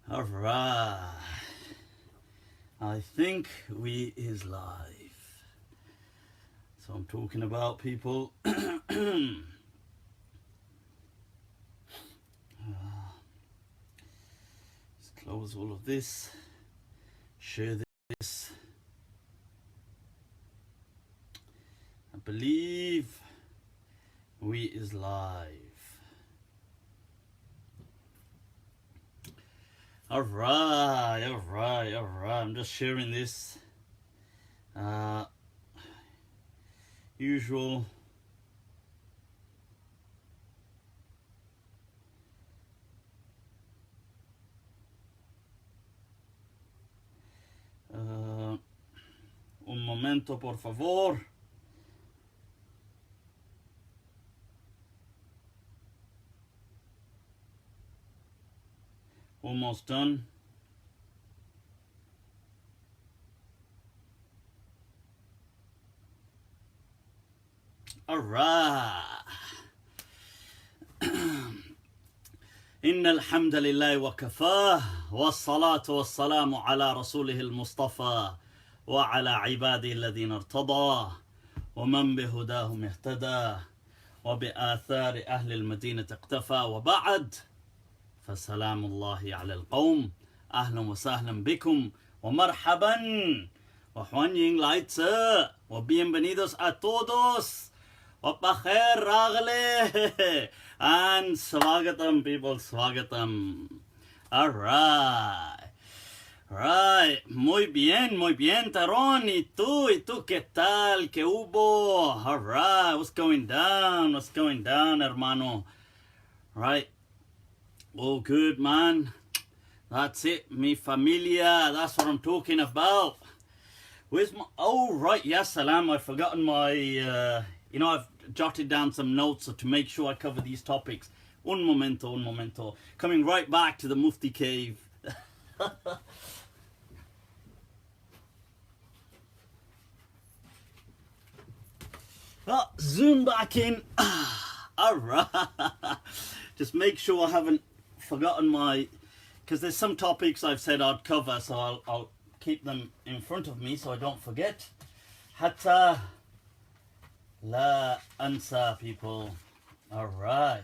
Alright, I think we is live. So I'm talking about people. Let's close all of this, share this. I believe we is live. Alright. I'm just sharing this. Usual. Un momento, por favor. Almost done. All right. إن الحمد لله وكفاه والصلاة والسلام على رسوله المصطفى وعلى عباده الذين ارتضى ومن بهداهم اهتدى وبآثار أهل المدينة اقتفى وبعد فسلام الله على القوم أهلا وسهلا بكم ومرحبا وحوانيين لايتس وbienvenidos a todos وبخير راغلي and swagatam people, swagatam. Alright, muy bien, Taron. ¿Y tú qué tal? ¿Qué hubo? Alright, what's going down, hermano? Right, all good, man. That's it, mi familia, that's what I'm talking about. Where's my, oh right, yes, salam, I've forgotten my, I've jotted down some notes so to make sure I cover these topics. Un momento. Coming right back to the Mufti cave. Zoom back in. Alright. Just make sure I haven't forgotten my, because there's some topics I've said I'd cover, so I'll keep them in front of me so I don't forget. Hatta La Ansa, people. Alright.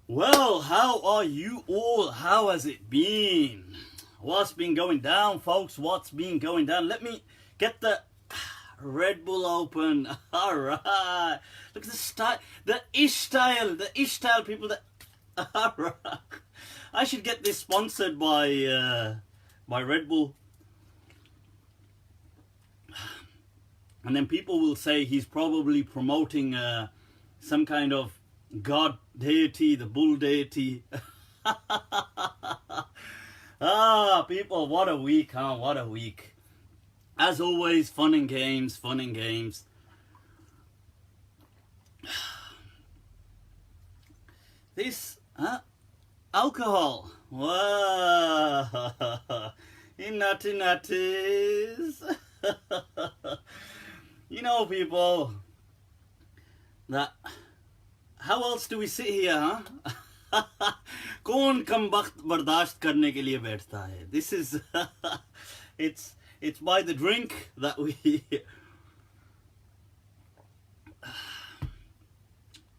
Well, how are you all? How has it been? What's been going down, folks? What's been going down? Let me get the Red Bull open. Alright. Look at the style. The ish style, people. Alright. I should get this sponsored by Red Bull. And then people will say he's probably promoting some kind of god deity, the bull deity. People, what a week, huh? What a week. As always, fun and games. This, alcohol. Wow. Nutties. You know, people, that how else do we sit here, huh? कौन कम वक्त बर्दाश्त करने के लिए बैठता है? This is it's by the drink that we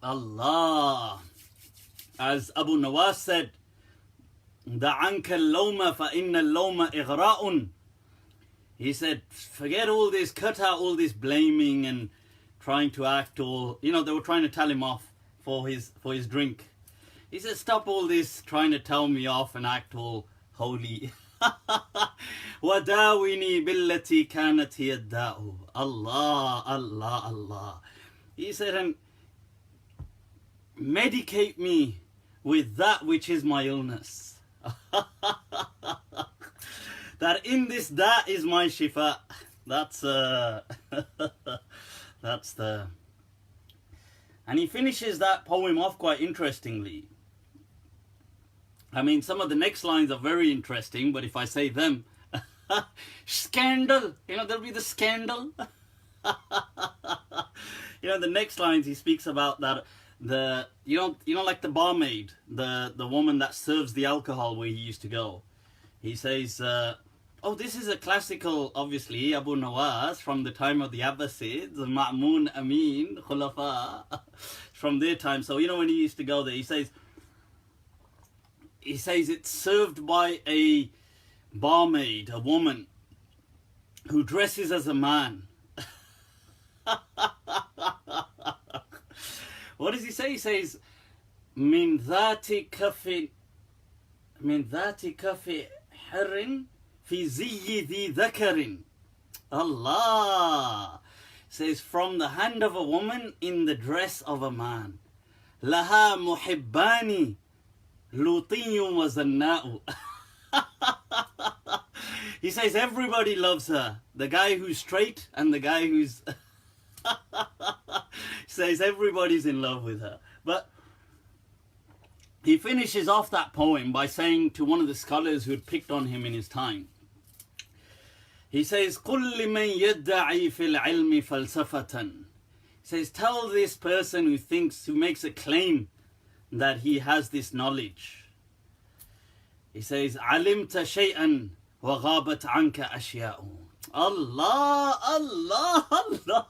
Allah, as Abu Nawas said, دعنك اللوم فإن اللوم إغراء. He said, forget all this, cut out all this blaming and trying to act all, they were trying to tell him off for his drink. He said, stop all this trying to tell me off and act all holy. وَدَاوِنِي بِالَّتِي كَانَتْ هِيَ الدَّاءُ. Allah. He said, and medicate me with that which is my illness. That in this, that is my shifa. That's the, and he finishes that poem off quite interestingly. I mean, some of the next lines are very interesting, but if I say them, scandal, there'll be the scandal. The next lines he speaks about that like the barmaid, the woman that serves the alcohol where he used to go. He says, this is a classical, obviously, Abu Nawas from the time of the Abbasids, Ma'mun Amin, Khulafa, from their time. So, when he used to go there, he says it's served by a barmaid, a woman, who dresses as a man. What does he say? He says, Min dhati kafi harrin fi ziyyi dhi dhakarin. Allah says, from the hand of a woman in the dress of a man. Laha muhibbani lutiyun wa zanna'u. He says everybody loves her. The guy who's straight and the guy who's... He says everybody's in love with her. But he finishes off that poem by saying to one of the scholars who had picked on him in his time. He says, قُلْ لِمَنْ يَدَّعِي فِي الْعِلْمِ فَلْسَفَةً. He says, tell this person who makes a claim that he has this knowledge. He says, عَلِمْتَ شَيْئًا وَغَابَتْ عَنْكَ أَشْيَاءُ. Allah, Allah, Allah.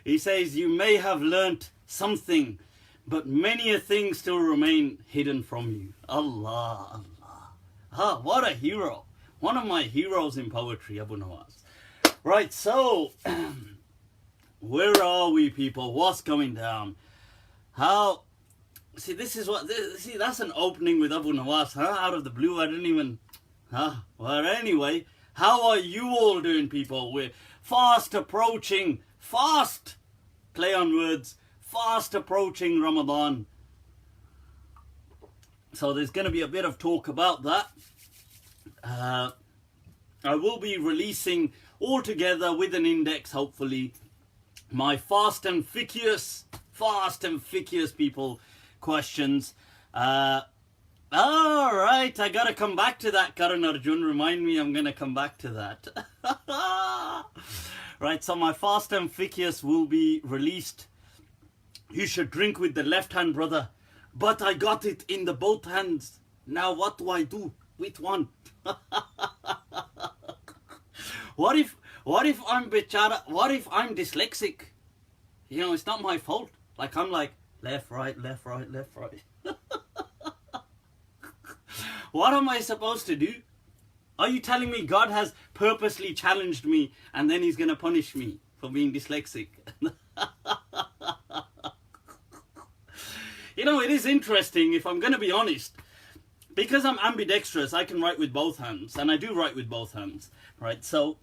He says, you may have learnt something, but many a thing still remain hidden from you. Allah, Allah. What a hero. One of my heroes in poetry, Abu Nawas. Right, so, where are we, people? What's going down? See, that's an opening with Abu Nawas, out of the blue. I didn't even, well, anyway, how are you all doing, people? We're fast approaching, play on words, fast approaching Ramadan. So there's going to be a bit of talk about that. I will be releasing all together with an index, hopefully, my fast and fiqhious people questions. Alright, I gotta come back to that, Karan Arjun. Remind me, I'm gonna come back to that. Right, so my fast and fiqhious will be released. You should drink with the left hand, brother. But I got it in the both hands. Now what do I do with one? What if I'm dyslexic? It's not my fault. Like I'm like left, right, left, right, left, right. What am I supposed to do? Are you telling me God has purposely challenged me and then he's going to punish me for being dyslexic? It is interesting, if I'm going to be honest. Because I'm ambidextrous, I can write with both hands. And I do write with both hands. Right? So,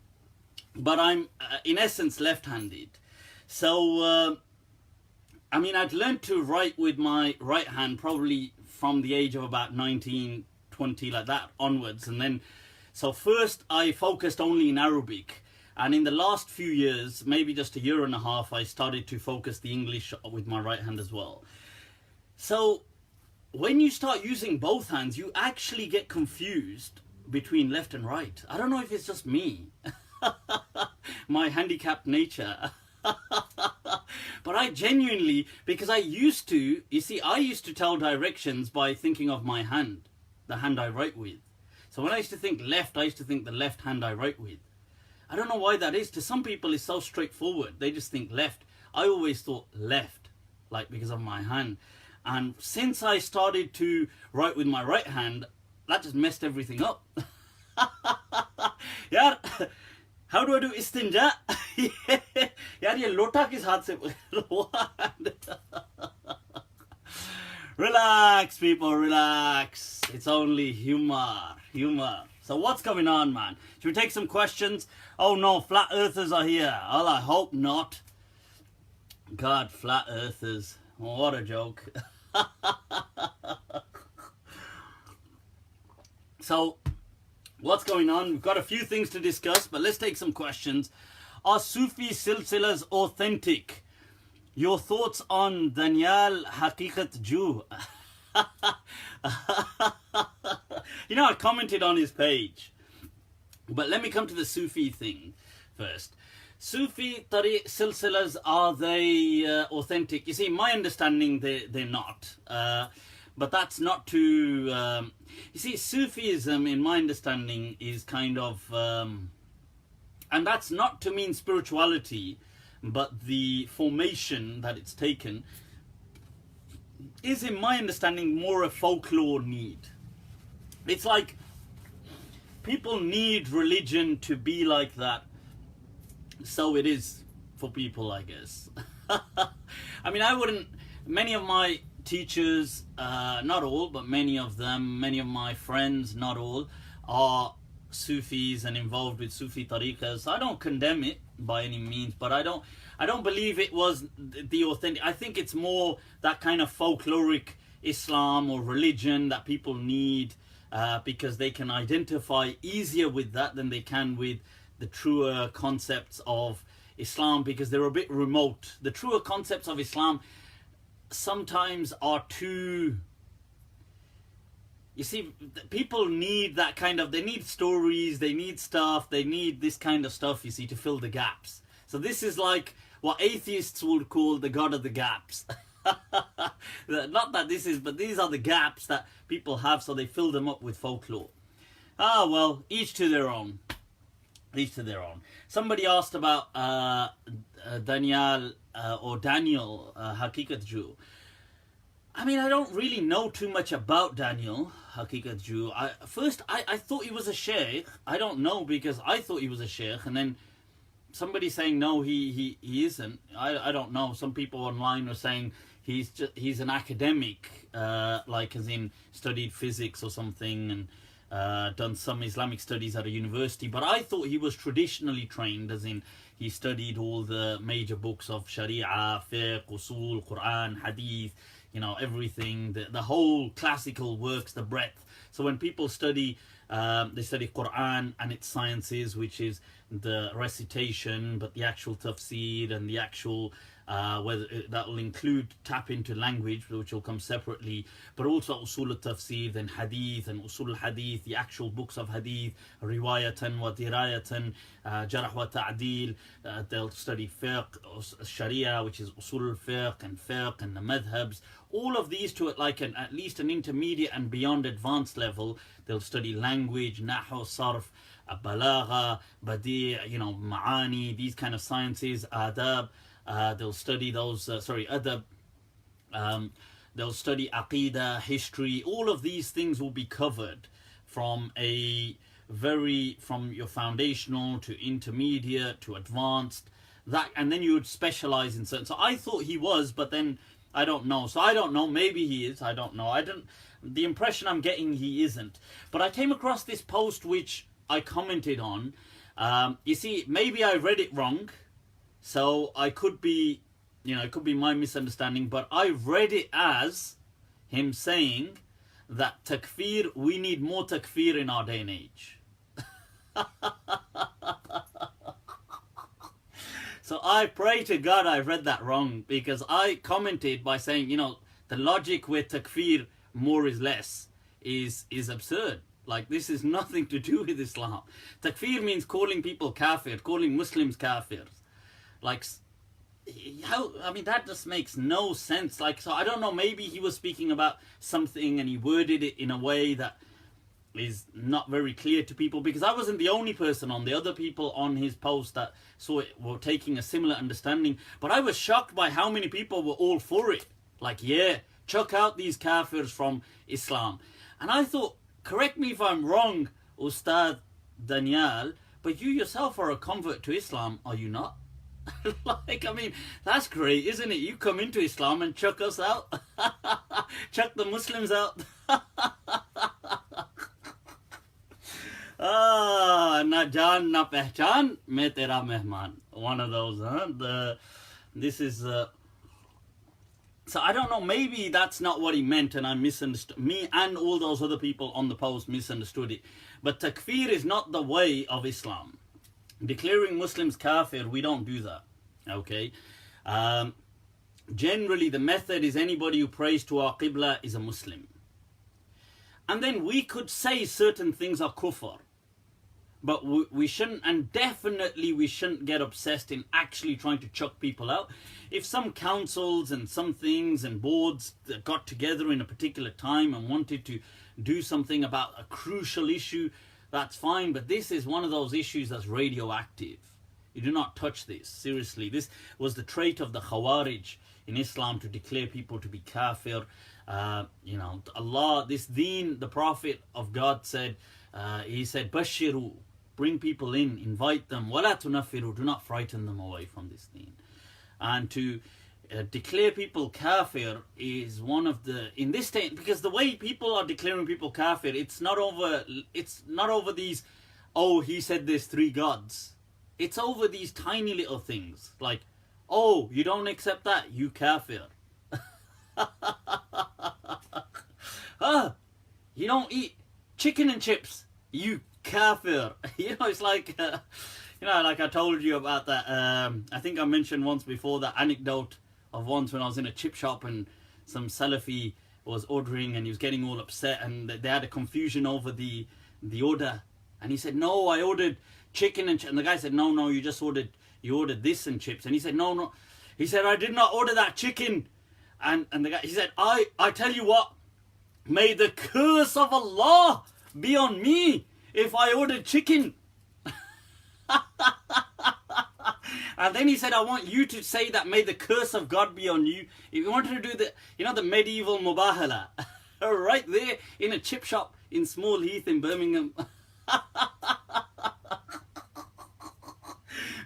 but I'm, in essence, left-handed. So, I'd learned to write with my right hand probably from the age of about 19, 20, like that, onwards. And then, so first I focused only in Arabic. And in the last few years, maybe just a year and a half, I started to focus the English with my right hand as well. So, when you start using both hands, you actually get confused between left and right. I don't know if it's just me, my handicapped nature. But I genuinely, because I used to tell directions by thinking of my hand, the hand I write with. So when I used to think left, I used to think the left hand I write with. I don't know why that is. To some people, it's so straightforward. They just think left. I always thought left, like because of my hand. And since I started to write with my right hand, that just messed everything up. Yaar, how do I do istinja? Yaar, ye lota kis haath se Relax, people, relax. It's only humor. So what's going on, man? Should we take some questions? Oh no, flat earthers are here. Well, I hope not. God, flat earthers. Oh, what a joke. So, what's going on? We've got a few things to discuss, but let's take some questions. Are Sufi Silsilas authentic? Your thoughts on Daniel Haqiqatjou? I commented on his page. But let me come to the Sufi thing first. Sufi Silsilas, are they authentic? You see, my understanding, they're not. But that's not to... you see, Sufism, in my understanding, is kind of... and that's not to mean spirituality, but the formation that it's taken is, in my understanding, more a folklore need. It's like people need religion to be like that. So it is for people, I guess. I mean, I wouldn't... Many of my teachers, not all, but many of them, many of my friends, not all, are Sufis and involved with Sufi tariqas. I don't condemn it by any means, but I don't believe it was the authentic. I think it's more that kind of folkloric Islam or religion that people need, because they can identify easier with that than they can with the truer concepts of Islam, because they're a bit remote. The truer concepts of Islam sometimes are too... You see, people need that kind of... They need stories, they need stuff, they need this kind of stuff, you see, to fill the gaps. So this is like what atheists would call the God of the gaps. Not that this is, but these are the gaps that people have, so they fill them up with folklore. Ah, well, each to their own. Each to their own. Somebody asked about Daniel Haqiqatjou. I mean, I don't really know too much about Daniel Haqiqatjou. First, I thought he was a sheikh. I don't know, because I thought he was a sheikh, and then somebody saying no, he isn't. I don't know. Some people online are saying he's an academic, like as in studied physics or something, and done some Islamic studies at a university. But I thought he was traditionally trained, as in he studied all the major books of Sharia, Fiqh, Usul, Quran, Hadith, you know, everything, the whole classical works, the breadth. So when people study, they study Quran and its sciences, which is the recitation, but the actual tafsir and the actual, whether that will include tap into language, which will come separately, but also usul al-tafsir, then hadith and usul al-hadith, the actual books of hadith, riwayatan wa dirayatan, jarh wa ta'dil. They'll study fiqh, sharia, which is usul al-fiqh and the madhabs. All of these to like at least an intermediate and beyond advanced level. They'll study language, nahu, sarf, balagha, badi', you know, ma'ani, these kind of sciences, adab. They'll study those, adab. They'll study aqidah, history. All of these things will be covered from your foundational to intermediate to advanced. And then you would specialize in certain. So I thought he was, but then I don't know. So I don't know. Maybe he is. I don't know. The impression I'm getting, he isn't. But I came across this post which I commented on. You see, maybe I read it wrong. So I could be, it could be my misunderstanding. But I read it as him saying that takfir, we need more takfir in our day and age. So I pray to God I read that wrong, because I commented by saying, the logic with takfir, more is less, is absurd. Like, this is nothing to do with Islam. Takfir means calling people kafir, calling Muslims kafirs. Like, that just makes no sense. Like, so I don't know, maybe he was speaking about something and he worded it in a way that is not very clear to people, because I wasn't the only person on. The other people on his post that saw it were taking a similar understanding. But I was shocked by how many people were all for it. Like, yeah, chuck out these kafirs from Islam. And I thought, correct me if I'm wrong, Ustad Daniel, but you yourself are a convert to Islam, are you not? That's great, isn't it? You come into Islam and chuck us out. Chuck the Muslims out. Na jaan na pehchan, main tera mehman. One of those, huh? This is... So I don't know, maybe that's not what he meant and I misunderstood. Me and all those other people on the post misunderstood it. But takfir is not the way of Islam. Declaring Muslims kafir, we don't do that. Okay? Generally, the method is anybody who prays to our qibla is a Muslim. And then we could say certain things are kufr. But we shouldn't, and definitely we shouldn't get obsessed in actually trying to chuck people out. If some councils and some things and boards that got together in a particular time and wanted to do something about a crucial issue, that's fine. But this is one of those issues that's radioactive. You do not touch this. Seriously, this was the trait of the Khawarij in Islam, to declare people to be kafir. Allah, this deen, the Prophet of God said, he said, Bashiru, bring people in, invite them. Wala tunafiru, do not frighten them away from this deen. And to declare people kafir is one of the, in this state, because the way people are declaring people kafir, it's not over these, oh, he said there's 3 gods. It's over these tiny little things, like, oh, you don't accept that, you kafir. You don't eat chicken and chips, you kafir. It's like, like I told you about that, I think I mentioned once before that anecdote of once when I was in a chip shop and some Salafi was ordering and he was getting all upset and they had a confusion over the order. And he said, no, I ordered chicken and chips. And the guy said, no, you ordered this and chips. And he said, no. He said, I did not order that chicken. And the guy, he said, I tell you what, may the curse of Allah be on me if I ordered chicken. And then he said, I want you to say that may the curse of God be on you. If you wanted to do the medieval mubahala, right there in a chip shop in Small Heath in Birmingham.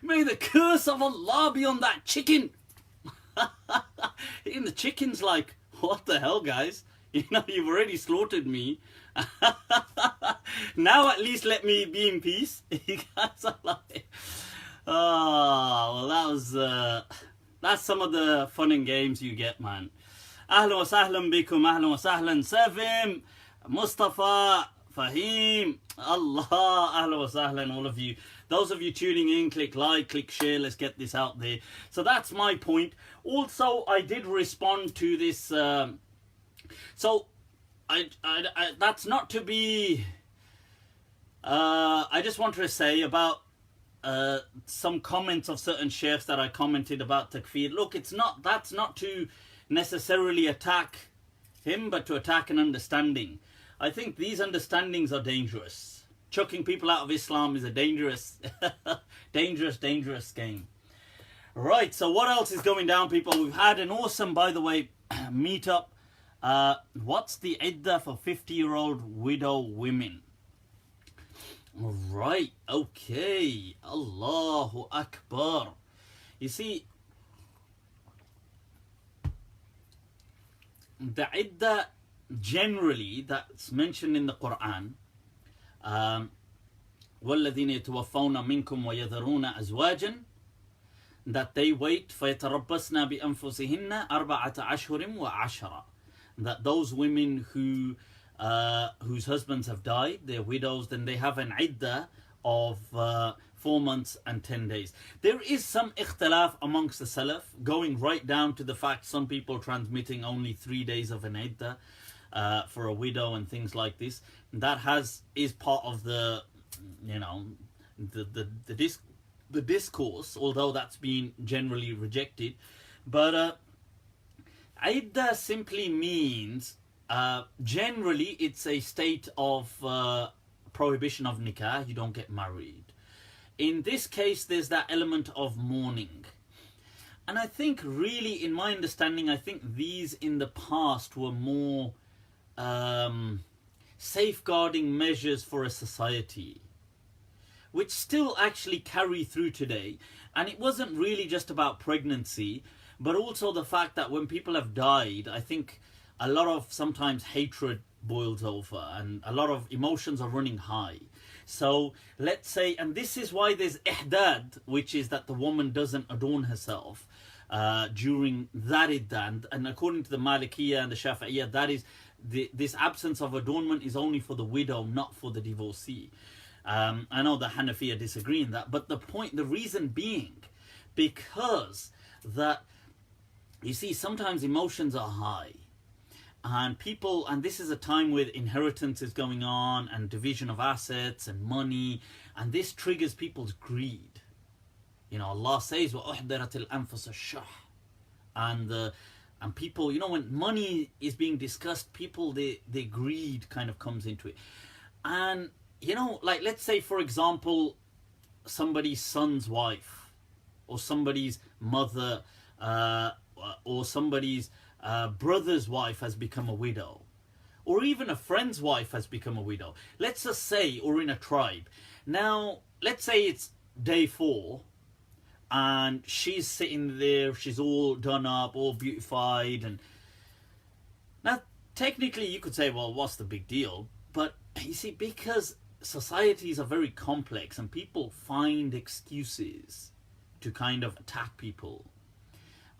May the curse of Allah be on that chicken. And the chicken's like, what the hell, guys? You've already slaughtered me. Now at least let me be in peace. You guys are like, oh, well, that's some of the fun and games you get, man. Ahlan wa sahlan bikum, ahlan wa sahlan Savim, Mustafa, Fahim, Allah, ahlan wa sahlan, all of you. Those of you tuning in, click like, click share, let's get this out there. So that's my point. Also, I did respond to this, so I that's not to be, I just wanted to say about some comments of certain sheikhs that I commented about Takfir. Look, that's not to necessarily attack him, but to attack an understanding. I think these understandings are dangerous. Chucking people out of Islam is a dangerous, dangerous game. Right, so what else is going down, people? We've had an awesome, by the way, meetup. What's the iddah for 50-year-old widow women? Right, okay. Allahu Akbar. You see, the iddah generally that's mentioned in the Quran, وَالَّذِينَ يَتَوَفَّوْنَ مِنْكُمْ وَيَذَرُونَ أَزْوَاجًا, that they wait فَيَتَرَبَّصْنَ بِأَنفُسِهِنَّ أَرْبَعَةَ أَشْهُرٍ وَعَشْرًا, that those women who whose husbands have died, they're widows, then they have an iddah of 4 months and 10 days. There is some ikhtilaf amongst the Salaf, going right down to the fact some people transmitting only 3 days of an iddah for a widow and things like this. That is part of the the discourse, although that's been generally rejected. But iddah simply means generally it's a state of prohibition of nikah. You don't get married. In this case, there's that element of mourning. And I think really, in my understanding, I think these in the past were more safeguarding measures for a society, which still actually carry through today. And it wasn't really just about pregnancy, but also the fact that when people have died, I think a lot of sometimes hatred boils over and a lot of emotions are running high. So let's say, and this is why there's ihdad, which is that the woman doesn't adorn herself during that iddah. And according to the Malikiyah and the Shafi'iyah, that is this absence of adornment is only for the widow, not for the divorcee. I know the Hanafi disagree in that, but the reason being, because that, you see, sometimes emotions are high, And people, and this is a time where inheritance is going on and division of assets and money, and this triggers people's greed. You know, Allah says, وَأُحْضِرَتِ الْأَنفُسُ الشُّحَّ. And people, you know, when money is being discussed, people, their greed kind of comes into it. And, you know, like, let's say, for example, somebody's son's wife, or somebody's mother, or somebody's brother's wife has become a widow, or even a friend's wife has become a widow. Let's just say, or in a tribe. Now, let's say it's day 4, and she's sitting there, she's all done up, all beautified, and now technically you could say, well, what's the big deal? But you see, because societies are very complex and people find excuses to kind of attack people,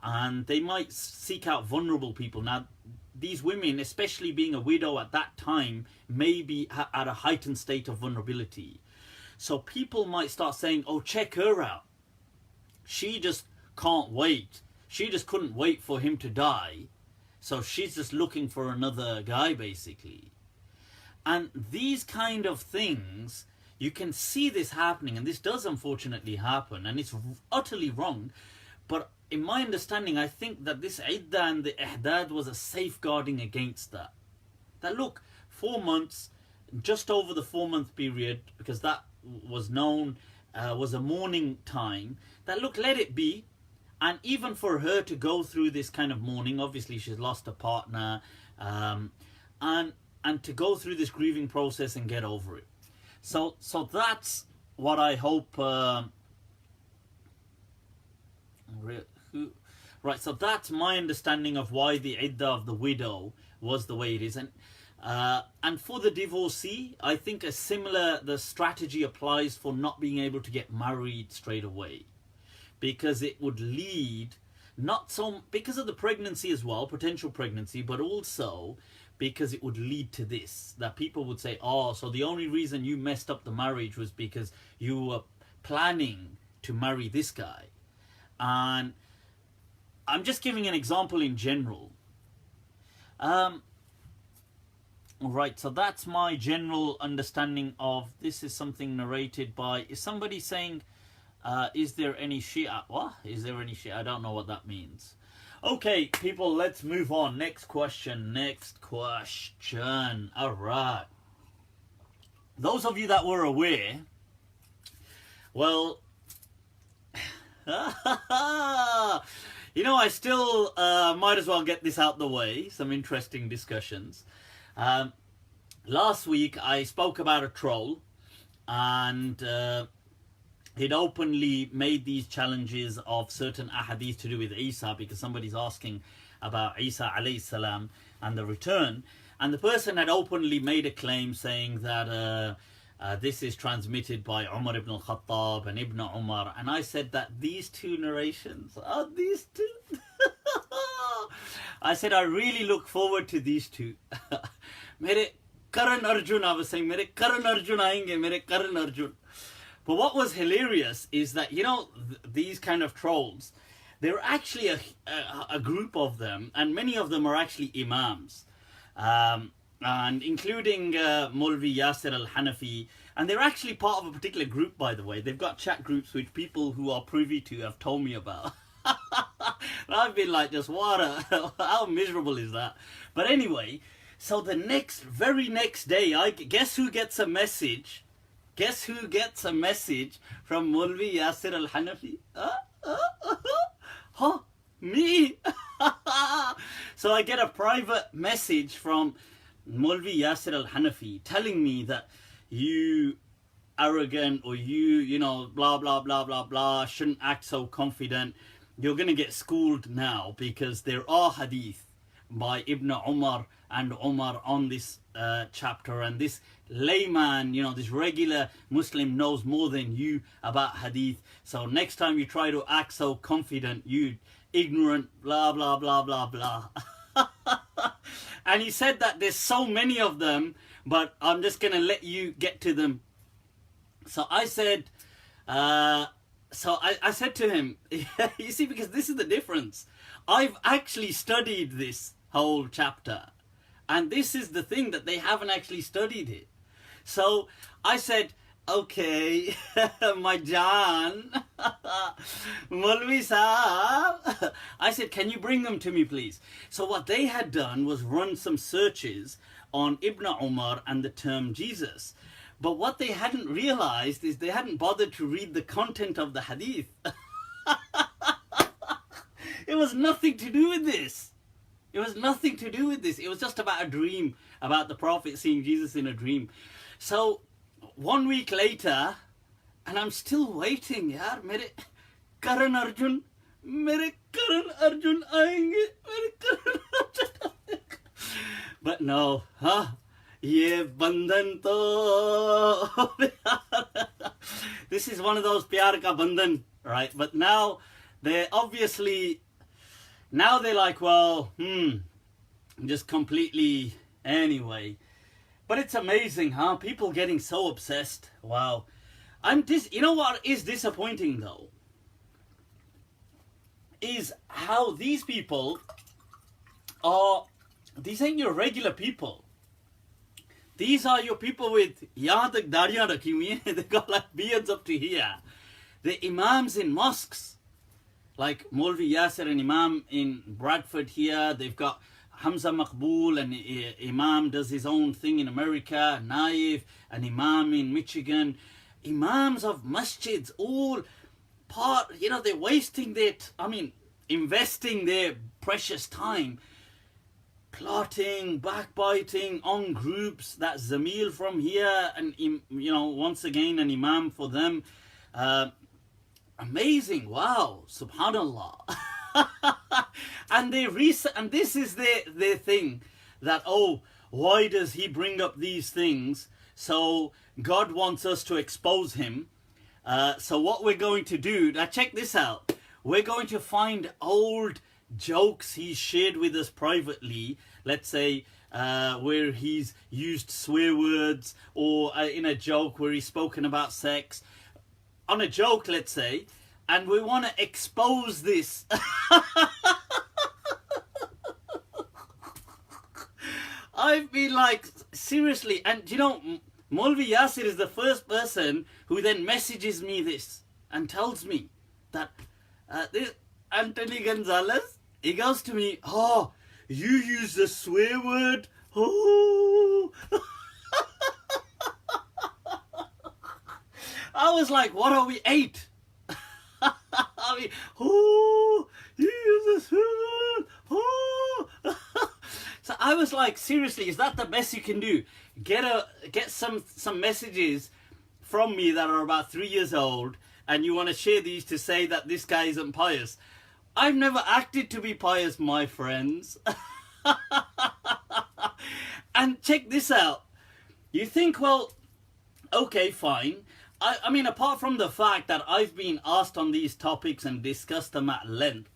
and they might seek out vulnerable people. Now, these women, especially being a widow at that time, may be at a heightened state of vulnerability. So people might start saying, oh, check her out. She just can't wait. She just couldn't wait for him to die. So she's just looking for another guy, basically. And these kind of things, you can see this happening, and this does unfortunately happen, and it's utterly wrong. But in my understanding, I think that this Iddah and the Ihdad was a safeguarding against that. That look, 4 months, just over the 4-month period, because that was known, was a mourning time, that look, let it be. And even for her to go through this kind of mourning, obviously she's lost a partner, and to go through this grieving process and get over it. So that's what I hope... Right, so that's my understanding of why the iddah of the widow was the way it is. And for the divorcee, I think the strategy applies for not being able to get married straight away. Because it would lead, because of the pregnancy as well, potential pregnancy, but also because it would lead to this. That people would say, oh, so the only reason you messed up the marriage was because you were planning to marry this guy. And I'm just giving an example in general. Right, so that's my general understanding of this. Is something narrated by... Is somebody saying, is there any Shia? What? Is there any Shia? I don't know what that means. Okay, people, let's move on. Next question. Alright. Those of you that were aware, well... You know, I still might as well get this out the way. Some interesting discussions. Last week I spoke about a troll, and he'd openly made these challenges of certain ahadith to do with Isa, because somebody's asking about Isa alayhi salam and the return, and the person had openly made a claim saying that this is transmitted by Umar ibn al-Khattab and Ibn Umar. And I said that these two narrations are these two. I said I really look forward to these two. Mere Karan Arjun, I was saying, Mere Karan Arjun aayenge, Mere Karan Arjun. But what was hilarious is that, you know, these kind of trolls, they're actually a group of them, and many of them are actually imams. And including Maulvi Yasir al-Hanafi, and they're actually part of a particular group, by the way. They've got chat groups which people who are privy to have told me about. I've been like, just what how miserable is that? But anyway, so the very next day, guess who gets a message? Guess who gets a message from Maulvi Yasir al-Hanafi? Huh? Me? So I get a private message from Maulvi Yasir al-Hanafi telling me that you arrogant, or you know, blah, blah, blah, blah, blah, shouldn't act so confident. You're going to get schooled now, because there are hadith by Ibn Umar and Umar on this chapter, and this layman, you know, this regular Muslim knows more than you about hadith. So next time you try to act so confident, you ignorant, blah, blah, blah, blah, blah. And he said that there's so many of them, but I'm just going to let you get to them. So I said, I said to him, you see, because this is the difference. I've actually studied this whole chapter. And this is the thing, that they haven't actually studied it. So I said, okay, my John, Maulvi Sahab, I said, can you bring them to me, please? So what they had done was run some searches on Ibn Umar and the term Jesus. But what they hadn't realized is they hadn't bothered to read the content of the hadith. It was nothing to do with this. It was nothing to do with this. It was just about a dream, about the Prophet seeing Jesus in a dream. So 1 week later, and I'm still waiting, yaar. Mere Karan Arjun aayenge. Mere Karan Arjun aayenge. But no, ye bandhan to. This is one of those pyar ka bandhan, right? But now they're obviously, now they're like, well, just completely, anyway. But it's amazing, huh? People getting so obsessed. Wow. You know what is disappointing though? Is how these people are, these ain't your regular people. These are your people with yahan tak dadiyan rakhi hui hain. They got like beards up to here. The imams in mosques, like Maulvi Yasir, an imam in Bradford here. They've got Hamza Maqbool, an imam does his own thing in America. Naif, an imam in Michigan. Imams of masjids, all part, they're wasting their, investing their precious time, plotting, backbiting on groups. That Zamil from here, and once again an imam for them. Amazing, wow, subhanallah. And and this is their thing, that, oh, why does he bring up these things? So God wants us to expose him. So what we're going to do, now check this out. We're going to find old jokes he shared with us privately, let's say where he's used swear words, or in a joke where he's spoken about sex, on a joke, let's say, and we want to expose this. I've been like, seriously, and Maulvi Yasir is the first person who then messages me this and tells me that this Anthony Gonzalez, he goes to me, oh, you use the swear word, oh. I was like, what are we, 8? Oh, you use the swear word, oh. So I was like, seriously, is that the best you can do? Get some messages from me that are about 3 years old, and you want to share these to say that this guy isn't pious. I've never acted to be pious, my friends. And check this out. You think, well, okay, fine. I mean, apart from the fact that I've been asked on these topics and discussed them at length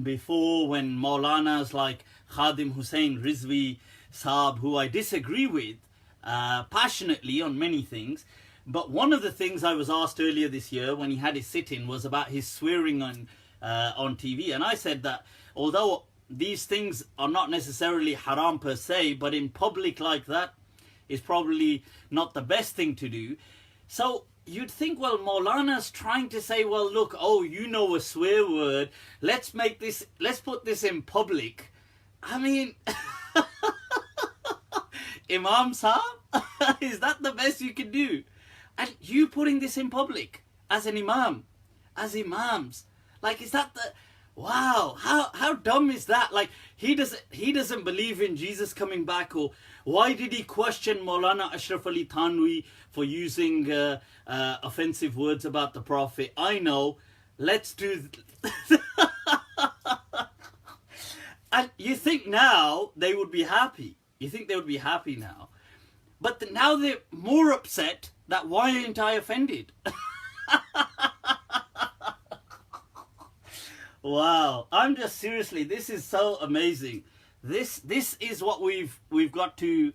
before, when Maulanas like Khadim Hussain Rizvi Saab, who I disagree with passionately on many things, but one of the things I was asked earlier this year when he had his sit-in was about his swearing on TV, and I said that although these things are not necessarily haram per se, but in public like that is probably not the best thing to do. So you'd think, well, Maulana's trying to say, well, look, oh, you know a swear word, let's put this in public. I mean, Imam Saab, is that the best you can do? And you putting this in public as an imam, as imams, like, is that the, wow, how dumb is that? Like, he doesn't believe in Jesus coming back, or why did he question Maulana Ashraf Ali Thanwi for using offensive words about the Prophet? I know, let's do and you think now they would be happy. You think they would be happy now. But now they're more upset that why ain't I offended? Wow, I'm just seriously, this is so amazing. This is what we've got to.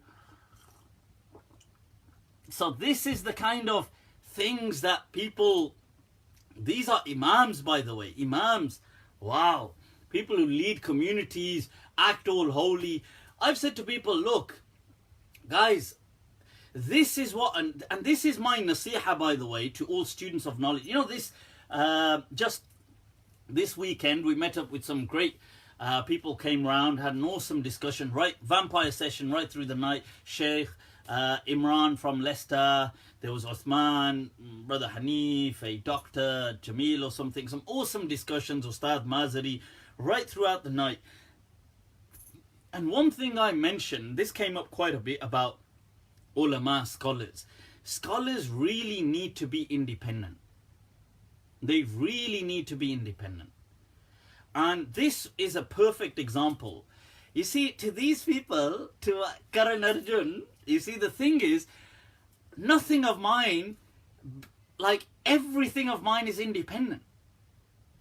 So this is the kind of things that people, these are imams, by the way, imams. Wow, people who lead communities, act all holy. I've said to people, look, guys, this is what, and this is my nasiha, by the way, to all students of knowledge. You know, just this weekend, we met up with some great people, came round, had an awesome discussion, right, vampire session right through the night. Sheikh Imran from Leicester, there was Uthman, Brother Hanif, a Dr. Jamil or something, some awesome discussions, Ustad Mazari, right throughout the night. And one thing I mentioned, this came up quite a bit, about ulama, scholars. Scholars really need to be independent. They really need to be independent. And this is a perfect example. You see, to these people, to Karan Arjun, you see, the thing is, nothing of mine, like everything of mine is independent.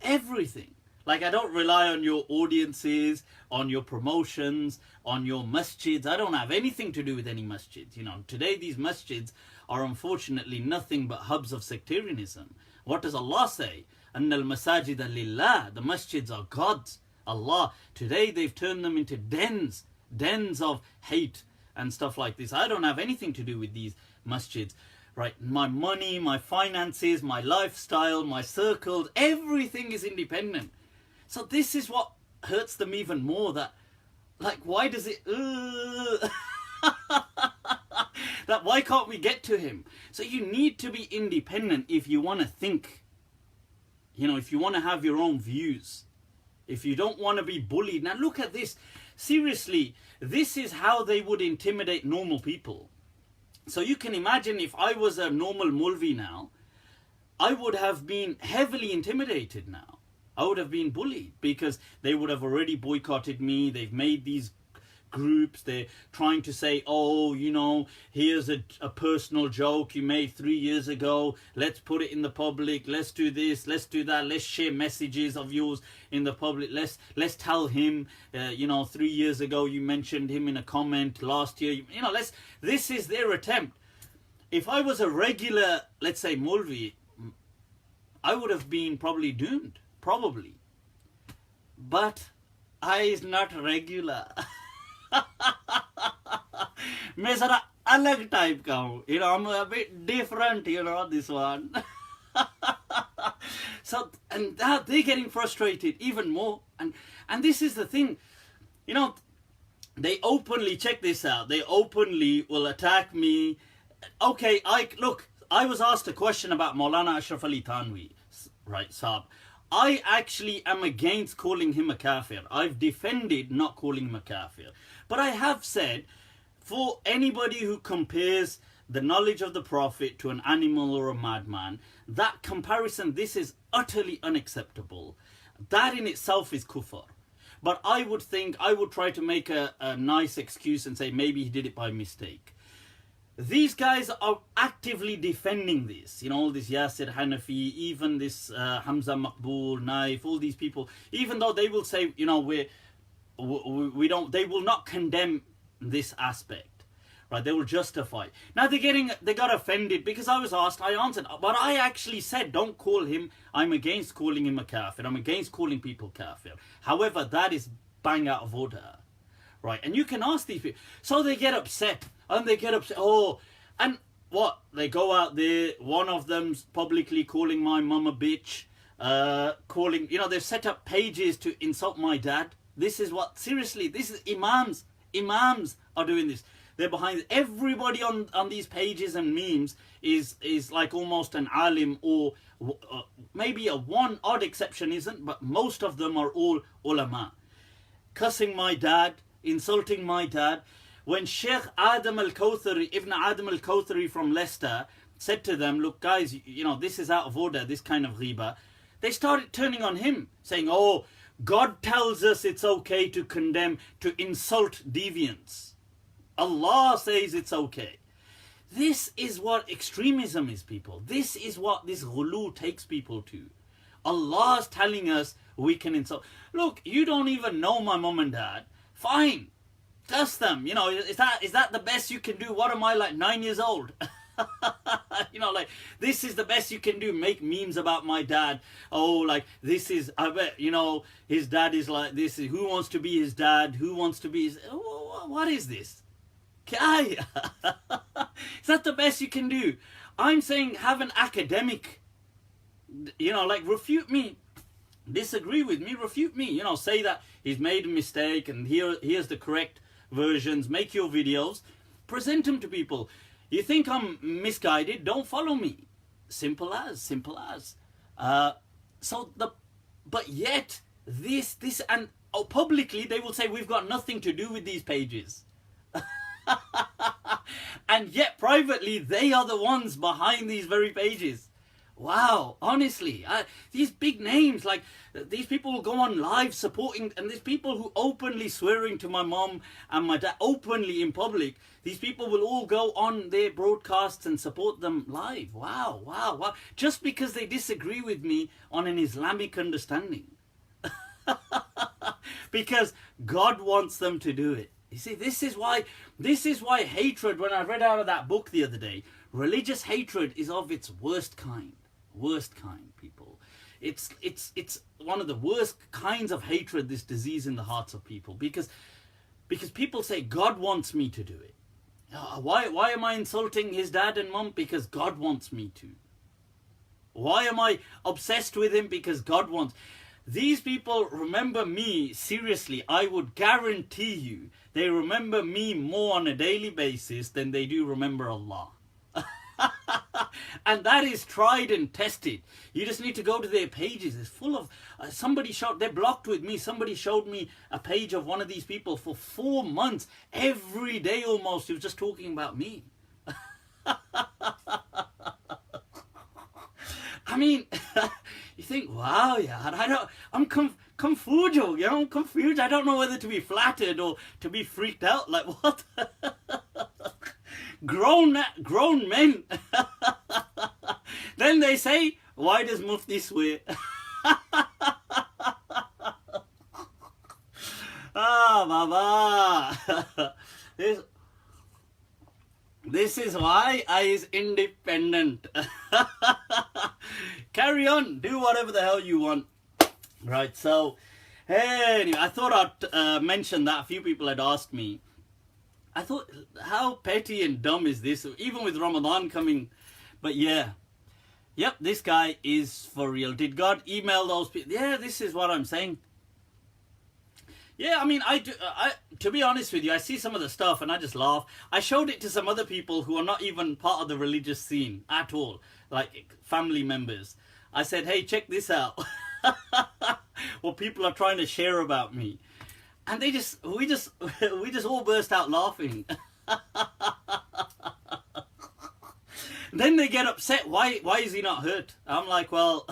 Everything. Like, I don't rely on your audiences, on your promotions, on your masjids. I don't have anything to do with any masjids. You know, today these masjids are unfortunately nothing but hubs of sectarianism. What does Allah say? Anna al-masajida lillah. The masjids are God's. Allah. Today they've turned them into dens of hate and stuff like this. I don't have anything to do with these masjids. Right, my money, my finances, my lifestyle, my circles, everything is independent. So this is what hurts them even more, that, like, why does it, that why can't we get to him? So you need to be independent if you want to think, you know, if you want to have your own views, if you don't want to be bullied. Now look at this, seriously, this is how they would intimidate normal people. So you can imagine, if I was a normal Mulvi now, I would have been heavily intimidated now. I would have been bullied, because they would have already boycotted me. They've made these groups. They're trying to say, oh, you know, here's a personal joke you made 3 years ago. Let's put it in the public. Let's do this. Let's do that. Let's share messages of yours in the public. Let's tell him, you know, 3 years ago you mentioned him in a comment. Last year, you know, this is their attempt. If I was a regular, let's say, Mulvi, I would have been probably doomed. Probably. But I is not regular. मैं ज़रा अलग type का हूँ. You know, I'm a bit different, you know, this one. So, and that, they're getting frustrated even more. And this is the thing, you know, they openly, check this out, they openly will attack me. Okay, I was asked a question about Maulana Ashraf Ali Thanwi, right, Saab. I actually am against calling him a kafir. I've defended not calling him a kafir. But I have said, for anybody who compares the knowledge of the Prophet to an animal or a madman, that comparison, this is utterly unacceptable. That in itself is kufr. But I would try to make a nice excuse and say maybe he did it by mistake. These guys are actively defending this, you know, this Yasir Hanafi, even this Hamza Maqbool, Naif, all these people, even though they will say, you know, we don't, they will not condemn this aspect, right? They will justify. Now they got offended because I was asked, I answered, but I actually said, don't call him, I'm against calling him a kafir, I'm against calling people kafir. However, that is bang out of order, right? And you can ask these people, so they get upset. And they get upset, oh, and what? They go out there, one of them's publicly calling my mum a bitch, calling, you know, they've set up pages to insult my dad. This is what, seriously, this is imams are doing this. They're behind, everybody on these pages and memes is like almost an alim, or maybe a one odd exception isn't, but most of them are all ulama. Cussing my dad, insulting my dad. When Sheikh Adam al-Kawthari, Ibn Adam al-Kawthari from Leicester said to them, look guys, you know, this is out of order, this kind of ghiba, they started turning on him, saying, oh, God tells us it's okay to condemn, to insult deviants. Allah says it's okay. This is what extremism is, people. This is what this ghulu takes people to. Allah's telling us we can insult. Look, you don't even know my mum and dad. Fine. Cuss them, you know, is that the best you can do? What am I, like 9 years old? You know, like, this is the best you can do, make memes about my dad. Oh, like, this is, I bet, you know, his dad is like this. Who wants to be his dad? Who wants to be his, what is this? Is that the best you can do? I'm saying have an academic, you know, like, refute me, disagree with me, refute me, you know, say that he's made a mistake and here's the correct versions. Make your videos, present them to people. You think I'm misguided? Don't follow me. Simple as. But yet this and publicly they will say we've got nothing to do with these pages. And yet privately they are the ones behind these very pages. Wow, honestly, these big names, like, these people will go on live supporting, and these people who openly swearing to my mom and my dad openly in public, these people will all go on their broadcasts and support them live. Wow. Just because they disagree with me on an Islamic understanding. Because God wants them to do it. You see, this is why hatred, when I read out of that book the other day, religious hatred is of its worst kind. Worst kind, people. It's one of the worst kinds of hatred, this disease in the hearts of people, because people say God wants me to do it. Why am I insulting his dad and mum? Because God wants me to. Why am I obsessed with him? Because God wants. These people remember me, seriously, I would guarantee you, they remember me more on a daily basis than they do remember Allah. And that is tried and tested. You just need to go to their pages. It's full of, they're blocked with me. Somebody showed me a page of one of these people for 4 months. Every day almost, he was just talking about me. I mean, you think, wow, yeah, I'm confused, you know, I'm confused. I don't know whether to be flattered or to be freaked out. Like, what? Grown men. Then they say, why does Mufti swear? Baba. This is why I is independent. Carry on, do whatever the hell you want. Right, so anyway, I thought I'd mention that. A few people had asked me. I thought, how petty and dumb is this? Even with Ramadan coming. But yeah. Yep, this guy is for real. Did God email those people? Yeah, this is what I'm saying. Yeah, I mean, to be honest with you, I see some of the stuff and I just laugh. I showed it to some other people who are not even part of the religious scene at all. Like family members. I said, hey, check this out. What people are trying to share about me. And we just all burst out laughing. Then they get upset. Why is he not hurt? I'm like, well,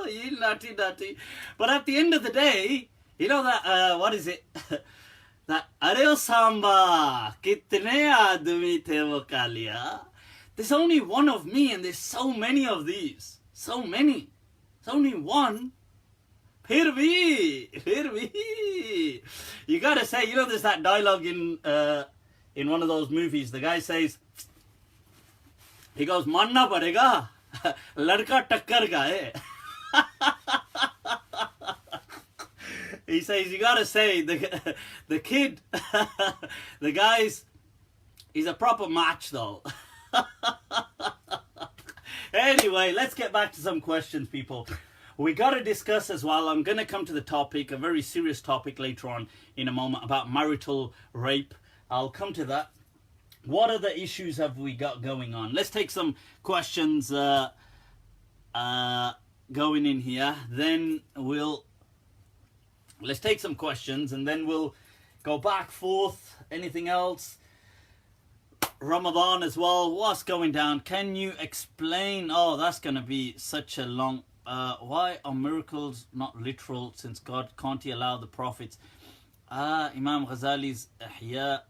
you nutty. But at the end of the day, you know that, what is it? That, Areo Samba, kitne aadmi the wo ka liya? There's only one of me and there's so many of these. So many. It's only one. Phir bhi. You gotta say, you know, there's that dialogue in one of those movies. The guy says, he goes, manna padega, ladka takkar ka hai. He says, you gotta say, the kid, the guy's, he's a proper match though. Anyway, let's get back to some questions, people. We got to discuss as well, I'm going to come to the topic, a very serious topic later on in a moment, about marital rape. I'll come to that. What other issues have we got going on? Let's take some questions going in here. Then let's take some questions and then we'll go back, forth. Anything else? Ramadan as well. What's going down? Can you explain? Oh, that's going to be such a long... why are miracles not literal, since God can't he allow the prophets? Imam Ghazali's Ihya.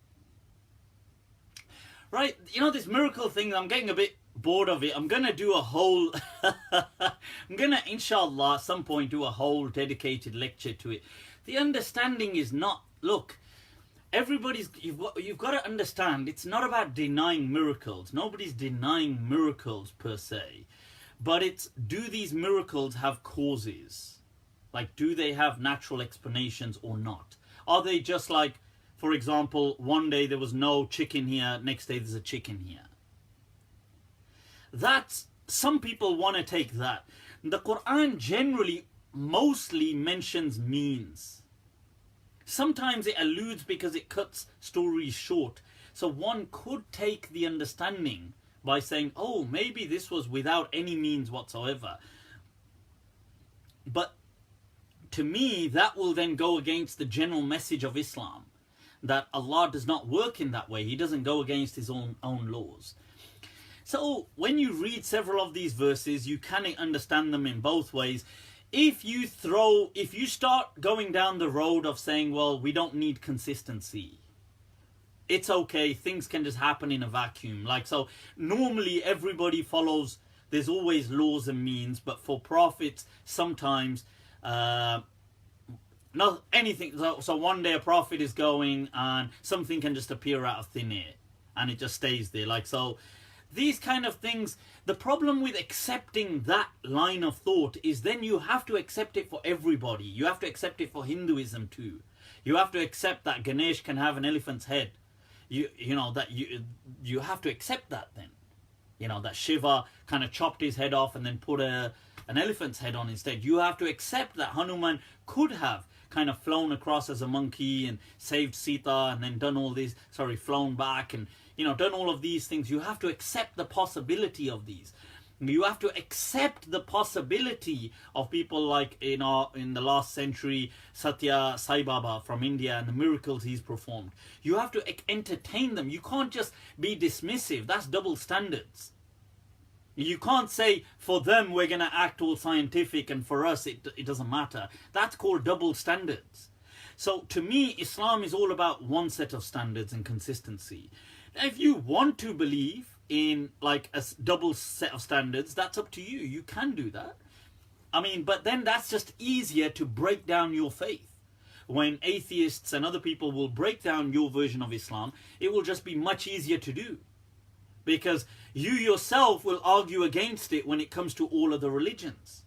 Right, you know, this miracle thing, I'm getting a bit bored of it. I'm going to do a whole... I'm going to, inshallah, at some point do a whole dedicated lecture to it. The understanding is not... Look, you've got to understand, it's not about denying miracles. Nobody's denying miracles per se. But it's, do these miracles have causes? Like, do they have natural explanations or not? Are they just like, for example, one day there was no chicken here, next day there's a chicken here? That's, some people want to take that. The Quran generally, mostly mentions means. Sometimes it alludes because it cuts stories short. So one could take the understanding by saying, oh, maybe this was without any means whatsoever. But to me, that will then go against the general message of Islam, that Allah does not work in that way. He doesn't go against his own laws. So when you read several of these verses, you can understand them in both ways. If you start going down the road of saying, well, we don't need consistency, it's okay, things can just happen in a vacuum. Like, so normally everybody follows, there's always laws and means, but for prophets, sometimes, not anything. So one day a prophet is going and something can just appear out of thin air and it just stays there. Like, so these kind of things, the problem with accepting that line of thought is then you have to accept it for everybody. You have to accept it for Hinduism too. You have to accept that Ganesh can have an elephant's head. You have to accept that then. You know, that Shiva kind of chopped his head off and then put an elephant's head on instead. You have to accept that Hanuman could have kind of flown across as a monkey and saved Sita and then done all this, flown back and, done all of these things. You have to accept the possibility of these. You have to accept the possibility of people like, in the last century, Satya Sai Baba from India and the miracles he's performed. You have to entertain them. You can't just be dismissive. That's double standards. You can't say, for them we're going to act all scientific and for us it doesn't matter. That's called double standards. So to me, Islam is all about one set of standards and consistency. Now, if you want to believe in like a double set of standards, that's up to you. You can do that. But then that's just easier to break down your faith. When atheists and other people will break down your version of Islam, it will just be much easier to do. Because you yourself will argue against it when it comes to all other religions.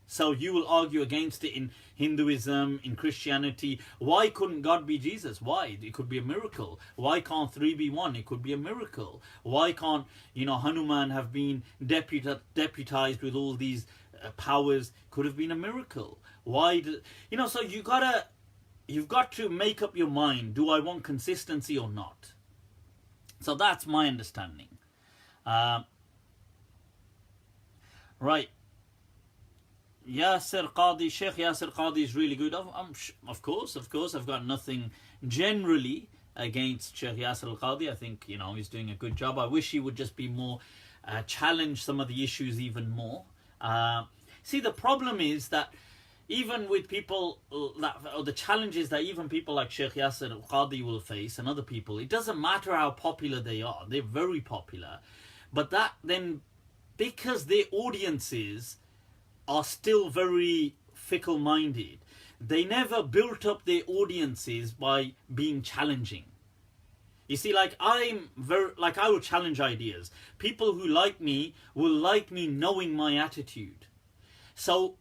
So you will argue against it in Hinduism, in Christianity. Why couldn't God be Jesus? Why? It could be a miracle. Why can't 3 be 1? It could be a miracle. Why can't, Hanuman have been deputized with all these powers? Could have been a miracle. Why? So you've got to make up your mind. Do I want consistency or not? So that's my understanding. Right. Yasir Qadhi, Sheikh Yasir Qadhi is really good. Of course, I've got nothing generally against Sheikh Yasir Qadhi. I think, he's doing a good job. I wish he would just be more, challenge some of the issues even more. See, the problem is that even with people, or the challenges that even people like Sheikh Yasir Qadhi will face and other people, it doesn't matter how popular they are. They're very popular. But that then, because their audiences are still very fickle-minded, they never built up their audiences by being challenging. You see, I will challenge ideas. People who like me will like me knowing my attitude. So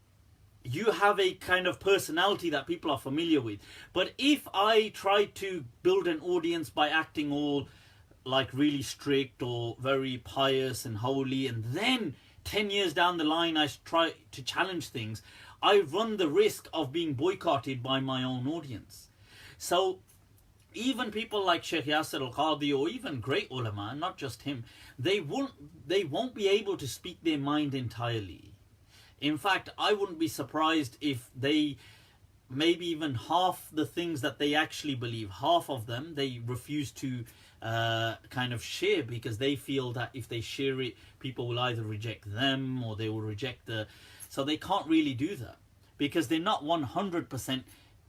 you have a kind of personality that people are familiar with. But if I try to build an audience by acting all really strict or very pious and holy, and then 10 years down the line I try to challenge things, I run the risk of being boycotted by my own audience. So even people like Sheikh Yasir Qadhi, or even great ulama, not just him, they won't be able to speak their mind entirely. In fact, I wouldn't be surprised if they, maybe even half the things that they actually believe, half of them they refuse to kind of share, because they feel that if they share it, people will either reject them or they will reject so they can't really do that because they're not 100%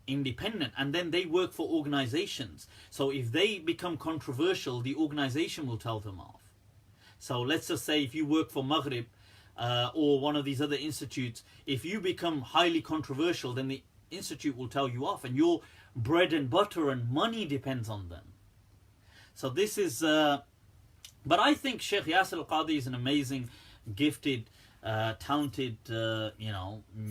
independent, and then they work for organizations. So if they become controversial, the organization will tell them off. So let's just say if you work for Maghrib or one of these other institutes, if you become highly controversial, then the institute will tell you off, and your bread and butter and money depends on them. So this is, but I think Sheikh Yasir Qadhi is an amazing, gifted, talented,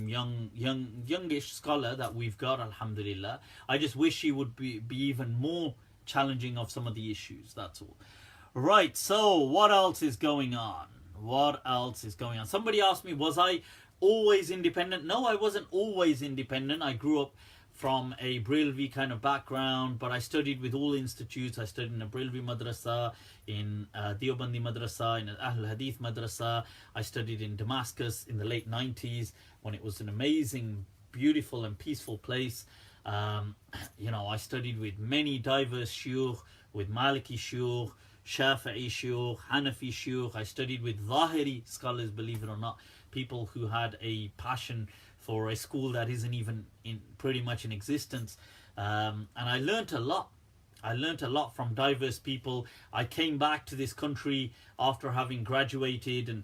youngish scholar that we've got, alhamdulillah. I just wish he would be even more challenging of some of the issues, that's all. Right, so what else is going on? What else is going on? Somebody asked me, was I always independent? No, I wasn't always independent. I grew up from a Braillevi kind of background, but I studied with all institutes. I studied in a Braillevi madrasa, in Deobandi madrasa, in an Ahl Hadith madrasa. I studied in Damascus in the late 90s when it was an amazing, beautiful and peaceful place. I studied with many diverse shuyukh, with Maliki shuyukh, Shafi'i shuyukh, Hanafi shuyukh. I studied with Zahiri scholars, believe it or not, people who had a passion for a school that isn't even pretty much in existence. And I learnt a lot. I learnt a lot from diverse people. I came back to this country after having graduated and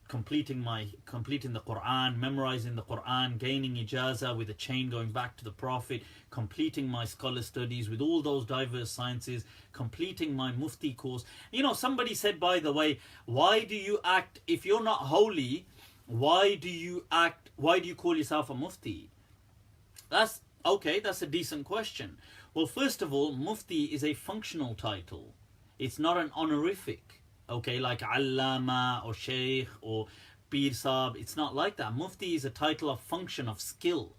completing the Quran, memorizing the Quran, gaining ijazah with a chain going back to the Prophet, completing my scholar studies with all those diverse sciences, completing my Mufti course. Somebody said, by the way, why do you act, if you're not holy, why do you call yourself a Mufti? That's a decent question. Well, first of all, Mufti is a functional title. It's not an honorific. Like Allama or Sheikh or Pir Sahib. It's not like that. Mufti is a title of function, of skill.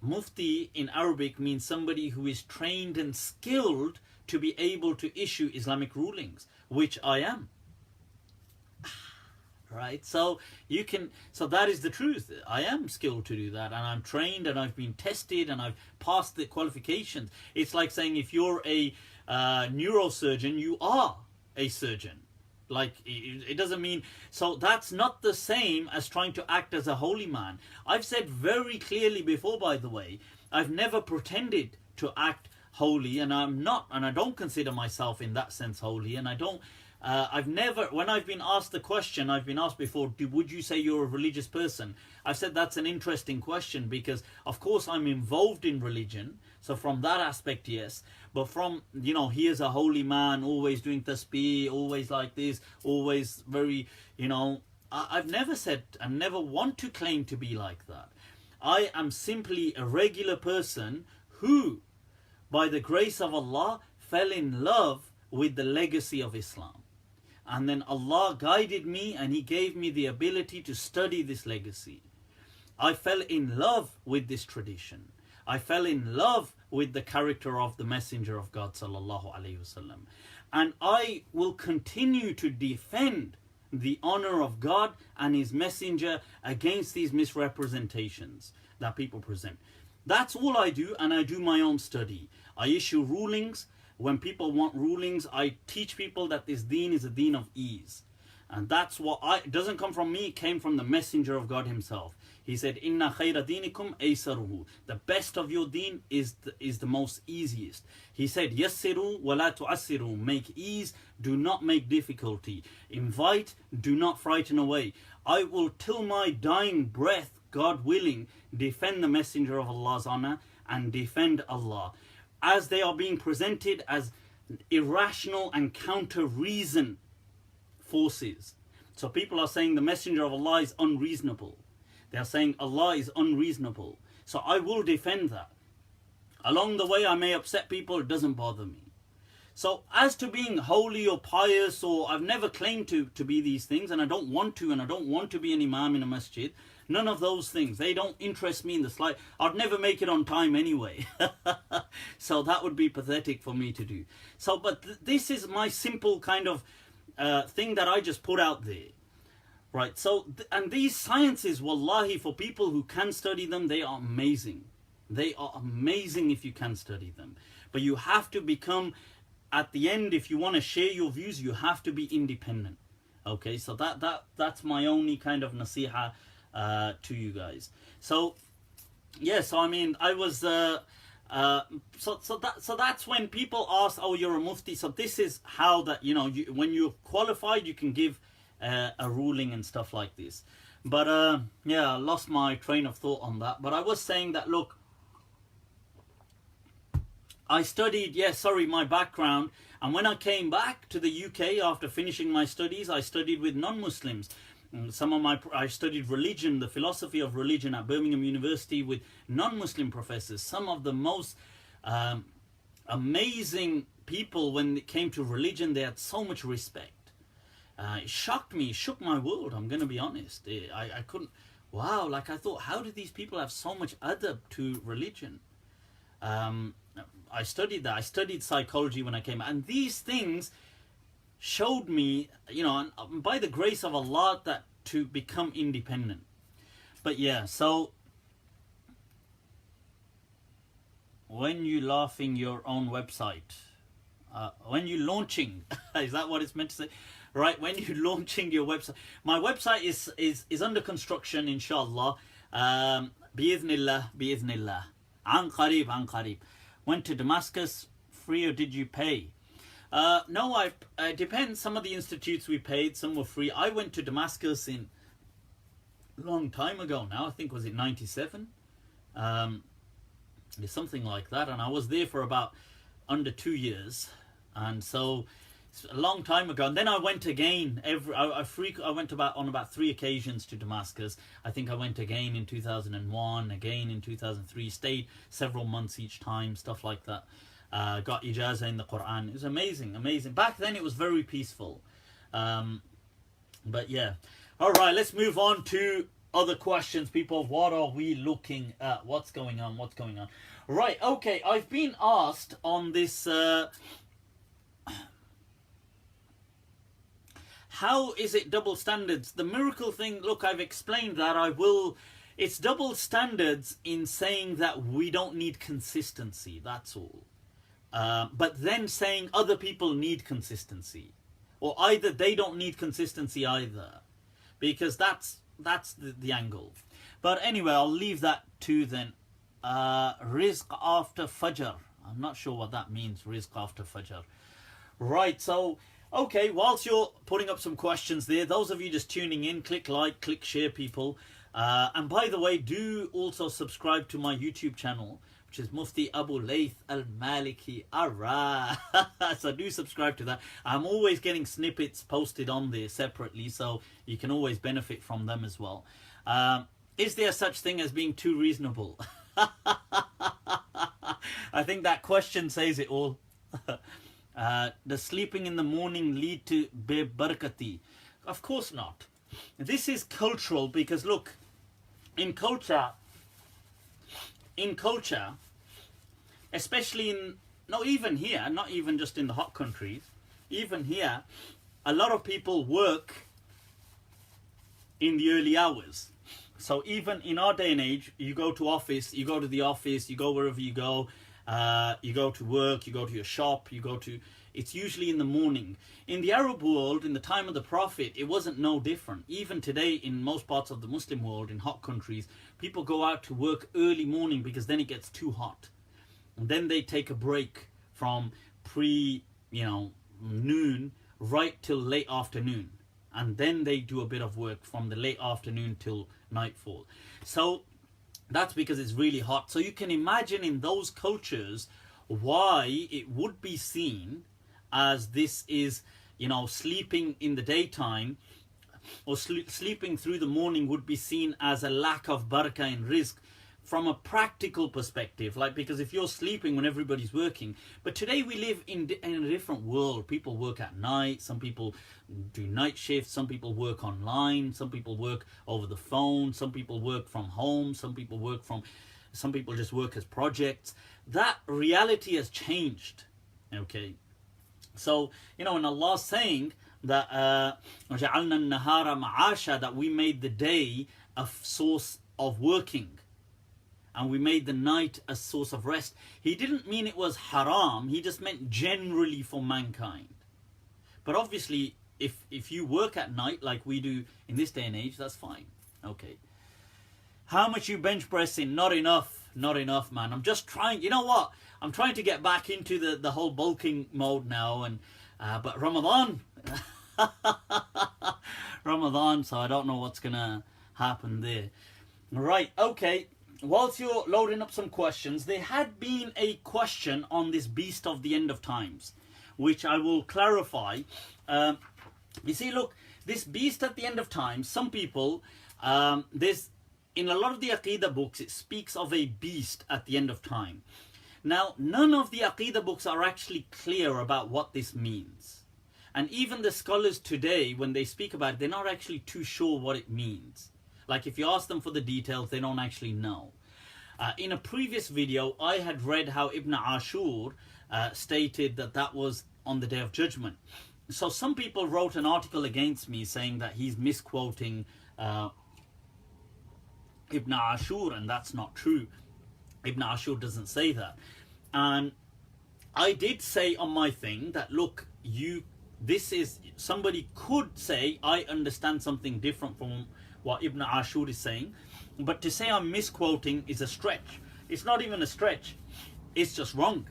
Mufti in Arabic means somebody who is trained and skilled to be able to issue Islamic rulings, which I am. Right, so that is the truth. I am skilled to do that, and I'm trained, and I've been tested, and I've passed the qualifications. It's like saying if you're a neurosurgeon, you are a surgeon. Like, it doesn't mean, so that's not the same as trying to act as a holy man. I've said very clearly before, by the way, I've never pretended to act holy, and I'm not, and I don't consider myself in that sense holy, and I don't. I've never, when I've been asked the question, I've been asked before, would you say you're a religious person? I've said that's an interesting question because, of course, I'm involved in religion. So from that aspect, yes. But from, he is a holy man, always doing tasbih, always like this, always very, I've never said, I never want to claim to be like that. I am simply a regular person who, by the grace of Allah, fell in love with the legacy of Islam. And then Allah guided me and He gave me the ability to study this legacy. I fell in love with this tradition. I fell in love with the character of the Messenger of God sallallahu alaihi wasallam. And I will continue to defend the honor of God and His Messenger against these misrepresentations that people present. That's all I do, and I do my own study. I issue rulings. When people want rulings, I teach people that this deen is a deen of ease. And that's what it doesn't come from me, it came from the Messenger of God Himself. He said, Inna khayra dinikum aysaruhu. The best of your deen is the most easiest. He said, Yassiru wa la tu'assiru. Make ease, do not make difficulty. Invite, do not frighten away. I will till my dying breath, God willing, defend the Messenger of Allah's honor and defend Allah, as they are being presented as irrational and counter-reason forces. So people are saying the Messenger of Allah is unreasonable. They are saying Allah is unreasonable. So I will defend that. Along the way I may upset people, it doesn't bother me. So as to being holy or pious, or I've never claimed to be these things, and I don't want to, and I don't want to be an imam in a masjid. None of those things. They don't interest me in the slightest. I'd never make it on time anyway. So that would be pathetic for me to do. So, but this is my simple kind of thing that I just put out there. Right, so, and these sciences, wallahi, for people who can study them, they are amazing. They are amazing if you can study them. But you have to become, at the end, if you want to share your views, you have to be independent. Okay, so that's my only kind of nasiha to you guys. So yeah, so I mean, I was so that's when people ask, oh, you're a mufti. So this is how that, when you're qualified, you can give a ruling and stuff like this. But yeah, I lost my train of thought on that. But I was saying that, look, I studied, my background. And when I came back to the UK after finishing my studies, I studied with non-Muslims. I studied religion, the philosophy of religion at Birmingham University with non-Muslim professors. Some of the most amazing people when it came to religion. They had so much respect. It shocked me, it shook my world, I'm going to be honest. I couldn't, wow, like I thought, how do these people have so much adab to religion? I studied that. I studied psychology when I came, and these things showed me, and by the grace of Allah, that to become independent. But yeah, so when you laughing your own website, when you launching, is that what it's meant to say? Right, when you're launching your website. My website is under construction, inshallah. Bi'idhnillah. An qarib. Went to Damascus, free or did you pay? No, it depends. Some of the institutes we paid, some were free. I went to Damascus in a long time ago now. I think, was it 97? Something like that. And I was there for about under 2 years. And so it's a long time ago. And then I went again. I went on about 3 occasions to Damascus. I think I went again in 2001, again in 2003. Stayed several months each time, stuff like that. Got ijazah in the Quran. It was amazing. Back then it was very peaceful. But yeah. Alright, let's move on to other questions. People, what are we looking at? What's going on? Right, okay. I've been asked on this... how is it double standards? The miracle thing, look, I've explained that. It's double standards in saying that we don't need consistency. That's all. But then saying other people need consistency, or either they don't need consistency either, because that's the angle. But anyway, I'll leave that to then. Rizq after Fajr. I'm not sure what that means, rizq after Fajr. Right, so okay, whilst you're putting up some questions there, those of you just tuning in, click like, click share, people. And by the way, do also subscribe to my YouTube channel, which is Mufti Abu Layth Al-Maliki. Alright. So do subscribe to that. I'm always getting snippets posted on there separately, so you can always benefit from them as well. Is there such thing as being too reasonable? I think that question says it all. Does sleeping in the morning lead to bebarkati? Of course not. This is cultural, because look, in culture, especially even here, not even just in the hot countries, even here, a lot of people work in the early hours. So even in our day and age, you go to the office, you go wherever you go to work, you go to your shop, it's usually in the morning. In the Arab world, in the time of the Prophet, it wasn't no different. Even today, in most parts of the Muslim world, in hot countries, people go out to work early morning because then it gets too hot. And then they take a break from noon right till late afternoon. And then they do a bit of work from the late afternoon till nightfall. So that's because it's really hot. So you can imagine in those cultures why it would be seen as this is, sleeping in the daytime or sleeping through the morning would be seen as a lack of barakah in rizq from a practical perspective. Like, because if you're sleeping when everybody's working, but today we live in a different world. People work at night, some people do night shifts, some people work online, some people work over the phone, some people work from home, some people just work as projects. That reality has changed. Okay, so and Allah's saying that that we made the day a source of working, and we made the night a source of rest. He didn't mean it was haram, he just meant generally for mankind. But obviously, if you work at night like we do in this day and age, that's fine. Okay. How much you bench pressing? Not enough, man. I'm just trying, you know what? I'm trying to get back into the whole bulking mode now, and but Ramadan, so I don't know what's gonna happen there. Right, okay. whilst you're loading up some questions, there had been a question on this beast of the end of times, which I will clarify. You see, look, this beast at the end of time, some people, there's, in a lot of the Aqidah books, it speaks of a beast at the end of time. Now, none of the Aqidah books are actually clear about what this means. And even the scholars today, when they speak about it, they're not actually too sure what it means. Like if you ask them for the details, they don't actually know. In a previous video, I had read how Ibn Ashur stated that that was on the Day of Judgment. So some people wrote an article against me saying that he's misquoting Ibn Ashur, and that's not true. Ibn Ashur doesn't say that. And I did say on my thing that, look, this is, somebody could say, I understand something different from what Ibn Ashur is saying, but to say I'm misquoting is a stretch. It's not even a stretch, it's just wrong,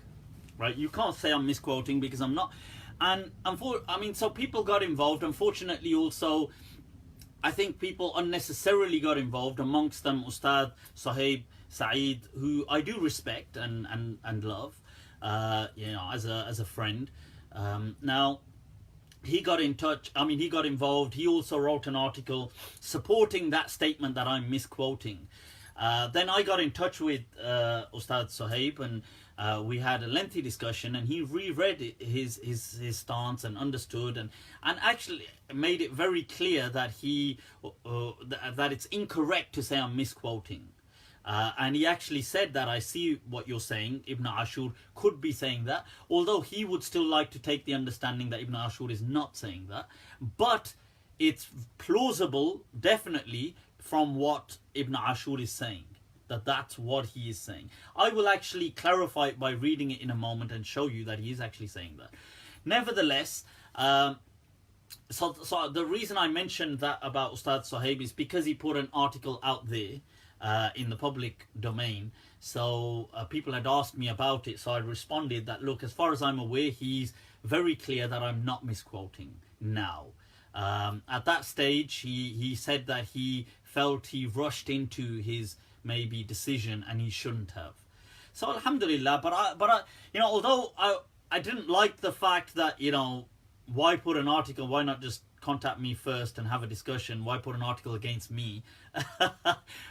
right? You can't say I'm misquoting because I'm not. And so people got involved. Unfortunately, also, I think people unnecessarily got involved, amongst them Ustad Sahib Saeed, who I do respect and love, as a friend. Now, he got in touch, he got involved. He also wrote an article supporting that statement that I'm misquoting. Then I got in touch with Ustad Sahib, and we had a lengthy discussion, and he reread his stance and understood and actually made it very clear that that it's incorrect to say I'm misquoting. And he actually said that I see what you're saying, Ibn Ashur could be saying that, although he would still like to take the understanding that Ibn Ashur is not saying that. But it's plausible, definitely, from what Ibn Ashur is saying, that's what he is saying. I will actually clarify it by reading it in a moment and show you that he is actually saying that. Nevertheless, so the reason I mentioned that about Ustad Sahib is because he put an article out there in the public domain. So people had asked me about it, so I responded that, look, as far as I'm aware, he's very clear that I'm not misquoting now. At that stage, he said that he felt he rushed into his maybe decision and he shouldn't have. So alhamdulillah, but I although I didn't like the fact that, why put an article, why not just contact me first and have a discussion, why put an article against me?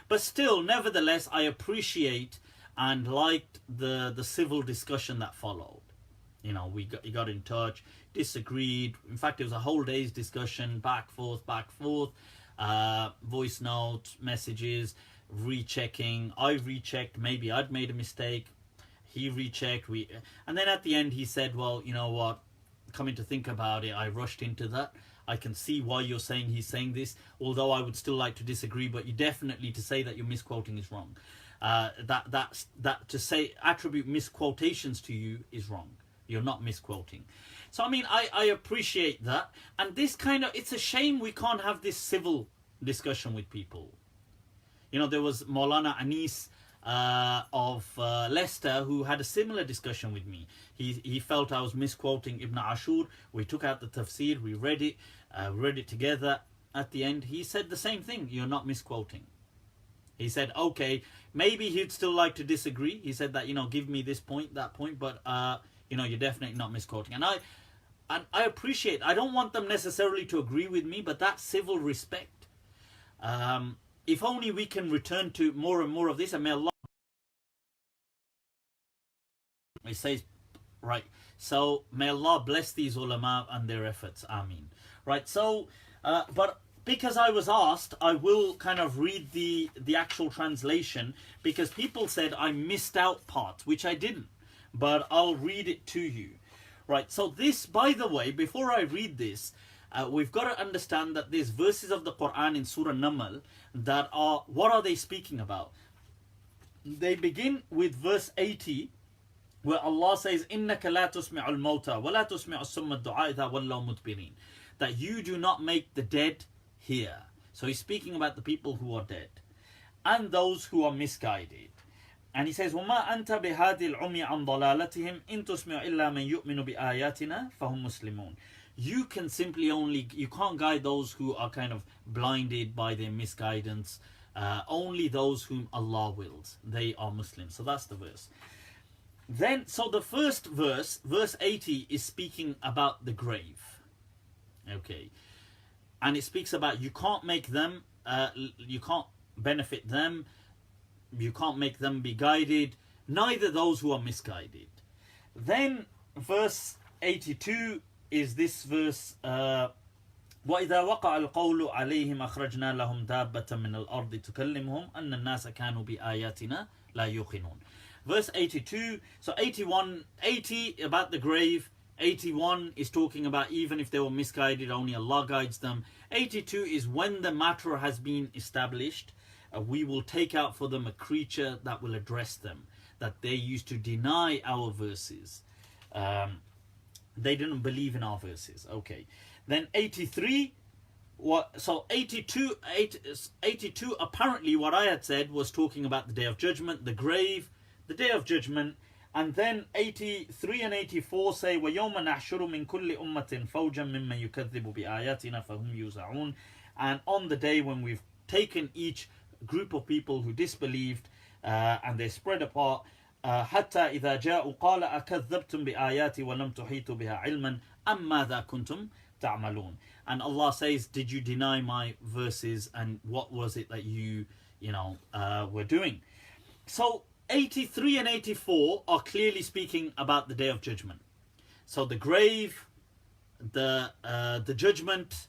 But still, nevertheless, I appreciate and liked the civil discussion that followed. He got in touch, disagreed. In fact, it was a whole day's discussion, back forth, voice notes, messages, rechecking. I rechecked, maybe I'd made a mistake. He rechecked, and then at the end he said, well, you know what, coming to think about it, I rushed into that. I can see why you're saying he's saying this, although I would still like to disagree, but you definitely, to say that you're misquoting is wrong. That to say, attribute misquotations to you is wrong. You're not misquoting. So I appreciate that. And this it's a shame we can't have this civil discussion with people. There was Maulana Anis of Leicester, who had a similar discussion with me. He felt I was misquoting Ibn Ashur. We took out the tafsir, we read it together. At the end, he said the same thing, you're not misquoting. He said, okay, maybe he'd still like to disagree. He said that, give me this point, that point, but you're definitely not misquoting. And I appreciate, I don't want them necessarily to agree with me, but that civil respect, if only we can return to more and more of this, and may Allah. It says, right, so may Allah bless these ulama and their efforts, Ameen. Right, so, but because I was asked, I will kind of read the actual translation, because people said I missed out parts, which I didn't, but I'll read it to you. Right, so this, by the way, before I read this, we've got to understand that there's verses of the Quran in Surah Namal that are, what are they speaking about? They begin with verse 80, where Allah says, إِنَّكَ لَا تُسْمِعُ الْمَوْتَى وَلَا تُسْمِعُ السُّمَّ الدُّعَاءَ إِذَا وَلَّوْا مُدْبِرِينَ. That you do not make the dead hear. So he's speaking about the people who are dead and those who are misguided. And he says, وَمَا أَنْتَ بِهَادِي الْعُمْيِ عَنْ ضَلَالَتِهِمْ إِن تُسْمِعُ إِلَّا مَنْ يُؤْمِنُ بِآيَاتِنَا فَهُمْ مُسْلِمُونَ. You can simply you can't guide those who are kind of blinded by their misguidance. Only those whom Allah wills, they are Muslims. So that's the verse. Then, so the first verse, verse 80, is speaking about the grave. Okay. And it speaks about you can't make them, you can't benefit them, you can't make them be guided, neither those who are misguided. Then verse 82 is this verse, وَإِذَا وَقَعَ الْقَوْلُ عَلَيْهِمْ أَخْرَجْنَا لَهُمْ دَابَّةً مِنَ الْأَرْضِ تُكَلِّمُهُمْ أَنَّ النَّاسَ كَانُوا بِآيَاتِنَا لَا يُوقِنُونَ. Verse 82, so 81, 80 about the grave, 81 is talking about even if they were misguided, only Allah guides them. 82 is when the matter has been established, we will take out for them a creature that will address them, that they used to deny our verses. They didn't believe in our verses. Okay. Then 83, so 82 apparently what I had said was talking about the Day of Judgment, the grave, the Day of Judgment. And then 83 and 84 say وَيَوْمَ نَحْشُرُ مِنْ كُلِّ أُمَّةٍ فَوْجًا مِمَّنْ يُكَذِّبُ بِآيَاتِنَا فَهُمْ يُوزَعُونَ. And on the day when we've taken each group of people who disbelieved and they spread apart, حَتَّى إِذَا جَاءُوا قَالَ أَكَذَّبْتُمْ بِآيَاتِ وَلَمْ تُحِيطُوا بِهَا عِلْمًا أَمْ مَاذَا كُنْتُمْ تَعْمَلُونَ. And Allah says, did you deny my verses, and what was it that you were doing? So 83 and 84 are clearly speaking about the Day of Judgment. So the grave, the judgment,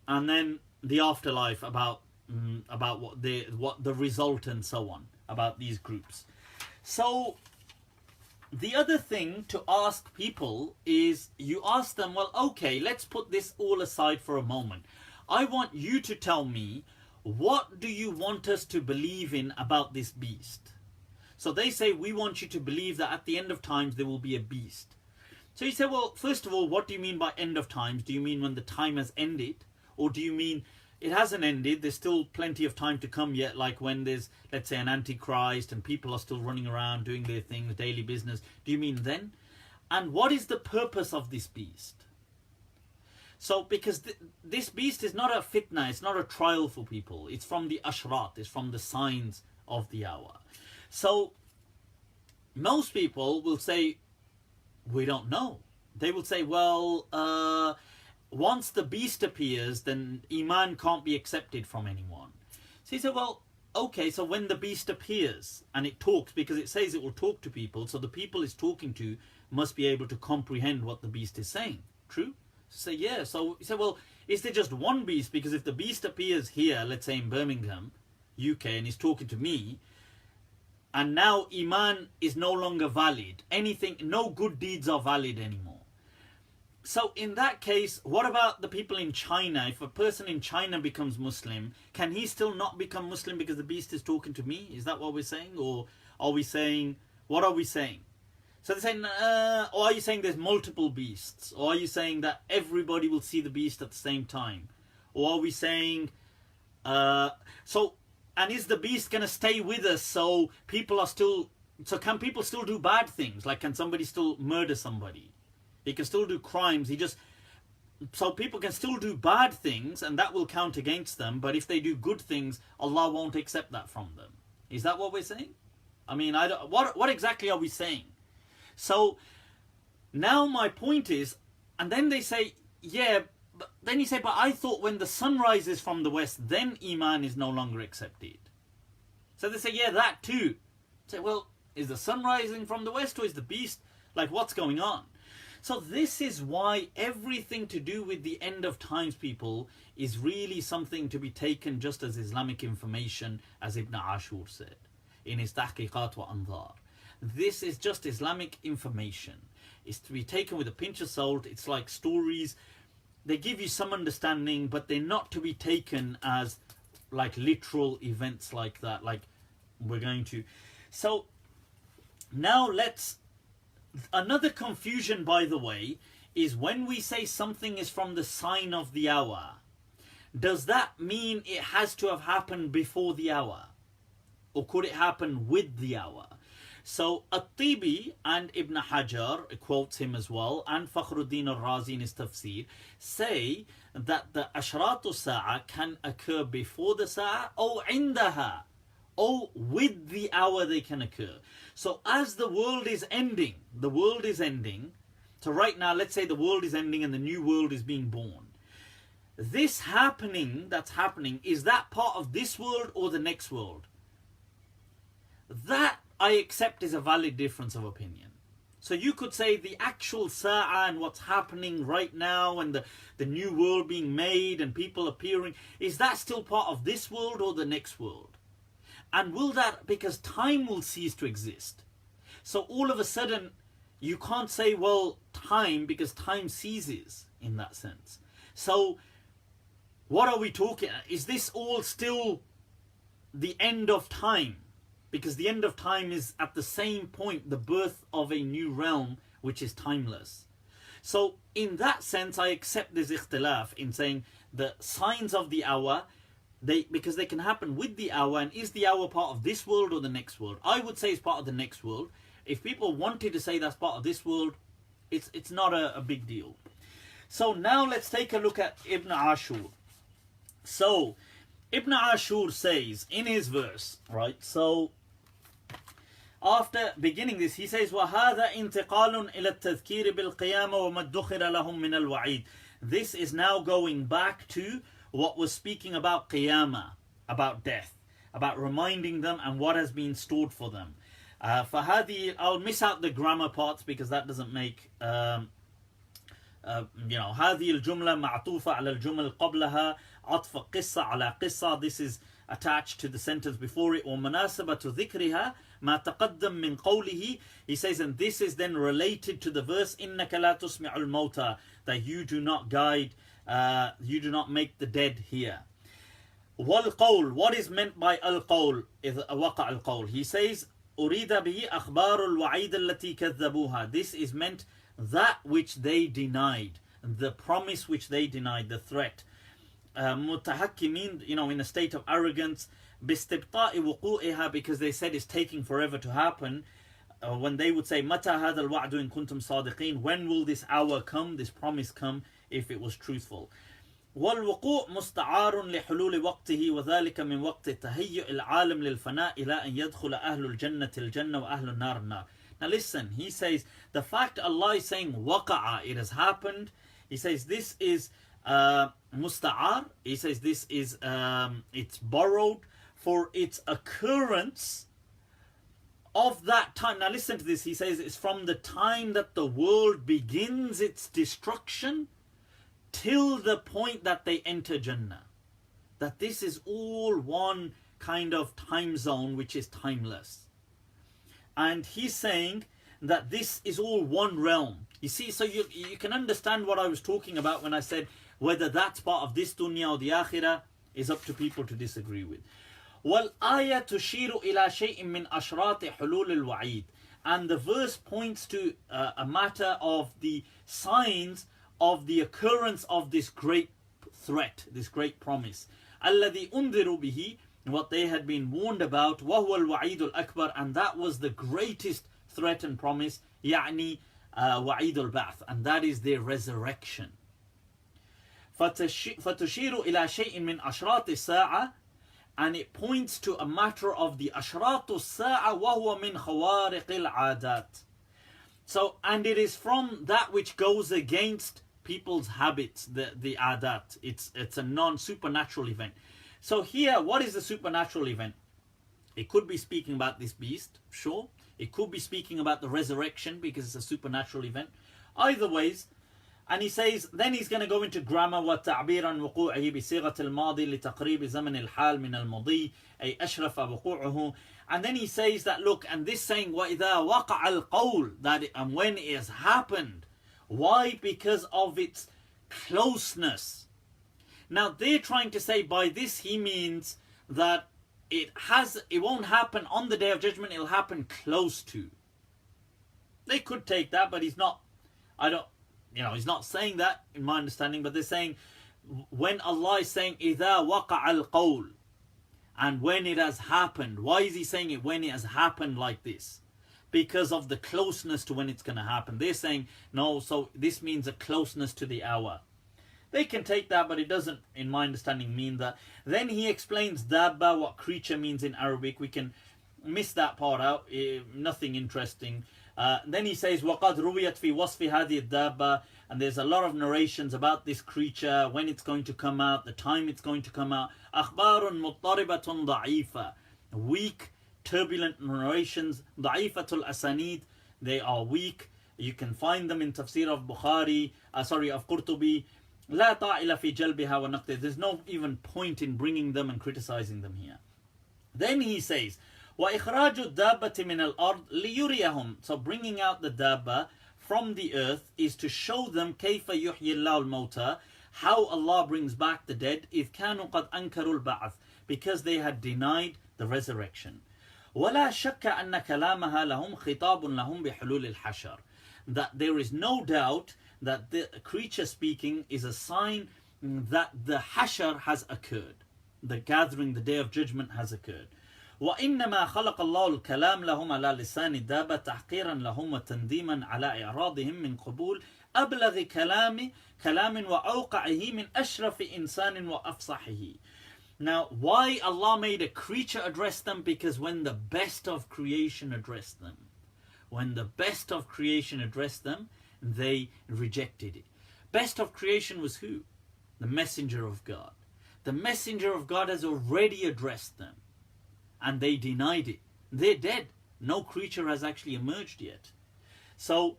and then the afterlife, about what the result and so on, about these groups. So the other thing to ask people is, you ask them, well, okay, let's put this all aside for a moment. I want you to tell me, what do you want us to believe in about this beast? So they say, we want you to believe that at the end of times there will be a beast. So you say, well, first of all, what do you mean by end of times? Do you mean when the time has ended? Or do you mean it hasn't ended, there's still plenty of time to come yet, like when there's, let's say, an antichrist and people are still running around doing their thing, the daily business? Do you mean then? And what is the purpose of this beast? So, because this beast is not a fitna, it's not a trial for people. It's from the ashrat, it's from the signs of the hour. So, most people will say, we don't know. They will say, well, once the beast appears, then Iman can't be accepted from anyone. So he said, well, okay, so when the beast appears and it talks, because it says it will talk to people, so the people it's talking to must be able to comprehend what the beast is saying. True? So yeah. So he said, well, is there just one beast? Because if the beast appears here, let's say in Birmingham, UK, and he's talking to me, and now Iman is no longer valid, no good deeds are valid anymore. So in that case, what about the people in China? If a person in China becomes Muslim, can he still not become Muslim because the beast is talking to me? Is that what we're saying? Or are we saying, what are we saying? So they're saying, or are you saying there's multiple beasts? Or are you saying that everybody will see the beast at the same time? Or are we saying, and is the beast going to stay with us so can people still do bad things? Like, can somebody still murder somebody? He can still do crimes. So people can still do bad things, and that will count against them. But if they do good things, Allah won't accept that from them. Is that what we're saying? I mean, what exactly are we saying? So now my point is, and then they say, yeah, but then you say, but I thought when the sun rises from the west, then Iman is no longer accepted. So they say, yeah, that too. Say, well, is the sun rising from the west, or is the beast, like, what's going on? So this is why everything to do with the end of times, people, is really something to be taken just as Islamic information, as Ibn Ashur said in his Tahqiqat wa Anzar. This is just Islamic information. It's to be taken with a pinch of salt. It's like stories. They give you some understanding, but they're not to be taken as like literal events like that, like we're going to. So now another confusion, by the way, is when we say something is from the sign of the hour, does that mean it has to have happened before the hour? Or could it happen with the hour? So At-Tibi and Ibn Hajar quotes him as well, and Fakhruddin al-Razi in his tafsir, say that the Ashratu Sa'a can occur before the Sa'a or indaha, or with the hour they can occur. So as the world is ending, so right now let's say the world is ending and the new world is being born. This happening that's happening, is that part of this world or the next world? That I accept is a valid difference of opinion. So you could say the actual Sa'a and what's happening right now and the new world being made and people appearing, is that still part of this world or the next world? And will that, because time will cease to exist. So all of a sudden, you can't say, well, time, because time ceases in that sense. So what are we talking? Is this all still the end of time? Because the end of time is at the same point, the birth of a new realm, which is timeless. So in that sense, I accept this ikhtilaf in saying the signs of the hour, because they can happen with the hour, and is the hour part of this world or the next world? I would say it's part of the next world. If people wanted to say that's part of this world, it's not a big deal. So now let's take a look at Ibn Ashur. So Ibn Ashur says in his verse, right? So after beginning this, he says, وَهَذَا انتقال إلى التذكير بالقيامة وما ادخر لهم من الوعيد. This is now going back to what was speaking about qiyamah, about death, about reminding them and what has been stored for them. فهذه, I'll miss out the grammar parts because that doesn't make هذه الجملة معطوفة على الجمل قبلها عطف قصة على قصة. This is attached to the sentence before it. ومناسبة ذكرها ما تقدم من قوله. He says, and this is then related to the verse إنك لا تسمع الموتى, that you do not guide, you do not make the dead hear. والقول, what is meant by القول? وقع القول. He says أريد به أخبار الوعيد التي كذبوها. This is meant that which they denied, the promise which they denied, the threat. متحكمين, in a state of arrogance. باستبطاء وقوعها, because they said it's taking forever to happen. When they would say متى هذا الوعد إن كنتم صادقين, when will this hour come, this promise come, if it was truthful. والوقوع مستعار لحلول وقته وذلك من وقت تهيئ العالم للفناء إلى أن يدخل أهل الجنة الجنة وأهل النار النار. Now listen, he says the fact Allah is saying waqa'a, it has happened. He says this is musta'ar. He says this is it's borrowed for its occurrence of that time. Now listen to this. He says it's from the time that the world begins its destruction till the point that they enter Jannah. That this is all one kind of time zone which is timeless. And he's saying that this is all one realm. You see, so you can understand what I was talking about when I said whether that's part of this dunya or the akhirah is up to people to disagree with. وَالْآيَةُ تُشِيرُ إِلَى شَيْءٍ مِّنْ أَشْرَاطِ حُلُولِ الْوَعِيدِ. And the verse points to a matter of the signs of the occurrence of this great threat, this great promise. الَّذِي أُنذِرُوا بِهِ, what they had been warned about, وَهُوَ الْوَعِيدُ الْأَكْبَرُ, and that was the greatest threat and promise, يعني وَعِيدُ الْبَعْثِ, and that is their resurrection. فَتُشِيرُ إِلَى شَيْءٍ مِّنْ أَشْرَاطِ السَّاعَةِ, and it points to a matter of the أشراط الساعة وهو من خوارق العادات. So, and it is from that which goes against people's habits, the adat. It's a non-supernatural event. So here, what is the supernatural event? It could be speaking about this beast, sure. It could be speaking about the resurrection because it's a supernatural event. Either ways. And he says, then he's going to go into grammar. وَتَعْبِيرًا وُقُوعِهِ بِصِيغَةِ الْمَاضِي لِتَقْرِيبِ زَمَنِ الْحَالِ مِنَ الْمَضِي أي أشرف وقوعه. And then he says that, look, and this saying, وَإِذَا وَقَعَ الْقَوْلِ, that and when it has happened. Why? Because of its closeness. Now they're trying to say by this he means that it won't happen on the Day of Judgment, it'll happen close to. They could take that, but he's not saying that in my understanding, but they're saying when Allah is saying إِذَا وَقَعَ الْقَوْلِ, and when it has happened. Why is he saying it when it has happened like this? because of the closeness to when it's going to happen. They're saying, no, so this means a closeness to the hour. They can take that, but it doesn't, in my understanding, mean that. Then he explains dabba, what creature means in Arabic. We can miss that part out, nothing interesting. Then he says, وَقَدْ رُوِيَتْ فِي وَصْفِ هَذِي الدَّابَّةِ, and there's a lot of narrations about this creature, when it's going to come out, the time it's going to come out. أَخْبَارٌ مُضْطَرِبَةٌ ضَعِيفَةٌ, weak, turbulent narrations. ضَعِيفَةُ الْأَسَانِيدِ, they are weak. You can find them in Tafsir of Qurtubi. لا طائل في جلبها ونقدها. There's no even point in bringing them and criticizing them here. Then he says, وَإِخْرَاجُ الدَّابَّةِ مِنَ الْأَرْضِ لِيُرِيَهُمْ, so bringing out the dabba from the earth is to show them كَيْفَ يُحْيِي اللَّهُ الْمَوْتَى, how Allah brings back the dead. إِذْ كَانُوا قَدْ أَنْكَرُوا الْبَعْثِ, because they had denied the resurrection. وَلَا شَكَّ أَنَّ كَلَامَهَا لَهُمْ خِطَابٌ لَهُمْ بِحُلُولِ الْحَشَرِ, that there is no doubt that the creature speaking is a sign that the hashar has occurred. The gathering, the day of judgment has occurred. وَإِنَّمَا خَلَقَ اللَّهُ الْكَلَامَ لَهُمْ عَلَى لِسَانِ الدَّابَّةِ تَحْقِيرًا لَهُمْ وَتَنْدِيمًا عَلَى إِعْرَاضِهِمْ مِنْ قبول أبلغ كلام وأوقعه من أشرف إنسان وأفصحه. Now, why Allah made a creature address them? Because when the best of creation addressed them, they rejected it. Best of creation was who? The Messenger of God. The Messenger of God has already addressed them, and they denied it. They're dead. No creature has actually emerged yet. So,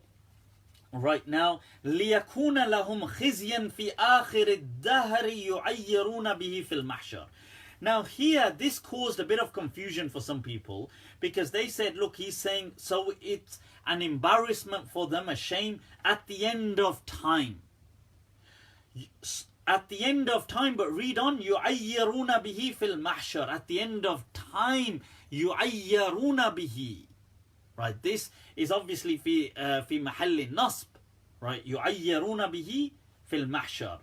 right now, لِيَكُونَ لَهُمْ خِزْيًا فِي آخِرِ الدَّهْرِ يُعَيِّرُونَ بِهِ فِي الْمَحْشَرِ. Now here, this caused a bit of confusion for some people, because they said, look, he's saying, so it's an embarrassment for them, a shame, at the end of time. At the end of time, but read on, يُعَيِّرُونَ بِهِ فِي الْمَحْشَرِ. At the end of time, يُعَيِّرُونَ بِهِ. Right, this is obviously في محل نصب. Right, يُعَيِّرُونَ بِهِ فِي الْمَحْشَرِ.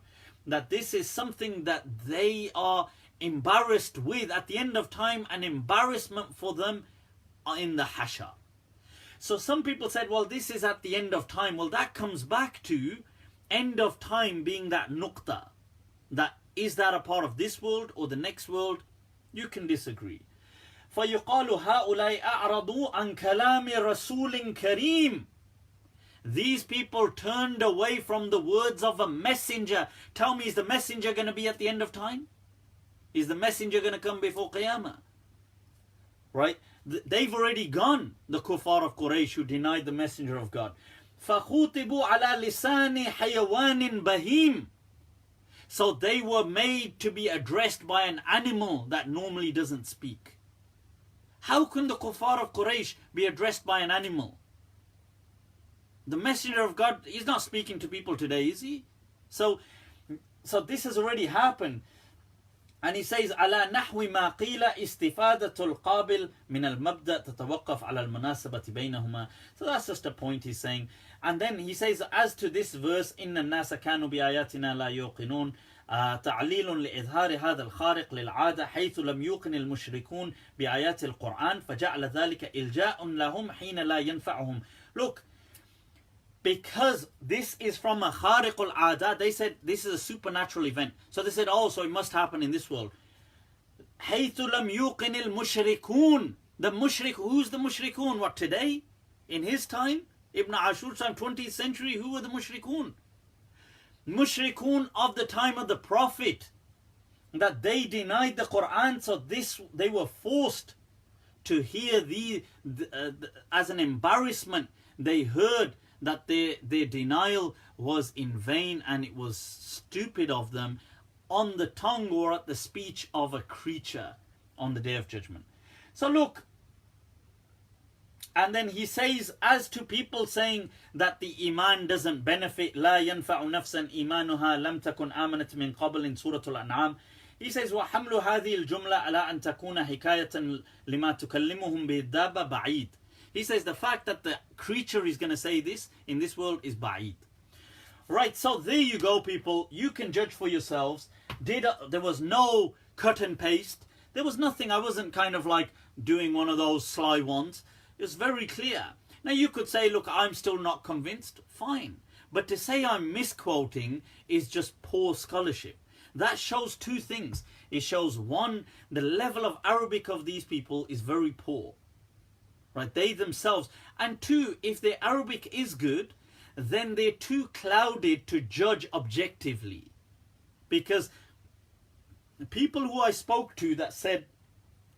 That this is something that they are embarrassed with at the end of time, an embarrassment for them in the hashar. So some people said, well, this is at the end of time. Well, that comes back to end of time being that nuqta. That is that a part of this world or the next world? You can disagree. فَيُقَالُ هَؤُلَاءِ أَعْرَضُوا عَنْ كَلَامِ رَسُولٍ كَرِيمٍ. These people turned away from the words of a messenger. Tell me, is the messenger going to be at the end of time? Is the messenger going to come before Qiyamah? Right? They've already gone, the kuffar of Quraysh who denied the messenger of God. فَخُوتِبُوا عَلَى لِسَانِ حَيَوَانٍ بَهِيمٍ. So they were made to be addressed by an animal that normally doesn't speak. How can the kuffar of Quraysh be addressed by an animal? The messenger of God is not speaking to people today, is he? So this has already happened. And he says, على نحو ما قيل استفادة القابل من المبدأ تتوقف على المناسبة بينهما. So that's just a point he's saying. And then he says, as to this verse, إن الناس كانوا بآياتنا لا يوقنون تعليل لإظهار هذا الخارق للعادة حيث لم يوقن المشركون بآيات القرآن فجعل ذلك إلجاء لهم حين لا ينفعهم. Look, because this is from a khariq al-'ada, they said this is a supernatural event. So they said, oh, so it must happen in this world. حَيْثُ لَمْ يُوقِنِ الْمُشْرِكُونَ. The mushrik, who's the mushrikun? What, today? In his time? Ibn Ashur's time, 20th century, who were the mushrikun? Mushrikun of the time of the Prophet. That they denied the Quran, so they were forced to hear as an embarrassment. They heard that their denial was in vain and it was stupid of them on the tongue or at the speech of a creature on the Day of Judgment. So look, and then he says, as to people saying that the iman doesn't benefit, لا ينفع نفسا إيمانها لم تكن آمنت من قبل in Surah Al-An'am. He says, وحمل هذه الجملة على أن تكون حكاية لما تكلمهم به الدابة بعيد. He says the fact that the creature is going to say this in this world is ba'id. Right, so there you go, people. You can judge for yourselves. There was no cut and paste. There was nothing. I wasn't kind of like doing one of those sly ones. It's very clear. Now you could say, look, I'm still not convinced. Fine. But to say I'm misquoting is just poor scholarship. That shows two things. It shows, one, the level of Arabic of these people is very poor. Right? They themselves. And two, if their Arabic is good, then they're too clouded to judge objectively. Because the people who I spoke to that said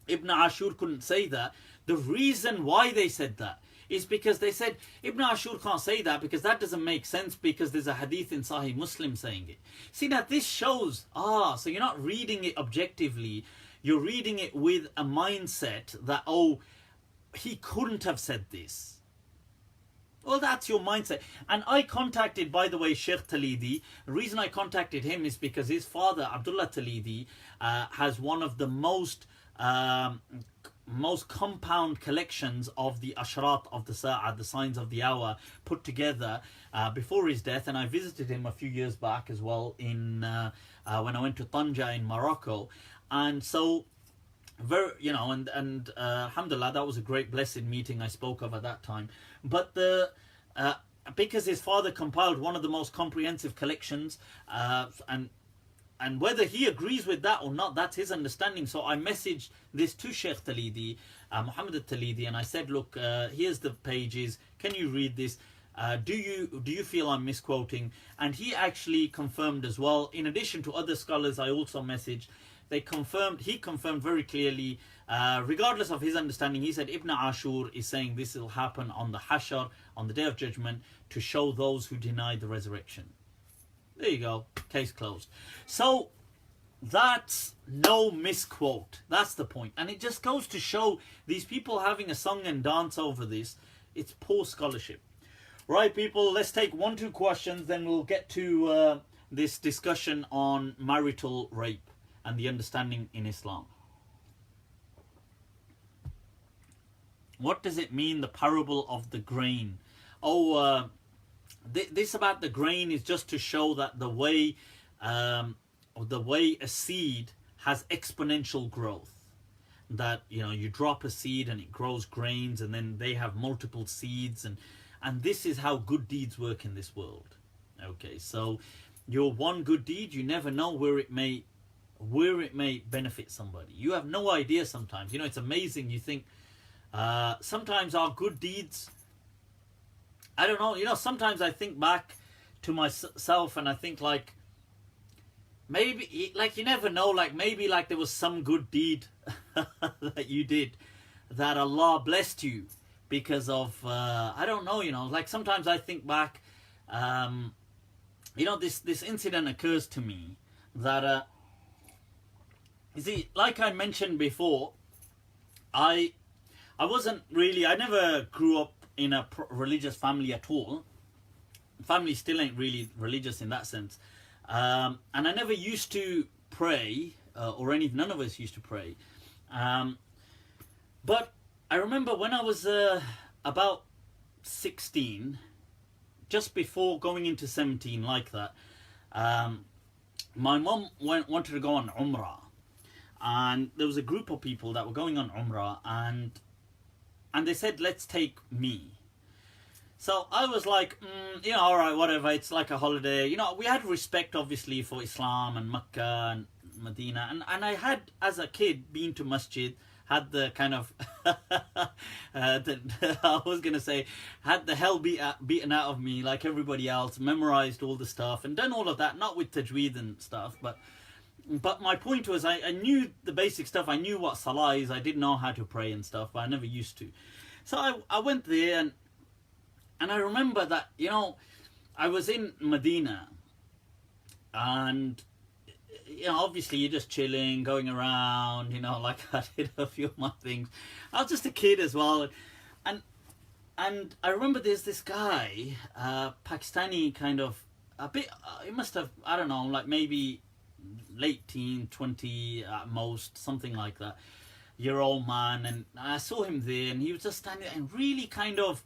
Ibn Ashur couldn't say that, the reason why they said that is because they said Ibn Ashur can't say that because that doesn't make sense because there's a hadith in Sahih Muslim saying it. See, now this shows, so you're not reading it objectively, you're reading it with a mindset that, oh, he couldn't have said this. Well, that's your mindset. And I contacted, by the way, Sheikh Talidi. The reason I contacted him is because his father, Abdullah Talidi, has one of the most compound collections of the Ashrat of the Sa'ah, the signs of the hour, put together before his death. And I visited him a few years back as well in when I went to Tanja in Morocco. And so, alhamdulillah, that was a great blessed meeting I spoke of at that time. But because his father compiled one of the most comprehensive collections, and whether he agrees with that or not, that's his understanding. So I messaged this to Sheikh Talidi, Muhammad Talidi, and I said, look, here's the pages. Can you read this? Do you feel I'm misquoting? And he actually confirmed as well. In addition to other scholars I also messaged, he confirmed very clearly, regardless of his understanding, he said Ibn Ashur is saying this will happen on the Hashar, on the Day of Judgment, to show those who deny the resurrection. There you go, case closed. So that's no misquote. That's the point. And it just goes to show these people having a song and dance over this. It's poor scholarship. Right, people, let's take 1-2 questions, then we'll get to this discussion on marital rape and the understanding in Islam. What does it mean, the parable of the grain? This about the grain is just to show that the way a seed has exponential growth. That, you drop a seed and it grows grains, and then they have multiple seeds, and this is how good deeds work in this world. Okay, so your one good deed, you never know where it may benefit somebody. You have no idea sometimes. It's amazing. You think sometimes our good deeds, I don't know, sometimes I think back to myself and I think maybe, you never know, maybe there was some good deed that you did that Allah blessed you because of, I don't know, sometimes I think back, this incident occurs to me that, you see, like I mentioned before, I never grew up in a religious family at all. Family still ain't really religious in that sense. And I never used to pray, none of us used to pray. But I remember when I was about 16, just before going into 17, like that, my mum wanted to go on Umrah. And there was a group of people that were going on Umrah, and they said, let's take me. So I was like, all right, whatever, it's like a holiday. We had respect, obviously, for Islam and Mecca and Medina. And I had, as a kid, been to masjid, had the kind of, I was going to say, had the hell beaten out of me like everybody else, memorized all the stuff, and done all of that, not with tajweed and stuff, but my point was, I knew the basic stuff. I knew what salah is. I didn't know how to pray and stuff, but I never used to. So I went there, and I remember that, I was in Medina, and, obviously you're just chilling, going around, like I did a few of my things. I was just a kid as well. And I remember there's this guy, Pakistani kind of, a bit, he must have, I don't know, maybe late teen, 20 at most, something like that, year-old man, and I saw him there, and he was just standing there and really kind of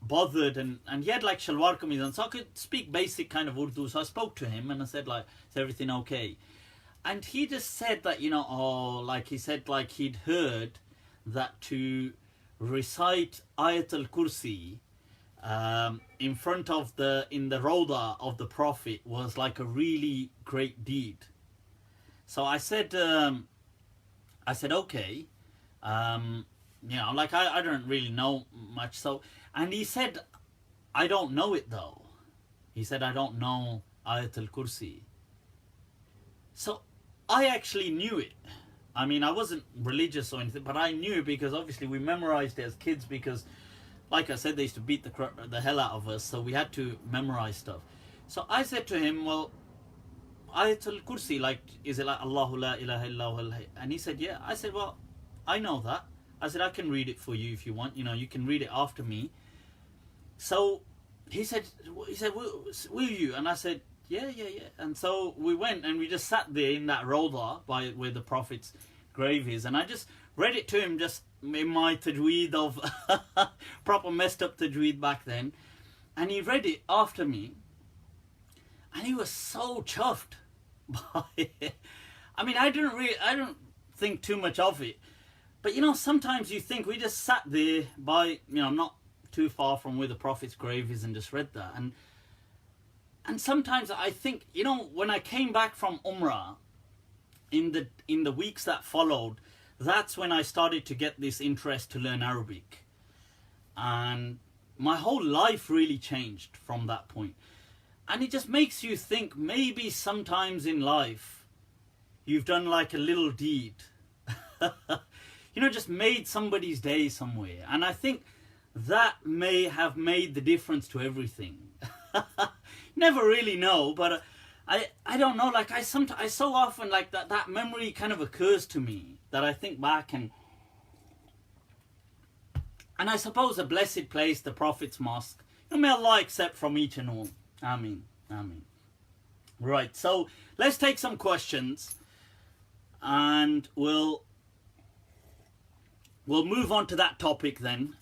bothered, and he had shalwar kameez on, so I could speak basic kind of Urdu, so I spoke to him, and I said, is everything okay? And he just said that, he said, he'd heard that to recite Ayat al-Kursi in front of in the Rawda of the Prophet was like a really great deed. So I said, okay, like I don't really know much. So, and he said, I don't know it though. He said, I don't know Ayat al-Kursi. So I actually knew it. I mean, I wasn't religious or anything, but I knew it because obviously we memorized it as kids because, like I said, they used to beat the hell out of us, so we had to memorize stuff. So I said to him, well, Ayat al-Kursi, like, is it like Allahu la ilaha illallah? And he said, yeah. I said, well, I know that. I said, I can read it for you if you want. You can read it after me. So he said, will you? And I said, yeah. And so we went and we just sat there in that Rawda by where the Prophet's grave is. And I just read it to him just in my tajweed of proper messed up tajweed back then. And he read it after me. And he was so chuffed by it. I mean, I don't think too much of it. But sometimes you think we just sat there by, not too far from where the Prophet's grave is and just read that. And sometimes I think, when I came back from Umrah, in the weeks that followed, that's when I started to get this interest to learn Arabic. And my whole life really changed from that point. And it just makes you think maybe sometimes in life you've done like a little deed. Just made somebody's day somewhere. And I think that may have made the difference to everything. Never really know, but I don't know. Like I so often like that memory kind of occurs to me that I think back and I suppose a blessed place, the Prophet's mosque. May Allah accept from each and all. Ameen. Right, so let's take some questions and we'll move on to that topic then.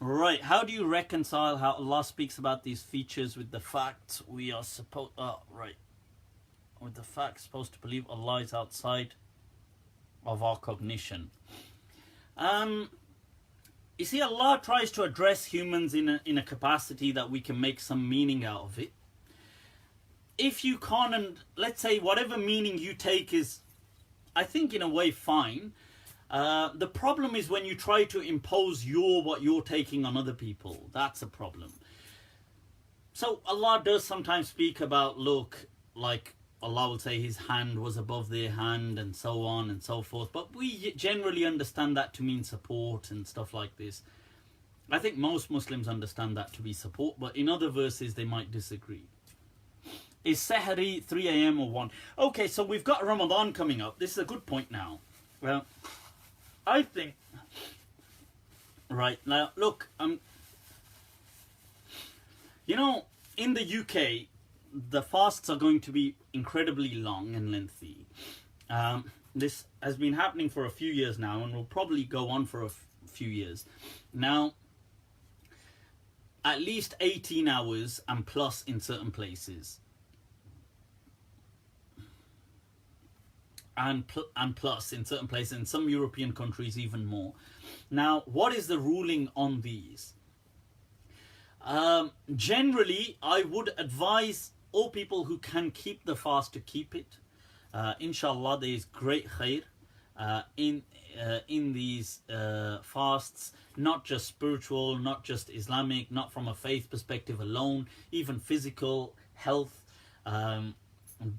Right, how do you reconcile how Allah speaks about these features with the facts we are supposed... with the fact supposed to believe Allah is outside of our cognition? You see, Allah tries to address humans in a capacity that we can make some meaning out of it. If you can't, and let's say whatever meaning you take is, I think in a way, fine. The problem is when you try to impose what you're taking on other people. That's a problem. So Allah does sometimes speak about, look, like Allah will say his hand was above their hand and so on and so forth. But we generally understand that to mean support and stuff like this. I think most Muslims understand that to be support, but in other verses they might disagree. Is Sahari 3 a.m. or 1? Okay, so we've got Ramadan coming up. This is a good point now. Well, I think... Right, now look, in the UK, the fasts are going to be incredibly long and lengthy. This has been happening for a few years now and will probably go on for a few years. Now, at least 18 hours and plus in certain places. And plus in certain places, in some European countries even more. Now, what is the ruling on these? Generally, I would advise all people who can keep the fast to keep it. Inshallah, there is great khair in these fasts, not just spiritual, not just Islamic, not from a faith perspective alone, even physical, health,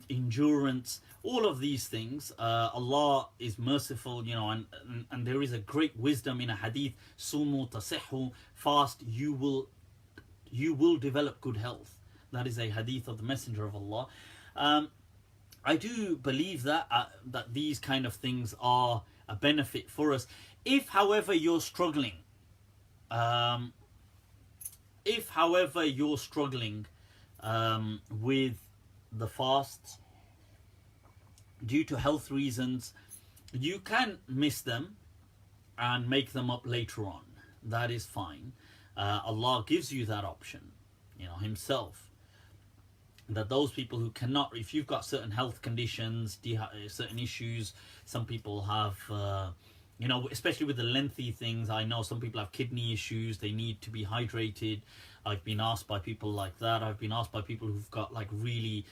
endurance, all of these things. Allah is merciful, and there is a great wisdom in a hadith, sumu tasihhu, fast, you will develop good health. That is a hadith of the Messenger of Allah. I do believe that these kind of things are a benefit for us. If, however, you're struggling, with the fasts due to health reasons, you can miss them and make them up later on. That is fine. Allah gives you that option. himself, that those people who cannot, if you've got certain health conditions, certain issues, some people have, especially with the lengthy things, I know some people have kidney issues, they need to be hydrated. I've been asked by people like that. I've been asked by people who've got like really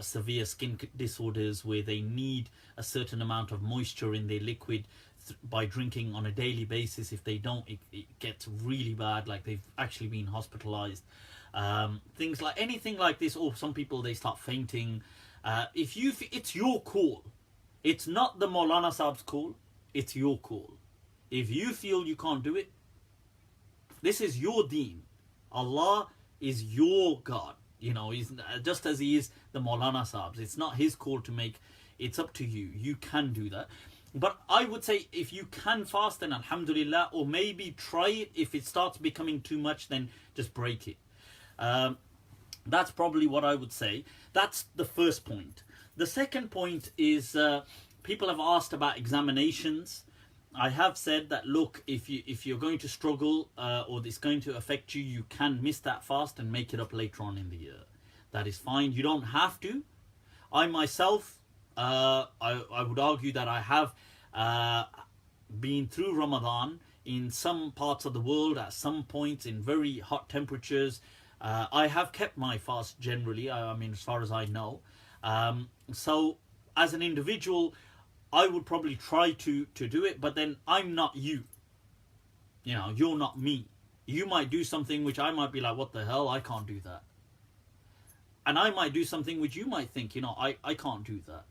severe skin disorders where they need a certain amount of moisture in their liquid by drinking on a daily basis. If they don't, it gets really bad, like they've actually been hospitalized. Things like anything like this, or some people, they start fainting. It's your call. It's not the Maulana Sahib's call. It's your call. If you feel you can't do it, this is your deen. Allah is your God. He's just as he is the Maulana Sahib's. It's not his call to make. It's up to you. You can do that. But I would say if you can fast, then alhamdulillah, or maybe try it. If it starts becoming too much, then just break it. That's probably what I would say. That's the first point. The second point is people have asked about examinations. I have said that, look, if you're going to struggle or it's going to affect you, you can miss that fast and make it up later on in the year. That is fine. You don't have to. I myself, I would argue that I have been through Ramadan in some parts of the world at some points in very hot temperatures. I have kept my fast generally, I mean, as far as I know. So as an individual, I would probably try to do it, but then I'm not you. You're not me. You might do something which I might be like, what the hell, I can't do that. And I might do something which you might think, I can't do that.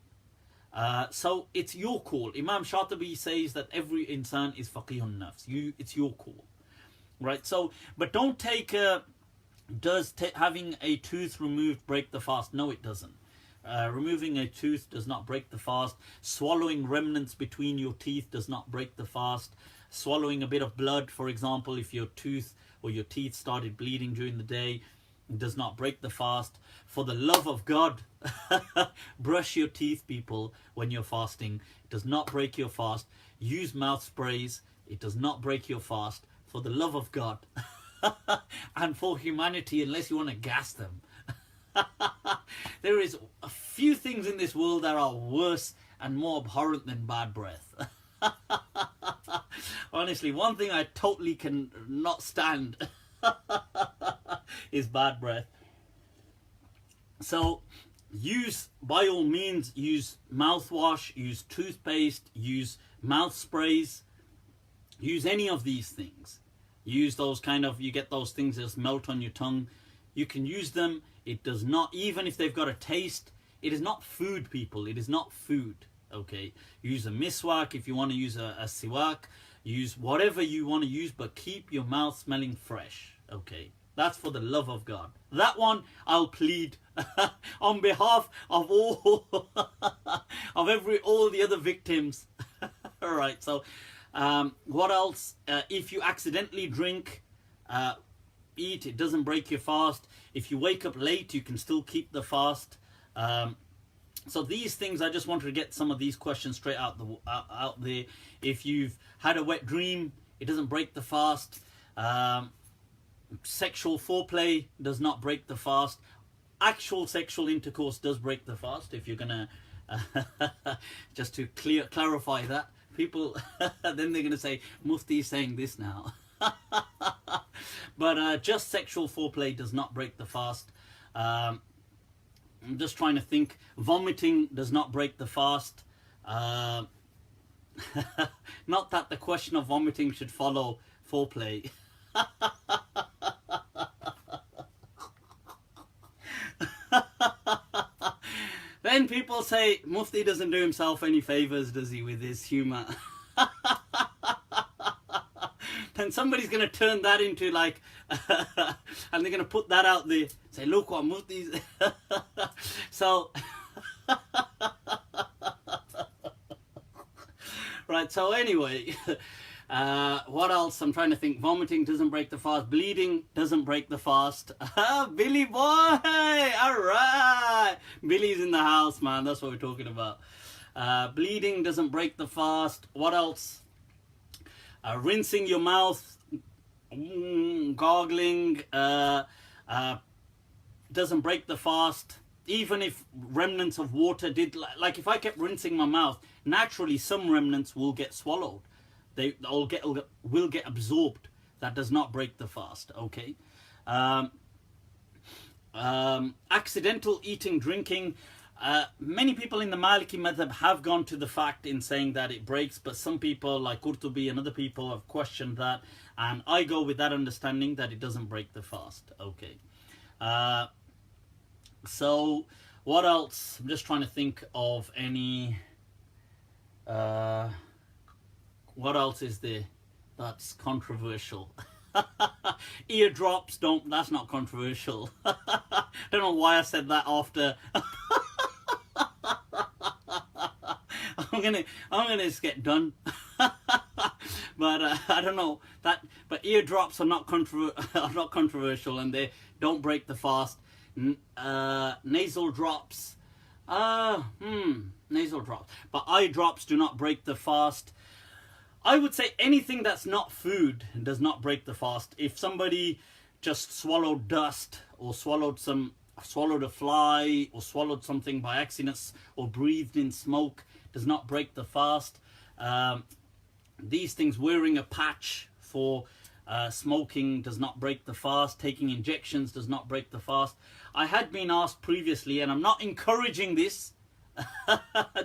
So it's your call. Imam Shatibi says that every insan is faqihun nafs. It's your call. Right? So, but don't take having a tooth removed break the fast? No, it doesn't. Removing a tooth does not break the fast. Swallowing remnants between your teeth does not break the fast. Swallowing a bit of blood, for example, if your tooth or your teeth started bleeding during the day, does not break the fast. For the love of God, brush your teeth, people, when you're fasting. It does not break your fast. Use mouth sprays. It does not break your fast. For the love of God. And for humanity, unless you want to gas them. There is a few things in this world that are worse and more abhorrent than bad breath. Honestly, one thing I totally can not stand is bad breath. So by all means, use mouthwash, use toothpaste, use mouth sprays, use any of these things. Use those you get those things that just melt on your tongue. You can use them. It does not, even if they've got a taste, it is not food, people. It is not food, okay? Use a miswak if you want to use a siwak. Use whatever you want to use, but keep your mouth smelling fresh, okay? That's for the love of God. That one, I'll plead on behalf of all the other victims. All right, so what else? If you accidentally drink, eat, it doesn't break your fast. If you wake up late, you can still keep the fast. So these things, I just wanted to get some of these questions straight out there. If you've had a wet dream, it doesn't break the fast. Sexual foreplay does not break the fast. Actual sexual intercourse does break the fast. If you're gonna just to clarify that, people then they're gonna say Mufti is saying this now. But just sexual foreplay does not break the fast. I'm just trying to think. Vomiting does not break the fast. Not that the question of vomiting should follow foreplay. Then people say Mufti doesn't do himself any favors, does he, with his humor? Then somebody's going to turn that into like, and they're going to put that out there. Say, look what Mufti's. So, right, so anyway, what else? I'm trying to think. Vomiting doesn't break the fast. Bleeding doesn't break the fast. Billy boy! Alright! Billy's in the house, man. That's what we're talking about. Bleeding doesn't break the fast. What else? Rinsing your mouth, gargling, doesn't break the fast. Even if remnants of water did, like if I kept rinsing my mouth, naturally some remnants will get swallowed. Will get absorbed. That does not break the fast. Okay. Accidental eating, drinking. Many people in the Maliki madhab have gone to the fact in saying that it breaks, but some people like Qurtubi and other people have questioned that, and I go with that understanding that it doesn't break the fast. Okay. So what else? I'm just trying to think of any. What else is there that's controversial? Eardrops don't. That's not controversial. Don't know why I said that after. I'm gonna just get done. But I don't know that. But eardrops are not controversial, and they don't break the fast. Nasal drops. Nasal drops. But eye drops do not break the fast. I would say anything that's not food does not break the fast. If somebody just swallowed dust or swallowed a fly or swallowed something by accident or breathed in smoke, does not break the fast. These things, wearing a patch for smoking does not break the fast. Taking injections does not break the fast. I had been asked previously, and I'm not encouraging this,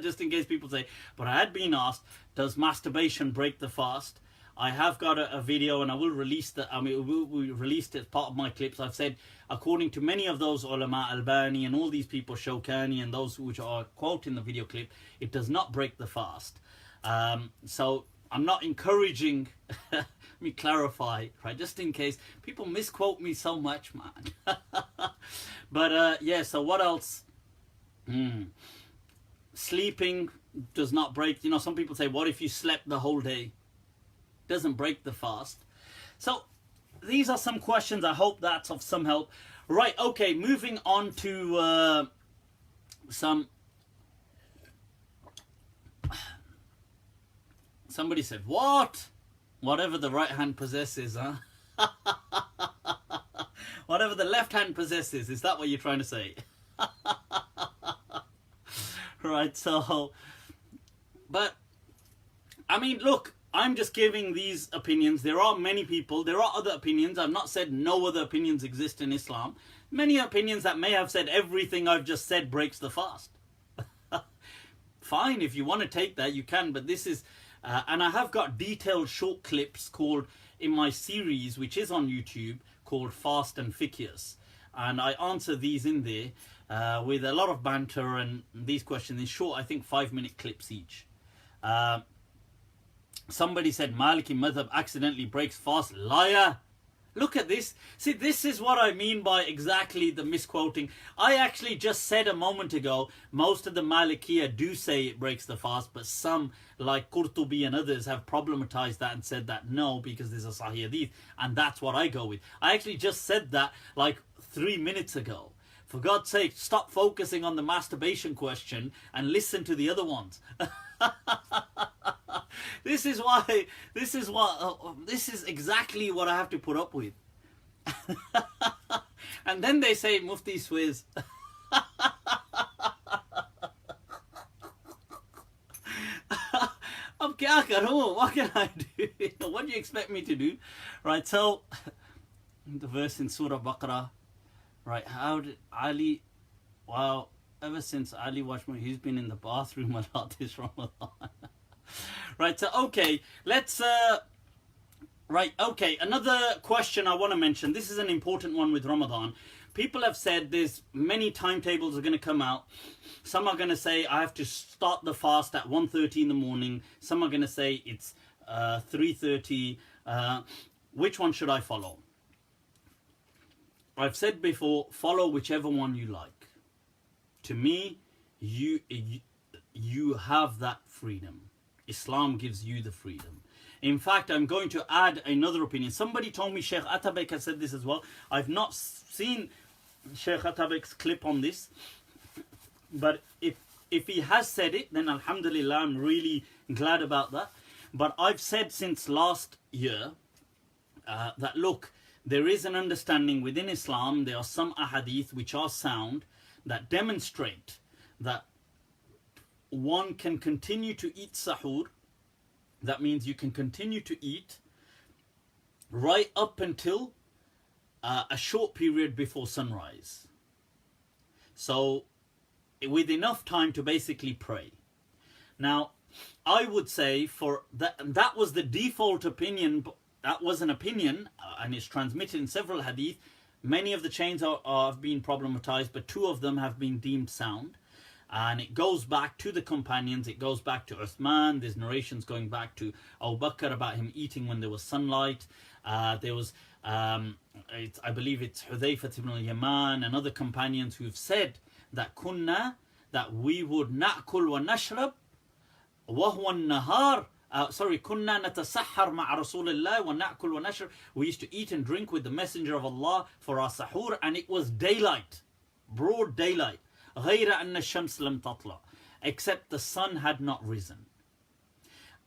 just in case people say, but I had been asked, does masturbation break the fast? I have got a video, and I will release that. I mean, we released it as part of my clips. I've said, according to many of those ulama, Albani and all these people, Shawkani and those which are quote in the video clip, it does not break the fast. So I'm not encouraging. Let me clarify, right? Just in case people misquote me so much, man. But yeah. So what else? Sleeping does not break. You know, some people say, what if you slept the whole day? Doesn't break the fast. So these are some questions. I hope that's of some help. Right, okay, moving on to some. Somebody said, what? Whatever the right hand possesses, huh? Whatever the left hand possesses, is that what you're trying to say? Right, so, but I mean, look, I'm just giving these opinions. There are many people, there are other opinions. I've not said no other opinions exist in Islam. Many opinions that may have said everything I've just said breaks the fast. Fine, if you want to take that, you can, but this is, and I have got detailed short clips called, in my series, which is on YouTube, called Fast and Fiqhs. And I answer these in there with a lot of banter and these questions in short, I think 5-minute clips each. Somebody said Maliki madhab accidentally breaks fast. Liar. Look at this. See, this is what I mean by exactly the misquoting. I actually just said a moment ago, most of the Malikiya do say it breaks the fast, but some, like Qurtubi and others, have problematized that and said that no, because there's a Sahih Hadith, and that's what I go with. I actually just said that like 3 minutes ago. For God's sake, stop focusing on the masturbation question and listen to the other ones. This is exactly what I have to put up with. And then they say Mufti swears. What can I do? What do you expect me to do? Right, so the verse in Surah Baqarah, right, how did Ali, wow, ever since Ali watched me, he's been in the bathroom a lot this Ramadan. Right, so okay, let's right, okay, another question I want to mention. This is an important one with Ramadan. People have said there's many timetables are going to come out. Some are going to say I have to start the fast at 1:30 in the morning. Some are going to say it's 3:30. Which one should I follow? I've said before, follow whichever one you like. To me, you have that freedom. Islam gives you the freedom. In fact, I'm going to add another opinion. Somebody told me Sheikh Atabek has said this as well. I've not seen Sheikh Atabek's clip on this. But if he has said it, then alhamdulillah, I'm really glad about that. But I've said since last year that look, there is an understanding within Islam, there are some ahadith which are sound that demonstrate that one can continue to eat sahur. That means you can continue to eat right up until a short period before sunrise. So with enough time to basically pray. Now, I would say for that was the default opinion. That was an opinion, and it's transmitted in several hadith. Many of the chains have been problematized, but 2 of them have been deemed sound. And it goes back to the companions, it goes back to Uthman, there's narrations going back to Abu Bakr about him eating when there was sunlight. There was, I believe it's Hudayfah ibn al-Yaman and other companions who've said that that we would na'kul wa nashrab wa huwa an-nahar. Kunna natasahhar ma'a Rasulillah wa na'kul wa nashrab. We used to eat and drink with the Messenger of Allah for our sahur, and it was daylight, broad daylight. غير أن الشمس لم تطلع, except the sun had not risen.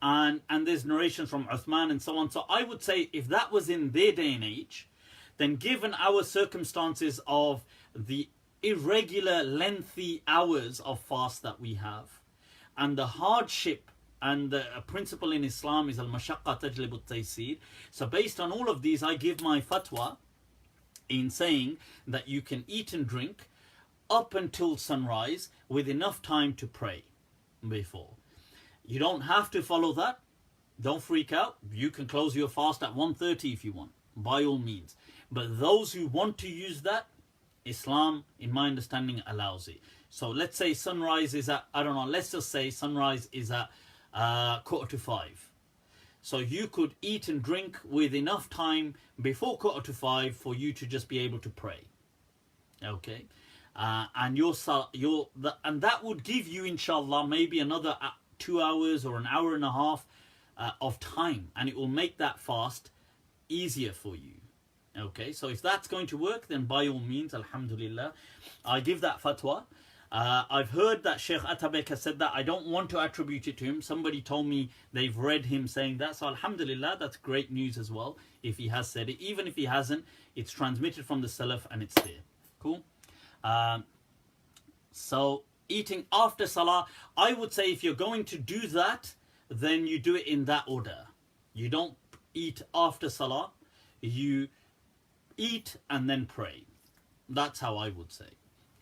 And there's narrations from Uthman and so on. So I would say if that was in their day and age, then given our circumstances of the irregular, lengthy hours of fast that we have, and the hardship, and the principle in Islam is al-mashaqqa tajlibu at-taysir. So based on all of these, I give my fatwa in saying that you can eat and drink up until sunrise with enough time to pray before. You don't have to follow that. Don't freak out. You can close your fast at 1:30 if you want, by all means. But those who want to use that, Islam, in my understanding, allows it. So let's say sunrise is at, I don't know, let's just say sunrise is at 4:45. So you could eat and drink with enough time before 4:45 for you to just be able to pray. Okay? And that would give you, inshallah, maybe another 2 hours or an hour and a half of time, and it will make that fast easier for you. Okay, so if that's going to work, then by all means, alhamdulillah, I give that fatwa. I've heard that Sheikh Atabek has said that. I don't want to attribute it to him. Somebody told me they've read him saying that, so alhamdulillah, that's great news as well if he has said it. Even if he hasn't, it's transmitted from the Salaf and it's there. Cool. So eating after Salah, I would say if you're going to do that, then you do it in that order. You don't eat after Salah, you eat and then pray. That's how I would say.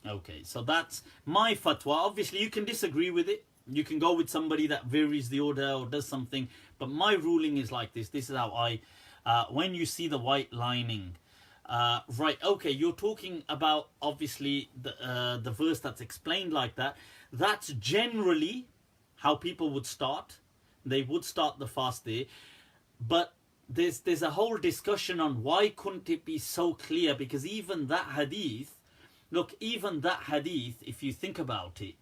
Okay, so that's my fatwa. Obviously you can disagree with it. You can go with somebody that varies the order or does something, but my ruling is like this. This is how I, when you see the white lining, right, okay, you're talking about obviously the verse that's explained like that. That's generally how people would start. They would start the fast there. But there's a whole discussion on why couldn't it be so clear, because even that hadith, look, even that hadith, if you think about it,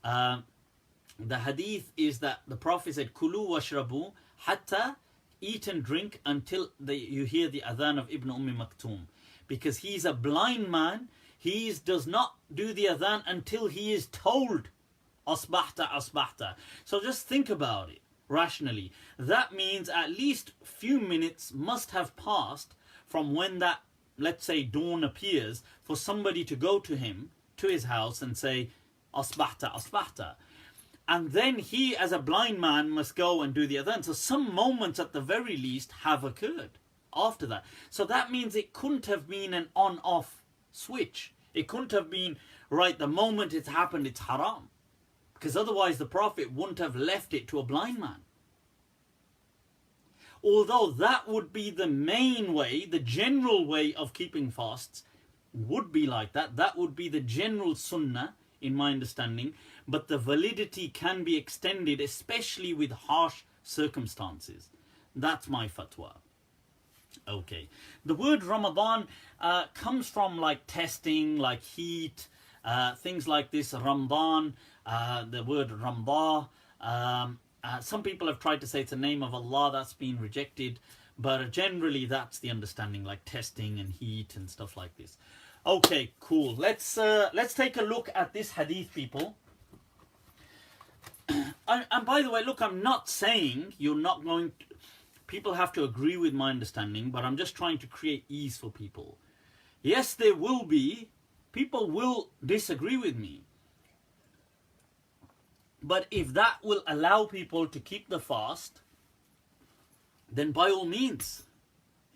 the hadith is that the Prophet said, Kulu washrabu hatta, eat and drink until you hear the adhan of Ibn Maktoum. Because he's a blind man, he does not do the adhan until he is told, asbahta, asbahta. So just think about it rationally. That means at least a few minutes must have passed from when that, let's say, dawn appears, for somebody to go to him, to his house, and say, asbahta, asbahta. And then he, as a blind man, must go and do the adhan. So some moments at the very least have occurred after that. So that means it couldn't have been an on-off switch. It couldn't have been, right, the moment it's happened, it's haram. Because otherwise the Prophet wouldn't have left it to a blind man. Although that would be the main way, the general way of keeping fasts would be like that. That would be the general sunnah, in my understanding. But the validity can be extended, especially with harsh circumstances. That's my fatwa. Okay. The word Ramadan comes from like testing, like heat, things like this. Ramadan, the word Ramdah. Some people have tried to say it's a name of Allah. That's been rejected. But generally that's the understanding, like testing and heat and stuff like this. Okay, cool. Let's take a look at this hadith, people. And by the way, look, I'm not saying you're not going people have to agree with my understanding, but I'm just trying to create ease for people. Yes, there will be, people will disagree with me. But if that will allow people to keep the fast, then by all means,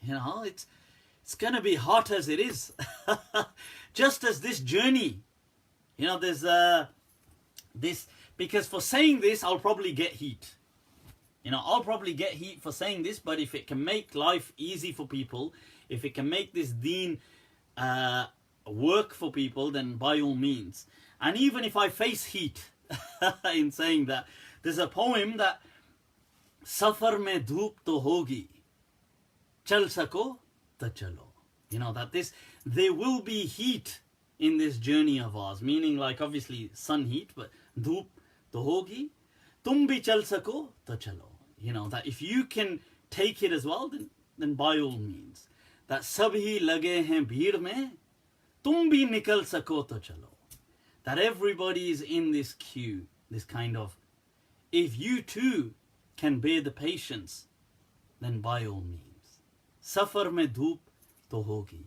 it's going to be hot as it is. Just as this journey, there's this, because for saying this, I'll probably get heat. I'll probably get heat for saying this, but if it can make life easy for people, if it can make this deen work for people, then by all means. And even if I face heat in saying that, there's a poem that Safar mein dhoop to hogi, chal sako to chalo. That there will be heat in this journey of ours, meaning like obviously sun heat, but dhoop to hogi, tum bhi chal sako to chalo. That if you can take it as well, then by all means. That sabhi lage hain bheed mein, tum bhi nikal sako to chalo. That everybody is in this queue, this kind of, if you too can bear the patience, then by all means. Safar mein dhoop to hogi,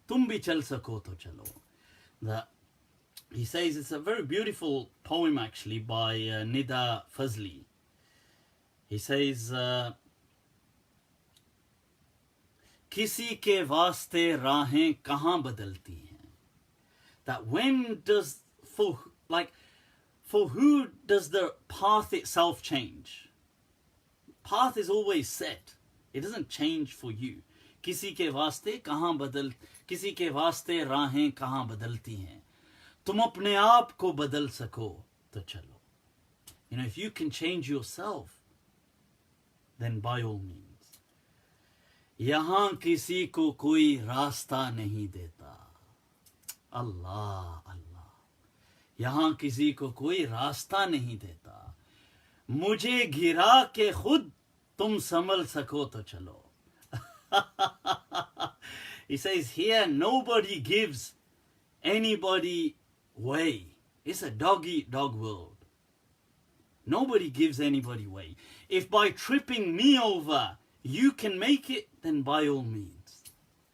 tum bhi chal sako to chalo. That he says, it's a very beautiful poem actually by Nida Fazli. He says, Kisi ke vaste rahein kahan badalti hain. That when does, for who does the path itself change? Path is always set. It doesn't change for you. Kisi ke vaste rahein kahan badalti hain. Tum apne aap ko badal sako to chalo. If you can change yourself, then by all means. Yahan kisi ko koi rasta nahi deta. Allah, Allah. Yahan kisi ko koi rasta nahi deta. Mujhe gira ke khud tum samal sako to chalo. He says here, nobody gives anybody way. It's a dog-eat-dog world. Nobody gives anybody way. If by tripping me over you can make it, then by all means.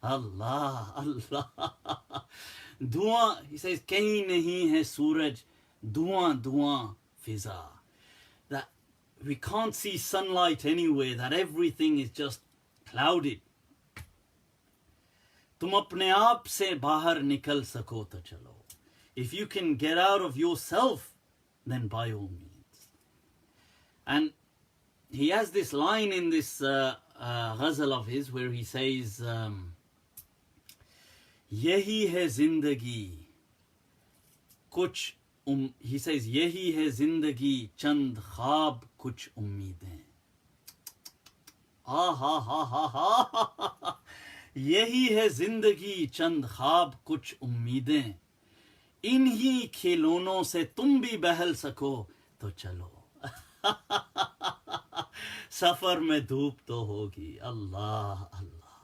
Allah, Allah. Dua, he says, kahin nahi hai suraj, dua fiza. That we can't see sunlight anywhere, that everything is just clouded. Tum apne aap se bahar nikal sako to chalo. If you can get out of yourself, then by all means. And he has this line in this ghazal of his where he says, Yehi hai zindagi, kuch he says, Yehi hai zindagi, chand khab kuch ummeeden. Ha ha ha ha ha. Yehi hai zindagi, chand khab kuch ummeeden. इन्हीं खिलौनों से तुम भी बहल सको तो चलो. सफर में धूप तो होगी. Allah, Allah.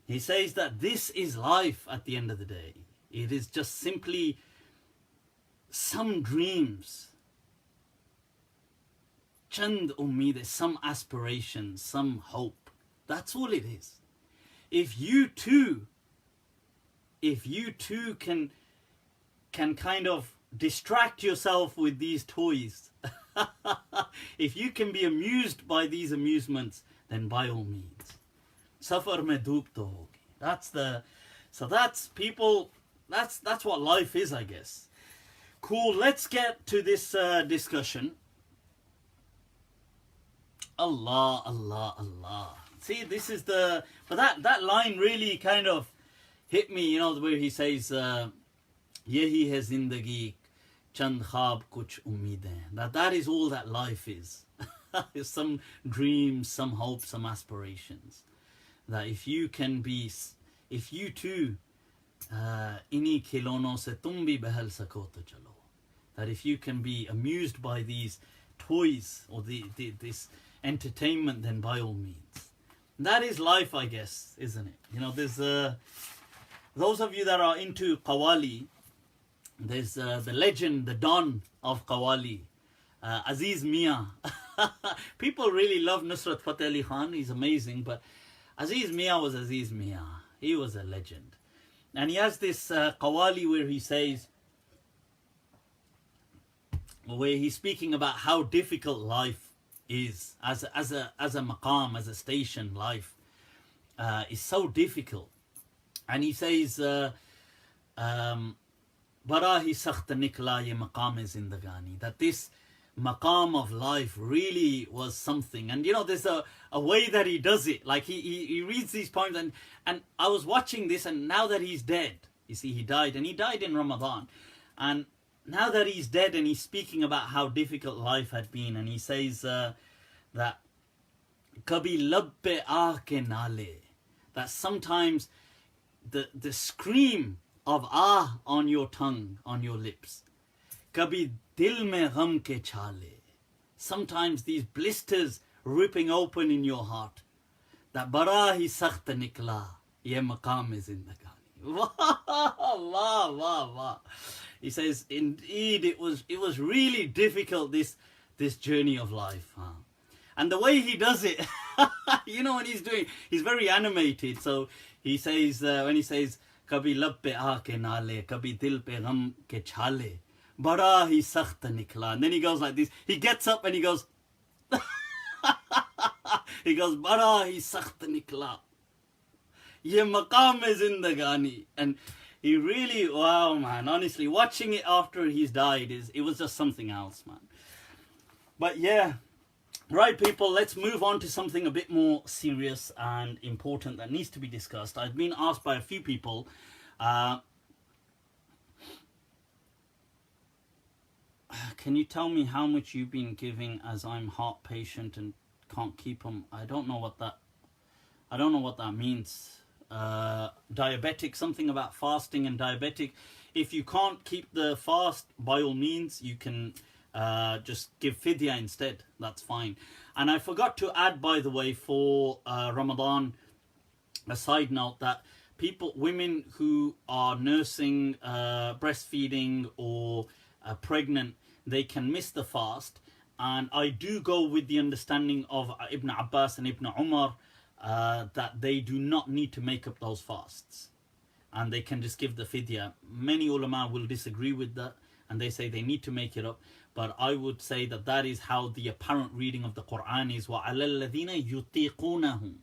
He says that this is life at the end of the day. It is just simply some dreams, chand ummeed, some aspirations, some hope. That's all it is. If you too can kind of distract yourself with these toys, if you can be amused by these amusements, then by all means. Safar mein dhoop to hogi. That's people, that's what life is, I guess. Cool, let's get to this discussion. Allah, Allah, Allah. See, this is but that line really kind of hit me, where he says, Yehi hai zindagi, chand khab kuch ummeeden. That is all that life is. Some dreams, some hopes, some aspirations. That if you too, inni khilonon se tum bhi behal sako to chalo. That if you can be amused by these toys or this entertainment, then by all means. That is life, I guess, isn't it? There's those of you that are into Qawwali, there's the legend, the Don of Qawwali, Aziz Mia. People really love Nusrat Fateh Ali Khan. He's amazing. But Aziz Mia was Aziz Mia. He was a legend. And he has this qawali where he says, where he's speaking about how difficult life is as a maqam, as a station. Life is so difficult. And he says, Barahi sakht nikla ye maqam zindagani, that this maqam of life really was something. And there's a way that he does it. Like he reads these poems, and I was watching this, and now that he's dead, you see, he died in Ramadan, and now that he's dead and he's speaking about how difficult life had been, and he says that kabhi labbe aake nale, that sometimes the scream of ah on your tongue, on your lips, kabhi dil mein gham ke chale, sometimes these blisters ripping open in your heart, that bara hi sakht nikla ye maqam zindagani. Wah, wah, wah. He says, indeed, it was really difficult, this journey of life. Huh? And the way he does it, when he's very animated. So he says, when he says, kabhi lab pe aake nale, kabhi dil pe gham ke chale, bara hi sakht nikla. And then he goes like this. He gets up and he goes, bara hi sakht nikla. Ye maqam zindagani. And he really, wow, man, honestly, watching it after he's died, it was just something else, man. But yeah, right, people, let's move on to something a bit more serious and important that needs to be discussed. I've been asked by a few people, can you tell me how much you've been giving, as I'm heart patient and can't keep them? I don't know what that means. Diabetic, something about fasting and diabetic. If you can't keep the fast, by all means, you can just give fidya instead. That's fine. And I forgot to add, by the way, for Ramadan, a side note, that women who are nursing, breastfeeding, or pregnant, they can miss the fast. And I do go with the understanding of Ibn Abbas and Ibn Umar, that they do not need to make up those fasts, and they can just give the fidya. Many ulama will disagree with that, and they say they need to make it up. But I would say that is how the apparent reading of the Quran is. وَعَلَى الَّذِينَ يُطِيقُونَهُ,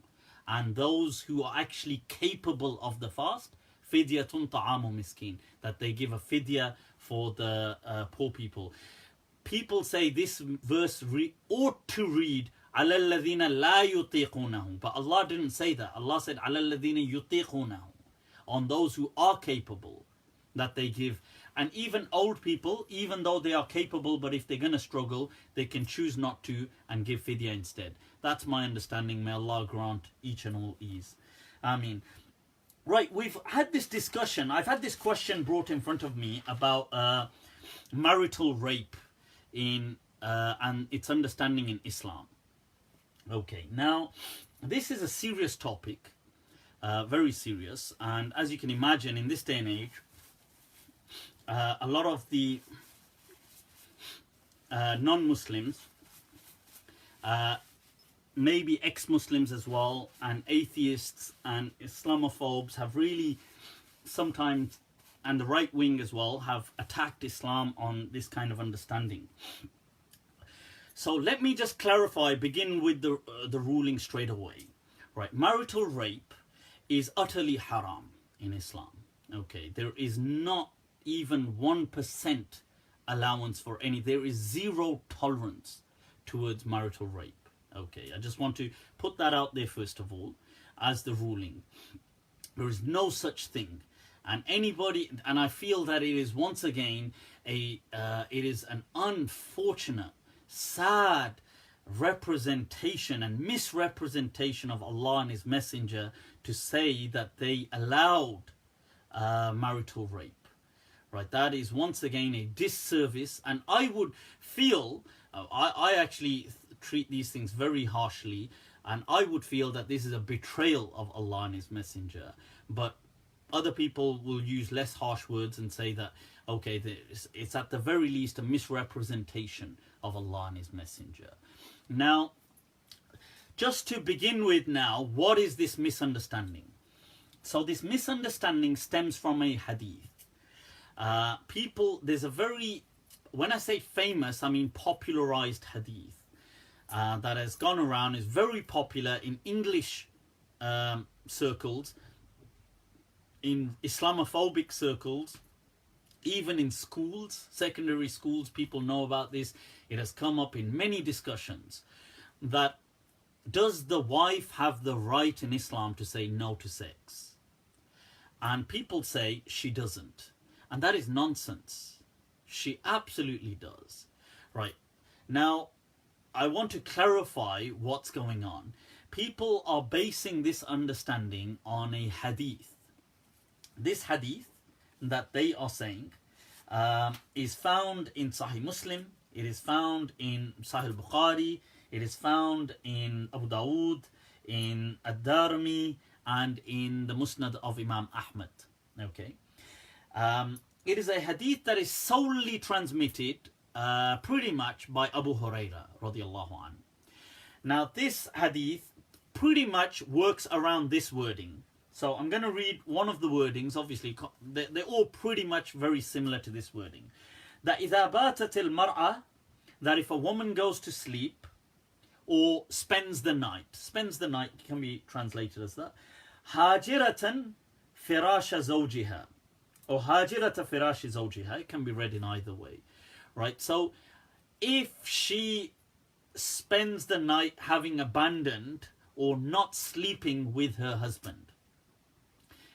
and those who are actually capable of the fast, fidyatun ta'amu miskin, that they give a fidya for the poor people. People say this verse ought to read عَلَى الَّذِينَ لَا يُطِيقُونَهُ, but Allah didn't say that. Allah said عَلَى الَّذِينَ يُطِيقُونَهُ, on those who are capable, that they give. And even old people, even though they are capable, but if they're going to struggle, they can choose not to and give fidya instead. That's my understanding. May Allah grant each and all ease. Ameen. Right, we've had this discussion. I've had this question brought in front of me about marital rape and its understanding in Islam. Okay, now this is a serious topic, very serious, and as you can imagine, in this day and age, a lot of the non-Muslims, maybe ex-Muslims as well, and atheists and Islamophobes have really sometimes, and the right wing as well, have attacked Islam on this kind of understanding. So let me just clarify, begin with the ruling straight away. Right, marital rape is utterly haram in Islam. Okay, there is not even 1% allowance for any, there is zero tolerance towards marital rape. Okay, I just want to put that out there first of all as the ruling. There is no such thing. And anybody, and I feel that it is once again it is an unfortunate, sad representation and misrepresentation of Allah and His Messenger to say that they allowed marital rape. Right, that is once again a disservice, and I would feel, I actually treat these things very harshly, and I would feel that this is a betrayal of Allah and His Messenger. But other people will use less harsh words and say that, okay, it's at the very least a misrepresentation of Allah and His Messenger. Now, just to begin with now, what is this misunderstanding? So this misunderstanding stems from a hadith. There's a very, when I say famous, I mean popularized hadith that has gone around, is very popular in English circles, in Islamophobic circles, even in schools, secondary schools, people know about this. It has come up in many discussions that does the wife have the right in Islam to say no to sex? And people say she doesn't. And that is nonsense. She absolutely does. Right. Now, I want to clarify what's going on. People are basing this understanding on a hadith. This hadith that they are saying is found in Sahih Muslim. It is found in Sahih Bukhari. It is found in Abu Dawood, in Ad-Darmi, and in the Musnad of Imam Ahmad. Okay. It is a hadith that is solely transmitted pretty much by Abu Huraira radiallahu anhu. Now this hadith pretty much works around this wording. So I'm going to read one of the wordings. Obviously they're all pretty much very similar to this wording. That إِذَا بَاتَتِ الْمَرْأَةِ, that if a woman goes to sleep or spends the night can be translated as that, هَاجِرَةً فِرَاشَ زَوْجِهَا, or هَاجِرَةَ فِرَاشِ زَوْجِهَا. It can be read in either way. Right? So if she spends the night having abandoned or not sleeping with her husband.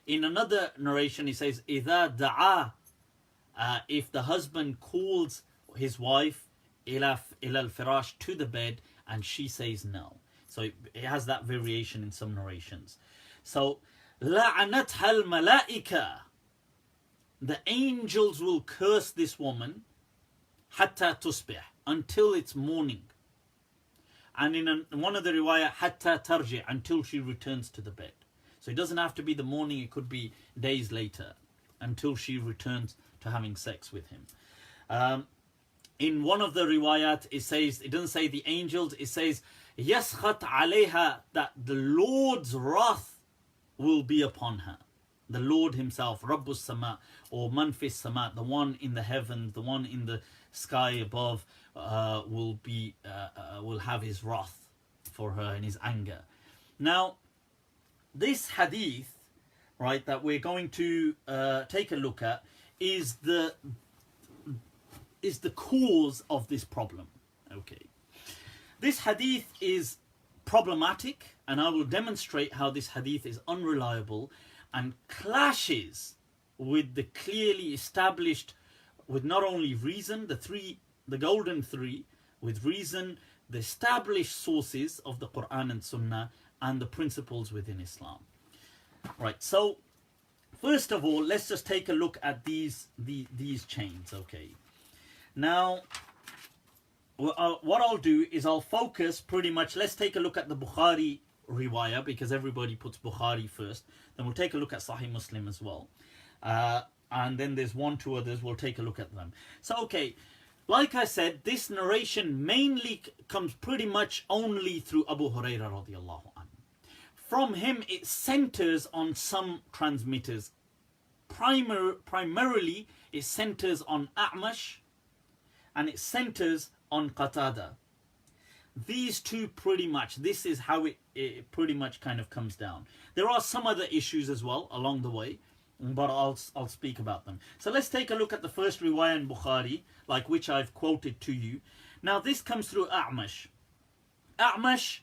In another narration, he says, إِذَا دَعَا, if the husband calls his wife إِلَى الْفِرَاشِ, to the bed, and she says no. So it has that variation in some narrations. So, لَعَنَتْهَا الْمَلَائِكَةِ, the angels will curse this woman حَتَّى تُصْبِحْ, until it's morning. And in one of the riwayah, حَتَّى تَرْجِعْ, until she returns to the bed. So it doesn't have to be the morning, it could be days later, until she returns to having sex with him. In one of the riwayat, it says, it doesn't say the angels, it says, يَسْخَطْ عَلَيْهَا, that the Lord's wrath will be upon her. The Lord himself, Rabbus Sama, or Manfis Sama, the one in the heavens, the one in the sky above, will have his wrath for her and his anger. Now, this hadith, right, that we're going to take a look at is the cause of this problem. Okay, this hadith is problematic, and I will demonstrate how this hadith is unreliable and clashes with the clearly established, with not only reason, the golden three, with reason, the established sources of the Quran and Sunnah, and the principles within Islam. Right, so first of all, let's just take a look at these chains. Okay, now what I'll do is I'll focus pretty much, let's take a look at the Bukhari riwayah, because everybody puts Bukhari first. Then we'll take a look at Sahih Muslim as well, and then there's two others, we'll take a look at them. So okay, like I said, this narration mainly comes pretty much only through Abu Huraira radiallahu anhu. From him, it centers on some transmitters. Primarily, it centers on A'mash, and it centers on Qatada. These two pretty much, this is how it pretty much kind of comes down. There are some other issues as well along the way, but I'll speak about them. So let's take a look at the first riwayah in Bukhari, like which I've quoted to you. Now this comes through A'mash. A'mash,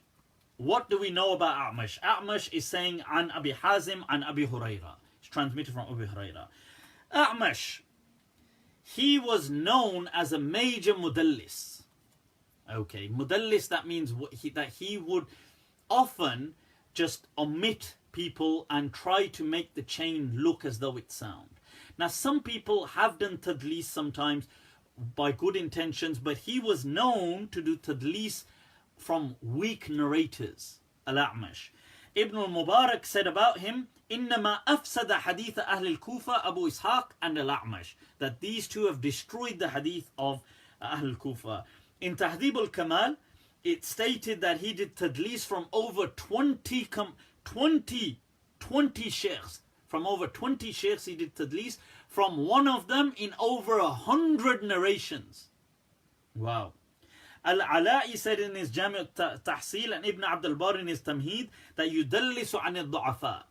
what do we know about A'mash? A'mash is saying An Abi Hazim, An Abi Huraira. It's transmitted from Abi Huraira. A'mash, he was known as a major mudallis. Okay, mudallis, that means that he would often just omit people and try to make the chain look as though it sound. Now some people have done tadlis sometimes by good intentions, but he was known to do tadlis from weak narrators. Al-A'mash. Ibn al-Mubarak said about him, إنما أفسد حديث أهل الكوفة Abu Ishaq and Al-A'mash, that these two have destroyed the hadith of Ahl al-Kufa. In Tahdhib al-Kamal, it stated that he did tadlis from over 20 sheikhs. From over 20 sheikhs he did tadlis, from one of them in over 100 narrations. Wow. Al-Ala'i said in his Jami' Tahsil and Ibn Abd al-Bar in his Tamheed that yudallisu an al-du'afa,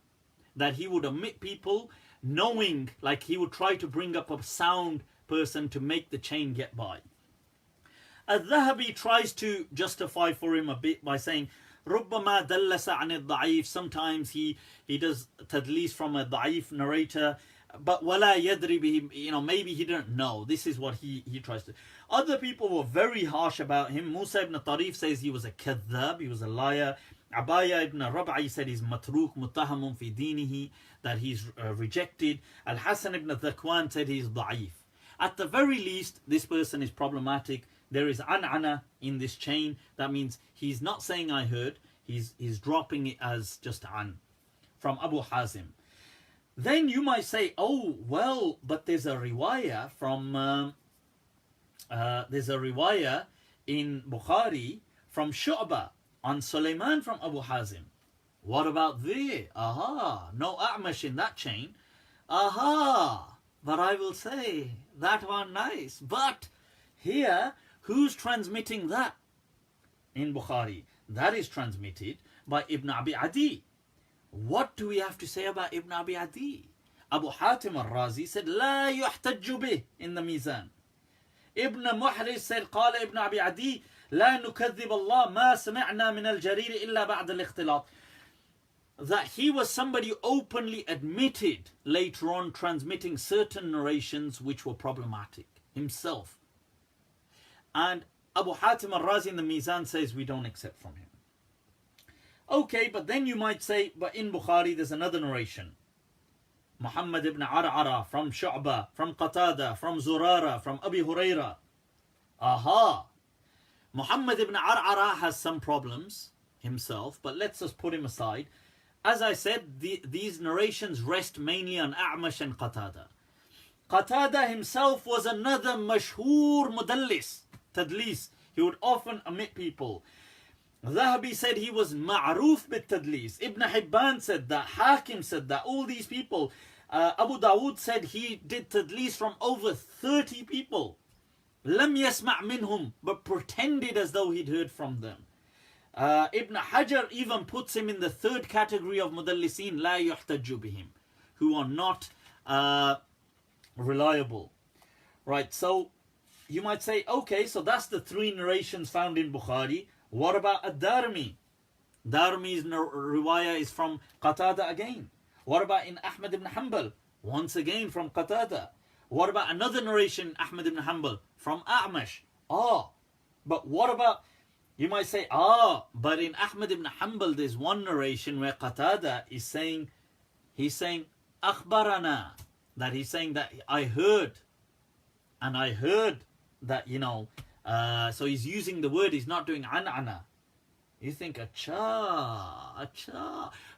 that he would omit people knowing, like he would try to bring up a sound person to make the chain get by. Al-Dhahabi tries to justify for him a bit by saying رُبَّمَا دَلَّسَ عَنِ الضَّعِيف, sometimes he does tadlis from a da'if narrator, but وَلَا يَدْرِ بِهِ, maybe he didn't know. This is what he tries to. Other people were very harsh about him. Musa ibn Tarif says he was a kadhab, he was a liar. Abaya ibn Rab'i said he's matruk muttahamun fi dinihi, that he's rejected. Al-Hasan ibn Dhakwan said he's da'if. At the very least, this person is problematic. There is an'ana in this chain. That means he's not saying I heard. He's dropping it as just an from Abu Hazim. Then you might say, oh well, but there's a riwayah from in Bukhari from Shu'bah on Sulaiman from Abu Hazim. What about there? Aha, no A'mash in that chain. Aha, but I will say that one nice. But here, who's transmitting that in Bukhari? That is transmitted by Ibn Abi Adi. What do we have to say about Ibn Abi Adi? Abu Hatim al-Razi said, لا يحتج به in the Mizan. Ibn Muhriz said, قال Ibn Abi Adi, لا نكذب الله ما سمعنا من الجرير إلا بعد الاختلاط. That he was somebody who openly admitted later on transmitting certain narrations which were problematic himself. And Abu Hatim al-Razi in the Mizan says we don't accept from him. Okay, but then you might say, but in Bukhari there's another narration. Muhammad ibn Ar'ara from Shu'bah, from Qatada, from Zurara, from Abi Huraira. Aha! Muhammad ibn Ar'ara has some problems himself, but let's just put him aside. As I said, these narrations rest mainly on A'mash and Qatada. Qatada himself was another mashhoor mudallis, tadlis. He would often omit people. Dhahabi said he was ma'roof bit tadlis. Ibn Hibban said that. Hakim said that. All these people. Abu Dawood said he did tadlis from over 30 people. Lam yasma' minhum, but pretended as though he'd heard from them. Ibn Hajar even puts him in the third category of mudallisin, la yuhtajju bihim, who are not reliable. Right, so you might say, okay, so that's the three narrations found in Bukhari. What about Ad-Darmi? Darmi's riwayah is from Qatada again. What about in Ahmad ibn Hanbal? Once again from Qatada. What about another narration, Ahmad ibn Hanbal, from A'mash? But what about, you might say, but in Ahmad ibn Hanbal there's one narration where Qatada is saying, he's saying, Akhbarana, that he's saying that I heard, and I heard that, so he's using the word, he's not doing an'ana. You think, acha.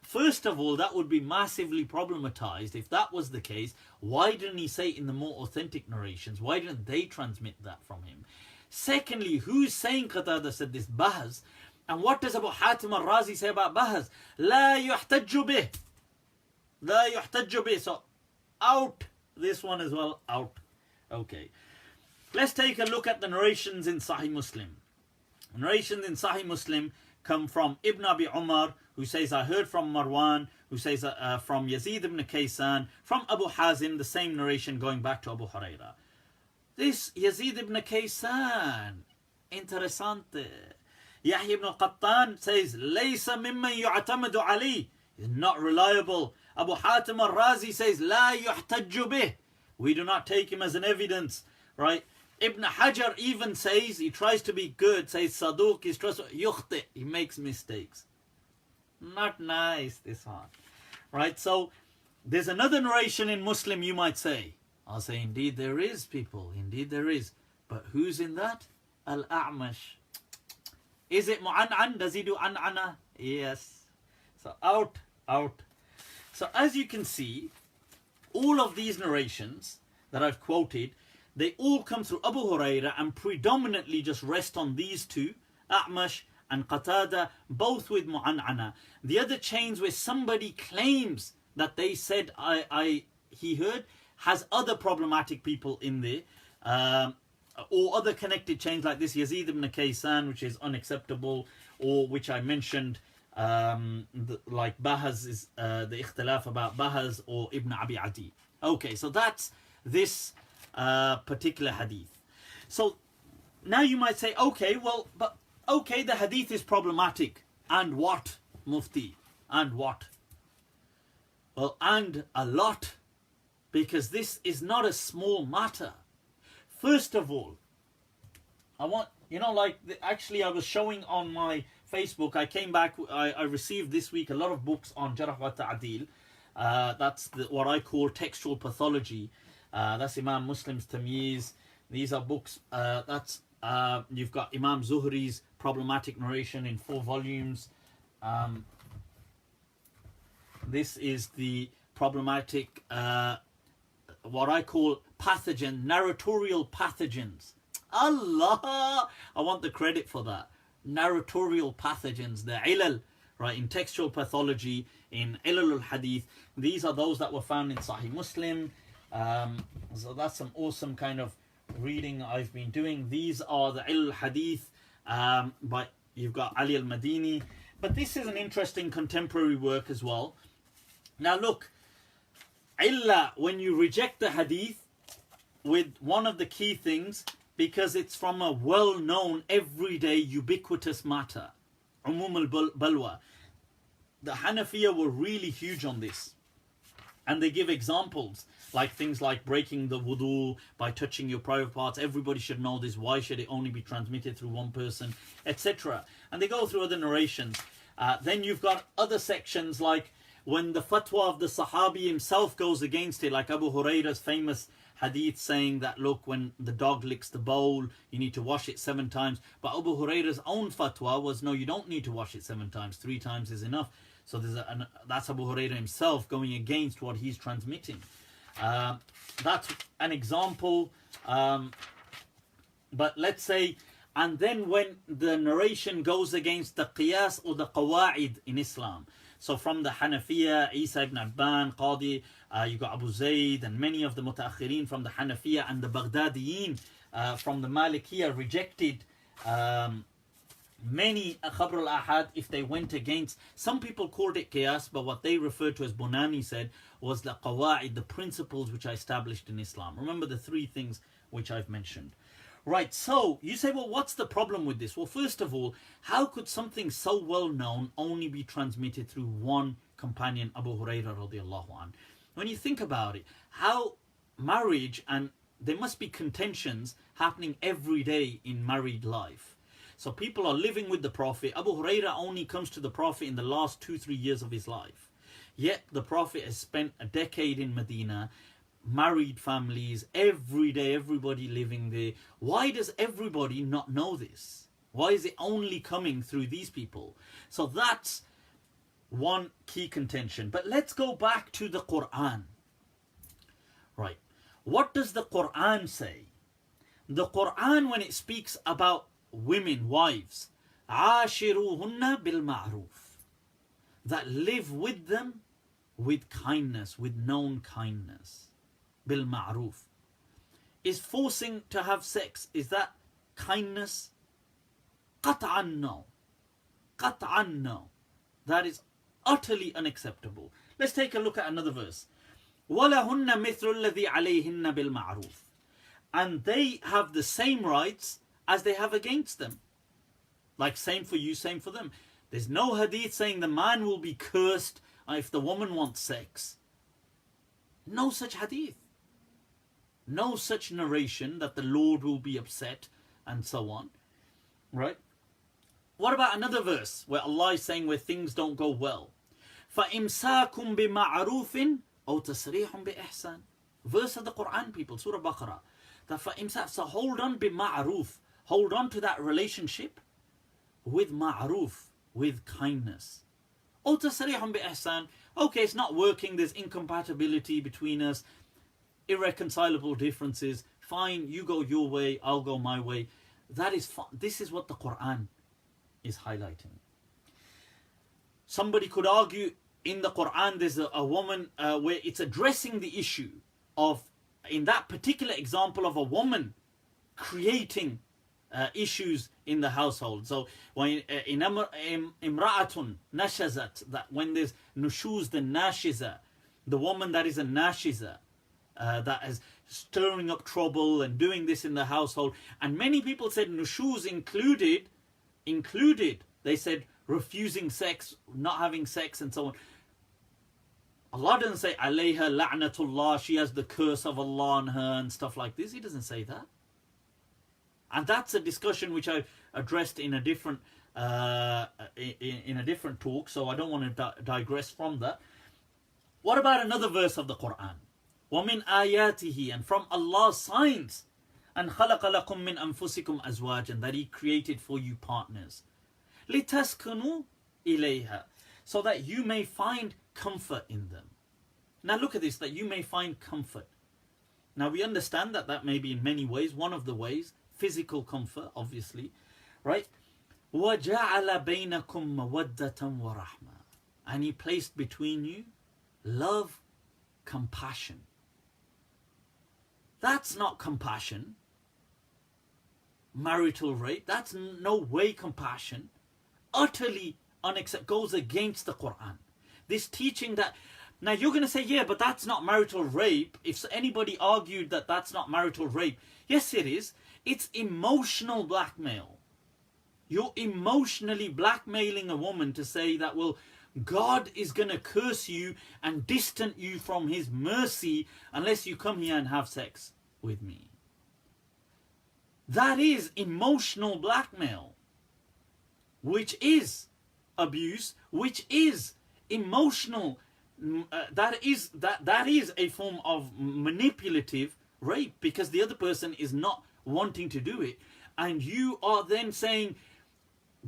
First of all, that would be massively problematized. If that was the case, why didn't he say in the more authentic narrations? Why didn't they transmit that from him? Secondly, who's saying Qatada said this? Bahaz. And what does Abu Hatim al-Razi say about Bahaz? La yuhtajju bih. La yuhtajju bih. So, out. This one as well, out. Okay. Let's take a look at the narrations in Sahih Muslim. Narrations in Sahih Muslim come from Ibn Abi Umar, who says, I heard from Marwan, who says from Yazid ibn Kaysan, from Abu Hazim, the same narration going back to Abu Huraira. This Yazid ibn Kaysan, interessante. Yahya ibn Qattan says, Laysa mimman yu'tamadu ali, is not reliable. Abu Hatim al-Razi says, La yuhtajju bih, we do not take him as an evidence, right? Ibn Hajar even says, he tries to be good, says Saduq, he's yukhti, he makes mistakes. Not nice, this one. Right, so there's another narration in Muslim, you might say. I'll say, indeed there is, people, indeed there is. But who's in that? Al-A'mash. Is it mu'an'an? Does he do an'ana? Yes. So out. So as you can see, all of these narrations that I've quoted, they all come through Abu Huraira and predominantly just rest on these two, A'mash and Qatada, both with mu'an'ana. The other chains where somebody claims that they said he heard, has other problematic people in there, or other connected chains like this, Yazid ibn Kaysan, which is unacceptable, or which I mentioned, like Bahaz is the ikhtilaf about Bahaz, or Ibn Abi Adi. Okay, so that's this particular hadith. So now you might say, okay, well, but okay, the hadith is problematic. And what, Mufti? And what? Well, and a lot. Because this is not a small matter. First of all, I want, actually I was showing on my Facebook, I came back, I received this week a lot of books on Jarh wa Ta'dil. That's what I call textual pathology. That's Imam Muslim's Tamyiz. These are books, you've got Imam Zuhri's problematic narration in 4 volumes. This is the problematic, what I call narratorial pathogens. Allah! I want the credit for that. Narratorial pathogens, the ilal, right, in textual pathology, in ilal al-hadith. These are those that were found in Sahih Muslim. So that's some awesome kind of reading I've been doing. These are the ilal hadith, but you've got Ali al-Madini. But this is an interesting contemporary work as well. Now look, illa, when you reject the hadith, with one of the key things, because it's from a well-known, everyday, ubiquitous matter, umum al-balwa. The Hanafiya were really huge on this. And they give examples, like things like breaking the wudu by touching your private parts. Everybody should know this. Why should it only be transmitted through one person, etc. And they go through other narrations. Then you've got other sections like when the fatwa of the Sahabi himself goes against it, like Abu Huraira's famous hadith saying that, look, when the dog licks the bowl, you need to wash it 7 times. But Abu Huraira's own fatwa was, no, you don't need to wash it 7 times. 3 times is enough. So that's Abu Huraira himself going against what he's transmitting. That's an example. But let's say, and then when the narration goes against the qiyas or the qawa'id in Islam. So from the Hanafiya, Isa ibn Abban, Qadhi, you got Abu Zayd, and many of the Mutaakhirin from the Hanafiya, and the Baghdadiyin from the Malikiya rejected many Khabr al-Ahad if they went against. Some people called it Qiyas, but what they referred to, as Bunani said, was the Qawa'id, the principles which I established in Islam. Remember the 3 things which I've mentioned. Right, so you say, well, what's the problem with this? Well, first of all, how could something so well known only be transmitted through one companion, Abu Hurairah radiallahu anhu? When you think about it, how marriage, and there must be contentions happening every day in married life. So people are living with the Prophet. Abu Hurairah only comes to the Prophet in the last 2-3 years of his life. Yet the Prophet has spent a decade in Medina, married families, every day, everybody living there. Why does everybody not know this? Why is it only coming through these people? So that's one key contention. But let's go back to the Quran. Right. What does the Quran say? The Quran, when it speaks about women, wives, عاشروهن بالمعروف, that live with them with kindness, with known kindness. Bil-ma'ruf. Is forcing to have sex, is that kindness? Qat'an no. Qat'an no. That is utterly unacceptable. Let's take a look at another verse. وَلَهُنَّ مِثْلُ الَّذِي عَلَيْهِنَّ بِالْمَعْرُوفِ. And they have the same rights as they have against them. Like same for you, same for them. There's no hadith saying the man will be cursed if the woman wants sex. No such hadith. No such narration that the Lord will be upset and so on. Right? What about another verse where Allah is saying where things don't go well? فَإِمْسَاكُمْ بِمَعْرُوفٍ أَوْ تَسْرِيحٌ بِإِحْسَانٍ. Verse of the Quran, people, Surah Baqarah. That فَإِمْسَاك, so hold on بِمَعْرُوف. Hold on to that relationship with ma'ruf, with kindness. أَوْ تَسْرِيحٌ بِإِحْسَانٍ. Okay, it's not working, there's incompatibility between us, irreconcilable differences. Fine, you go your way, I'll go my way. That is fine. This is what the Quran is highlighting. Somebody could argue in the Quran there's a woman where it's addressing the issue of, in that particular example, of a woman creating issues in the household. So when in imra'atun nashazat, that when there's nushuz, the nashiza, the woman that is a nashiza, that is stirring up trouble and doing this in the household. And many people said nushuz included, they said refusing sex, not having sex and so on. Allah doesn't say alayha la'natullah, she has the curse of Allah on her and stuff like this. He doesn't say that. And that's a discussion which I've addressed in a different in a different talk, so I don't want to digress from that. What about another verse of the Quran? وَمِنْ آيَاتِهِ, and from Allah's signs, and خَلَقَ لَكُم مِّنْ أَنفُسِكُمْ أَزْوَاجًا, that He created for you partners. لِتَسْكُنُوا إِلَيْهَا, so that you may find comfort in them. Now look at this, that you may find comfort. Now we understand that that may be in many ways. One of the ways, physical comfort, obviously, right? وَجَعَلَ بَيْنَكُمْ مَوَدَّةً وَرَحْمَةً, and He placed between you love, compassion. That's not compassion. Marital rape, that's no way compassion. Utterly unacceptable, goes against the Quran. This teaching that, now you're going to say, yeah, but that's not marital rape. If anybody argued that that's not marital rape, yes it is. It's emotional blackmail. You're emotionally blackmailing a woman to say that, well, God is going to curse you and distance you from His mercy unless you come here and have sex with me. That is emotional blackmail, which is abuse, which is emotional. That is a form of manipulative rape, because the other person is not wanting to do it, and you are then saying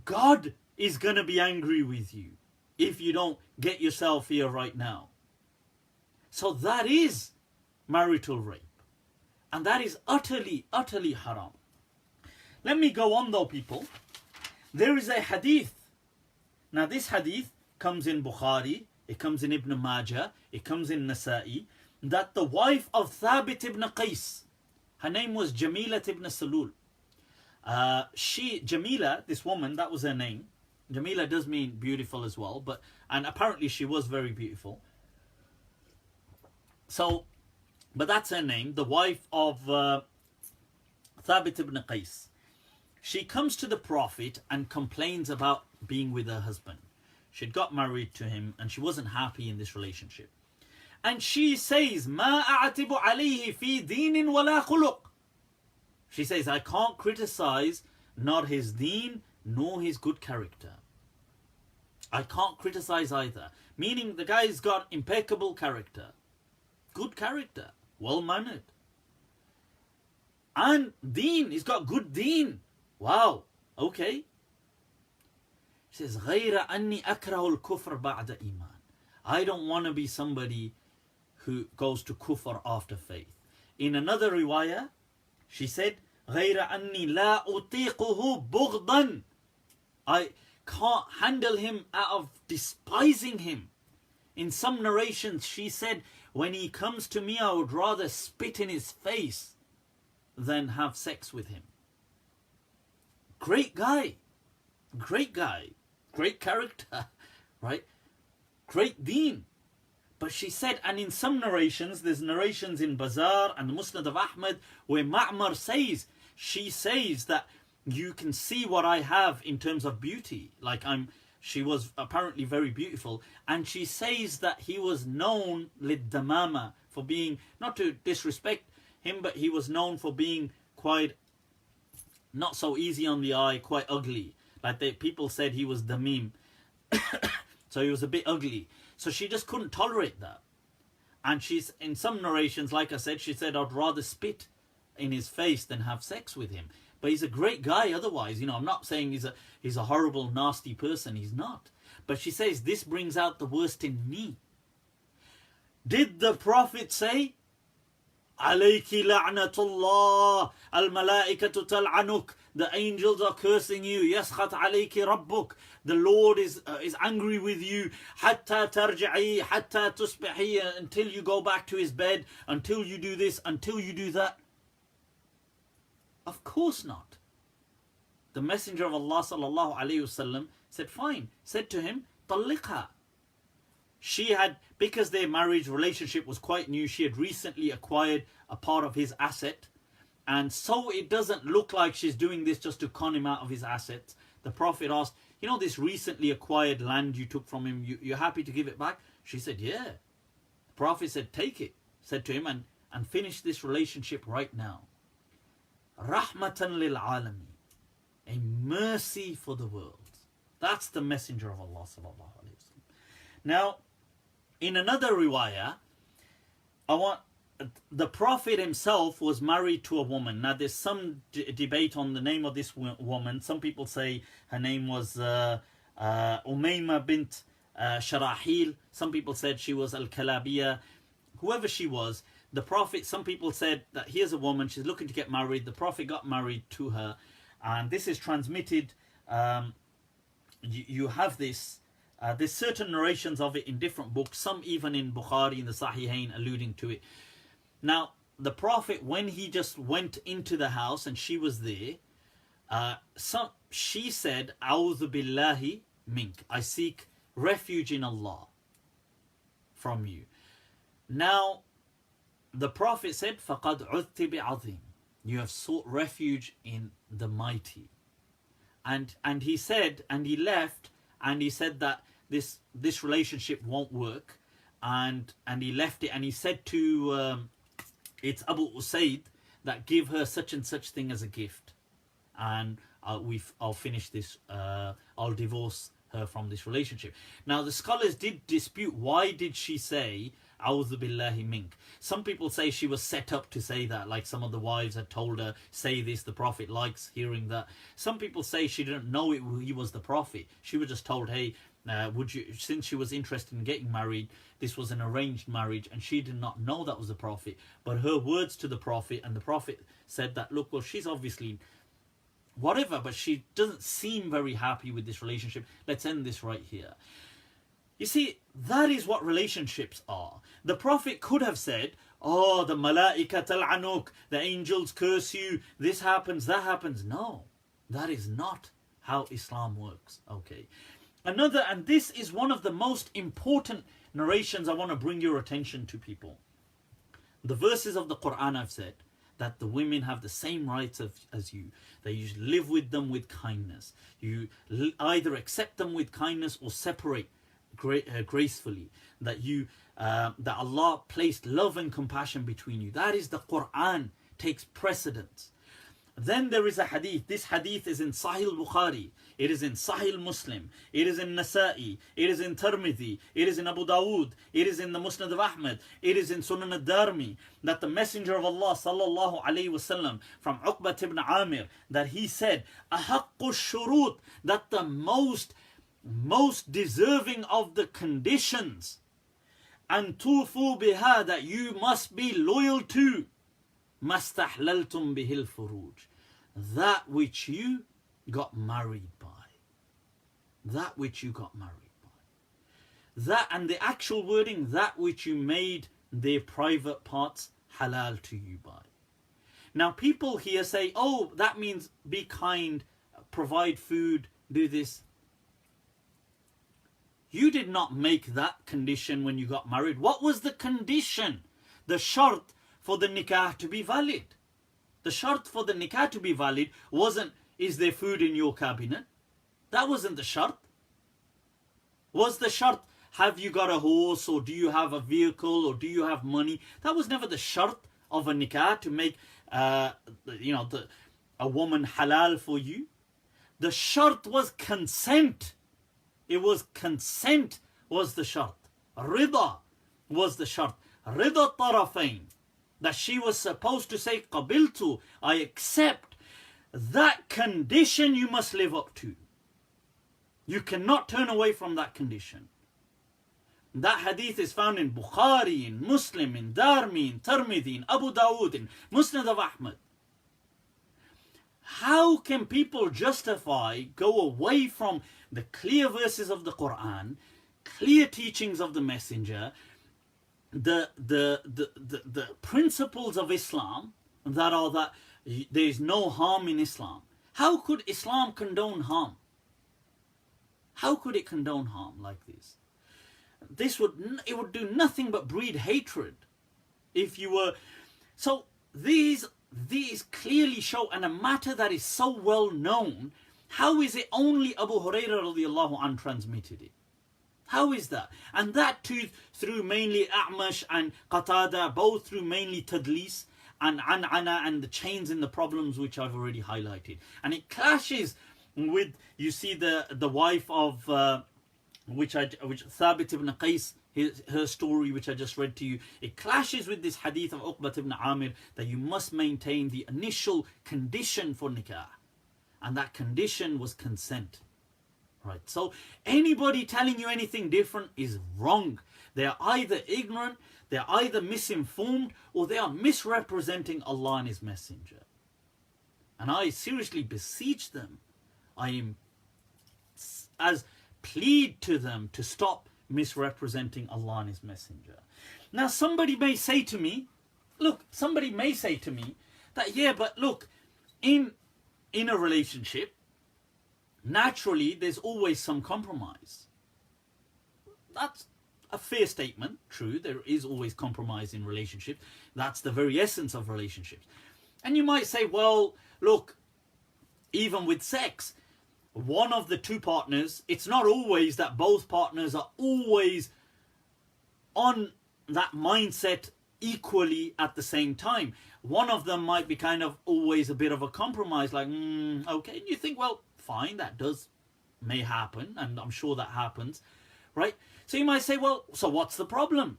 God is going to be angry with you if you don't get yourself here right now. So that is marital rape, and that is utterly haram. Let me go on though, people. There is a hadith. Now this hadith comes in Bukhari, it comes in Ibn Majah, it comes in Nasa'i, that the wife of Thabit ibn Qais, her name was Jamila ibn Salul. Jamila, this woman, that was her name. Jamila does mean beautiful as well, and apparently she was very beautiful. So, but that's her name, the wife of Thabit ibn Qais. She comes to the Prophet and complains about being with her husband. She'd got married to him and she wasn't happy in this relationship. And she says, مَا أَعْتِبُ عَلَيْهِ فِي دِينٍ وَلَا خُلُقٍ. She says, I can't criticize not his deen nor his good character. I can't criticize either. Meaning the guy's got impeccable character, good character, well-mannered. And deen, he's got good deen. Wow, okay. She says, غَيْرَ أَنِّي أَكْرَهُ الْكُفْرَ بَعْدَ إِيمَانٍ. I don't want to be somebody who goes to kufr after faith. In another riwayah, she said, غَيْرَ أَنِّي لَا أُطِيقُهُ بُغْضًا. I can't handle him out of despising him. In some narrations, she said, when he comes to me, I would rather spit in his face than have sex with him. Great guy, great character, right? Great deen. But she said, and in some narrations, there's narrations in Bazar and the Musnad of Ahmad where Ma'mar says, she says that you can see what I have in terms of beauty. Like she was apparently very beautiful. And she says that he was known lid-damama, for being, not to disrespect him, but he was known for being quite not so easy on the eye, quite ugly. Like people said he was damim. So he was a bit ugly. So she just couldn't tolerate that. And she's, in some narrations, like I said, she said, I'd rather spit in his face than have sex with him. But he's a great guy otherwise. I'm not saying he's a horrible, nasty person. He's not. But she says, this brings out the worst in me. Did the Prophet say, Alayki la'natullah, al-malaikatu tal'anuk. The angels are cursing you. Yaskhat alayki rabbuk. The Lord is angry with you. Hatta tarja'i, hatta tusbihi, until you go back to his bed, until you do this, until you do that. Of course not. The Messenger of Allah sallallahu alayhi wasallam said, fine. Said to him, talliqha. She had, because their marriage relationship was quite new, she had recently acquired a part of his asset. And so it doesn't look like she's doing this just to con him out of his assets. The Prophet asked, you know, this recently acquired land you took from him, you're happy to give it back? She said, yeah. The Prophet said, take it. Said to him, and finish this relationship right now. Rahmatan lil alami. A mercy for the world. That's the Messenger of Allah sallallahu alayhi wasallam. Now, in another riwayah, the Prophet himself was married to a woman. Now, there's some debate on the name of this woman. Some people say her name was Umayma bint Sharahil. Some people said she was Al-Kalabiyah. Whoever she was, the Prophet, some people said that here's a woman, she's looking to get married. The Prophet got married to her. And this is transmitted, you have this. There's certain narrations of it in different books, some even in Bukhari, in the Sahihain, alluding to it. Now, the Prophet, when he just went into the house and she was there, she said, A'udhu billahi mink. I seek refuge in Allah from you. Now, the Prophet said, فَقَدْ عُذْتِ بِعَظِيمٍ. You have sought refuge in the mighty. And he said, and he left, and he said that this relationship won't work, and he left it, and he said to it's Abu Usaid that give her such and such thing as a gift, and I'll finish this. I'll divorce her from this relationship. Now the scholars did dispute, why did she say A'udhu billahi mink? Some people say she was set up to say that, like some of the wives had told her, say this, the Prophet likes hearing that. Some people say she didn't know he was the Prophet. She was just told, hey, would you, since she was interested in getting married, this was an arranged marriage, and she did not know that was the Prophet. But her words to the Prophet, and the Prophet said that, look, well, she's obviously whatever, but she doesn't seem very happy with this relationship. Let's end this right here. You see, that is what relationships are. The Prophet could have said, oh, the malaika tal'anuk, the angels curse you, this happens, that happens. No, that is not how Islam works. Okay. Another, and this is one of the most important narrations I want to bring your attention to, people. The verses of the Quran I've said that the women have the same rights as you. That you live with them with kindness. You either accept them with kindness or separate gracefully. That that Allah placed love and compassion between you. That is, the Quran takes precedence. Then there is a hadith. This hadith is in Sahih Bukhari. It is in Sahih Muslim. It is in Nasa'i. It is in Tirmidhi. It is in Abu Dawood. It is in the Musnad of Ahmad. It is in Sunan al-Darmi. That the Messenger of Allah sallallahu alayhi wasallam, from Uqbat ibn Amir, that he said, Ahaqqu shurut, that the most deserving of the conditions, and tufu biha, that you must be loyal to, mastahlaltum bihil furuj, that which you got married by. That which you got married by. That, and the actual wording, that which you made their private parts halal to you by. Now people here say, oh, that means be kind, provide food, do this. You did not make that condition when you got married. What was the condition? The shart for the nikah to be valid. The shart for the nikah to be valid wasn't, is there food in your cabinet? That wasn't the shart. Was the shart, have you got a horse, or do you have a vehicle, or do you have money? That was never the shart of a nikah, to make a woman halal for you. The shart was consent. It was consent was the shart. Rida was the shart. Rida tarafain. That she was supposed to say, qabiltu, I accept. That condition you must live up to. You cannot turn away from that condition. That hadith is found in Bukhari, in Muslim, in Darmi, in Tirmidhi, in Abu Dawood, in Musnad of Ahmad. How can people justify, go away from the clear verses of the Quran, clear teachings of the Messenger, the principles of Islam that are that there is no harm in Islam? How could Islam condone harm? How could it condone harm like this? It would do nothing but breed hatred if you were. So these clearly show, and a matter that is so well known, how is it only Abu Hurairah radiallahu anh transmitted it? How is that? And that too through mainly A'mash and Qatada, both through mainly Tadlis and An'ana and the chains and the problems which I've already highlighted. And it clashes with, you see, the wife of which Thabit ibn Qais, her story which I just read to you. It clashes with this hadith of Uqbat ibn Amir that you must maintain the initial condition for nikah, and that condition was consent. Right? So anybody telling you anything different is wrong. They are either ignorant, they are either misinformed, or they are misrepresenting Allah and His Messenger. And I seriously beseech them, plead to them to stop misrepresenting Allah and His Messenger. Now somebody may say to me that, yeah, but look, in a relationship, naturally there's always some compromise. That's a fair statement, true, there is always compromise in relationships. That's the very essence of relationships. And you might say, well, look, even with sex, one of the two partners, it's not always that both partners are always on that mindset equally at the same time. One of them might be kind of always a bit of a compromise, like, okay, and you think, well, fine, that may happen, and I'm sure that happens, right? So you might say, well, so what's the problem?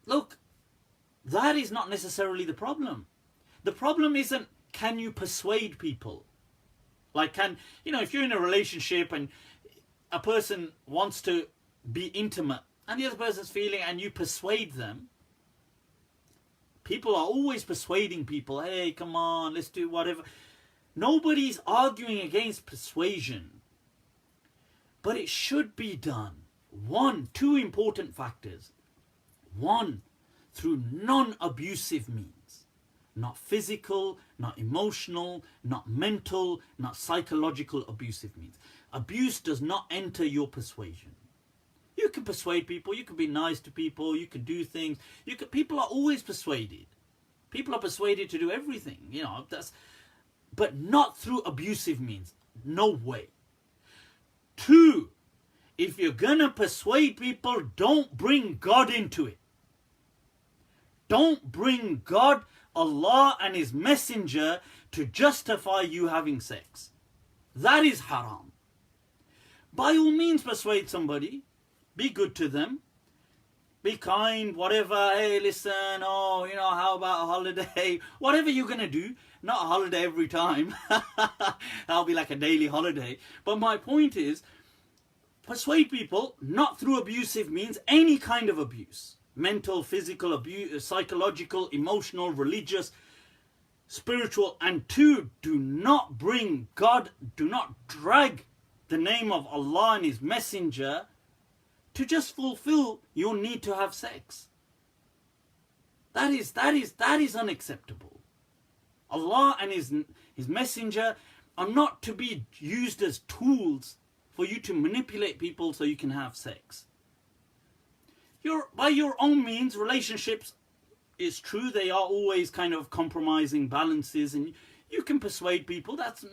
Look, that is not necessarily the problem. The problem isn't, can you persuade people? Like, if you're in a relationship and a person wants to be intimate and the other person's feeling, and you persuade them, people are always persuading people, hey, come on, let's do whatever. Nobody's arguing against persuasion, but it should be done. Two important factors. One, through non-abusive means. Not physical, not emotional, not mental, not psychological abusive means. Abuse does not enter your persuasion. You can persuade people, you can be nice to people, you can do things. People are always persuaded. People are persuaded to do everything, but not through abusive means. No way. Two, if you're gonna persuade people, don't bring God into it. Don't bring God, Allah and His Messenger to justify you having sex. That is haram. By all means persuade somebody. Be good to them. Be kind, whatever. Hey, listen, how about a holiday? Whatever you're going to do. Not a holiday every time. That'll be like a daily holiday. But my point is, persuade people not through abusive means, any kind of abuse. Mental, physical abuse, psychological, emotional, religious, spiritual. And two, do not bring God, do not drag the name of Allah and His Messenger to just fulfill your need to have sex. That is unacceptable. Allah and His Messenger are not to be used as tools for you to manipulate people so you can have sex. By your own means, relationships, it's true, they are always kind of compromising balances, and you can persuade people. That's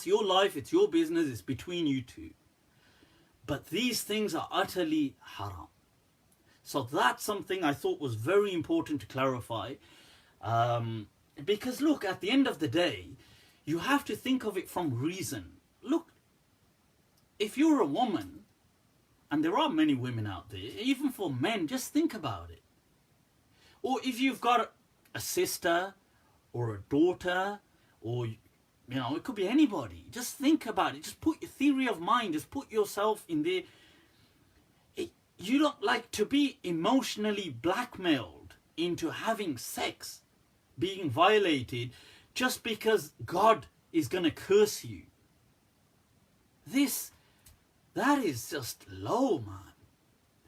your life, it's your business, it's between you two. But these things are utterly haram. So that's something I thought was very important to clarify. Because look, at the end of the day, you have to think of it from reason. Look, if you're a woman, and there are many women out there, even for men, just think about it. Or if you've got a sister or a daughter, or it could be anybody. Just think about it. Just put your theory of mind, just put yourself in there. you don't like to be emotionally blackmailed into having sex, being violated, just because God is going to curse you. That is just low, man.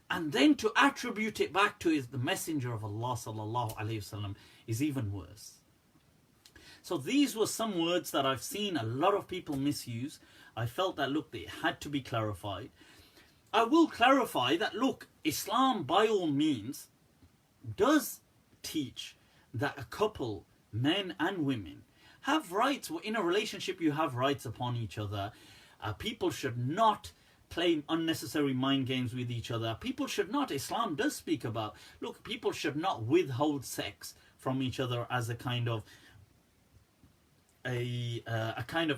And then to attribute it back to the Messenger of Allah sallallahu alaihi wasallam is even worse. So these were some words that I've seen a lot of people misuse. I felt that, look, they had to be clarified. I will clarify that, look, Islam by all means does teach that a couple, men and women, have rights. In a relationship, you have rights upon each other. People should not play unnecessary mind games with each other. People should not, Islam does speak about, look, people should not withhold sex from each other as a kind of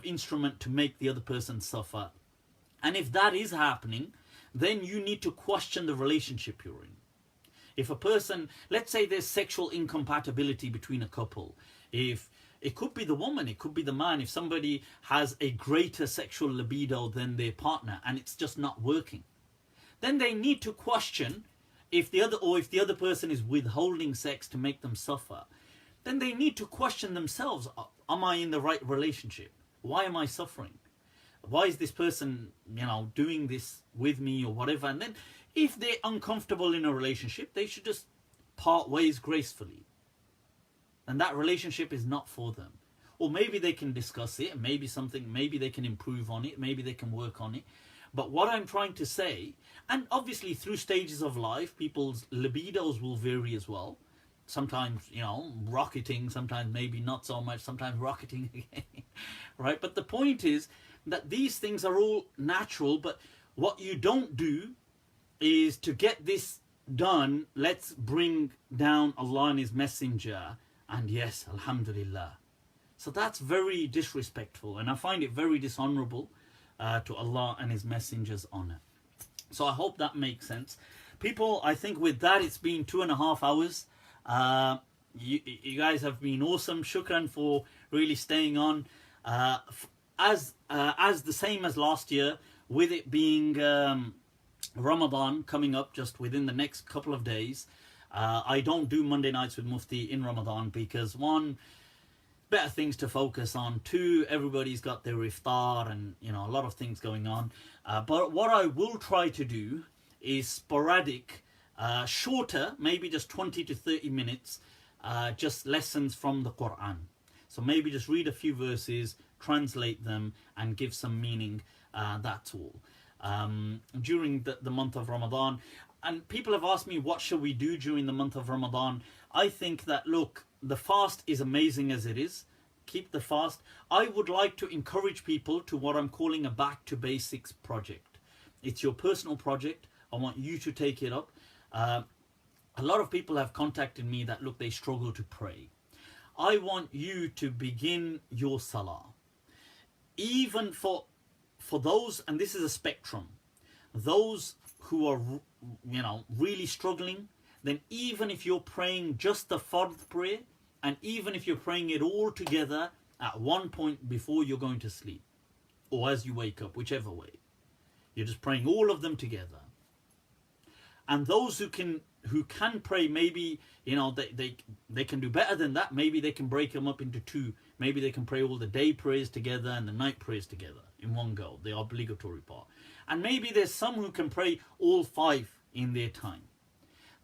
instrument to make the other person suffer. And if that is happening, then you need to question the relationship you're in. If a person, let's say there's sexual incompatibility between a couple, if it could be the woman, it could be the man, if somebody has a greater sexual libido than their partner and it's just not working, then they need to question if the other person is withholding sex to make them suffer. Then they need to question themselves, am I in the right relationship? Why am I suffering? Why is this person, doing this with me or whatever? And then if they're uncomfortable in a relationship, they should just part ways gracefully. And that relationship is not for them. Or maybe they can discuss it, maybe they can improve on it, maybe they can work on it. But what I'm trying to say, and obviously through stages of life, people's libidos will vary as well. Sometimes, rocketing, sometimes maybe not so much, sometimes rocketing again, right? But the point is that these things are all natural, but what you don't do is to get this done, let's bring down Allah and His Messenger, and yes, Alhamdulillah. So that's very disrespectful, and I find it very dishonorable to Allah and His Messenger's honor. So I hope that makes sense. People, I think with that, it's been 2.5 hours. You guys have been awesome. Shukran for really staying on. As the same as last year, with it being Ramadan coming up just within the next couple of days, I don't do Monday nights with Mufti in Ramadan because, one, better things to focus on. Two, everybody's got their iftar and a lot of things going on. But what I will try to do is sporadic, shorter, maybe just 20 to 30 minutes, just lessons from the Quran. So maybe just read a few verses, translate them, and give some meaning. That's all. During the month of Ramadan. And people have asked me, what shall we do during the month of Ramadan? I think that, look, the fast is amazing as it is. Keep the fast. I would like to encourage people to what I'm calling a back to basics project. It's your personal project. I want you to take it up. A lot of people have contacted me that, look, they struggle to pray. I want you to begin your salah. Even for those, and this is a spectrum, those who are, really struggling, then even if you're praying just the fard prayer, and even if you're praying it all together at one point before you're going to sleep, or as you wake up, whichever way, you're just praying all of them together. And those who can pray, maybe, they can do better than that. Maybe they can break them up into two. Maybe they can pray all the day prayers together and the night prayers together in one go, the obligatory part. And maybe there's some who can pray all 5 in their time.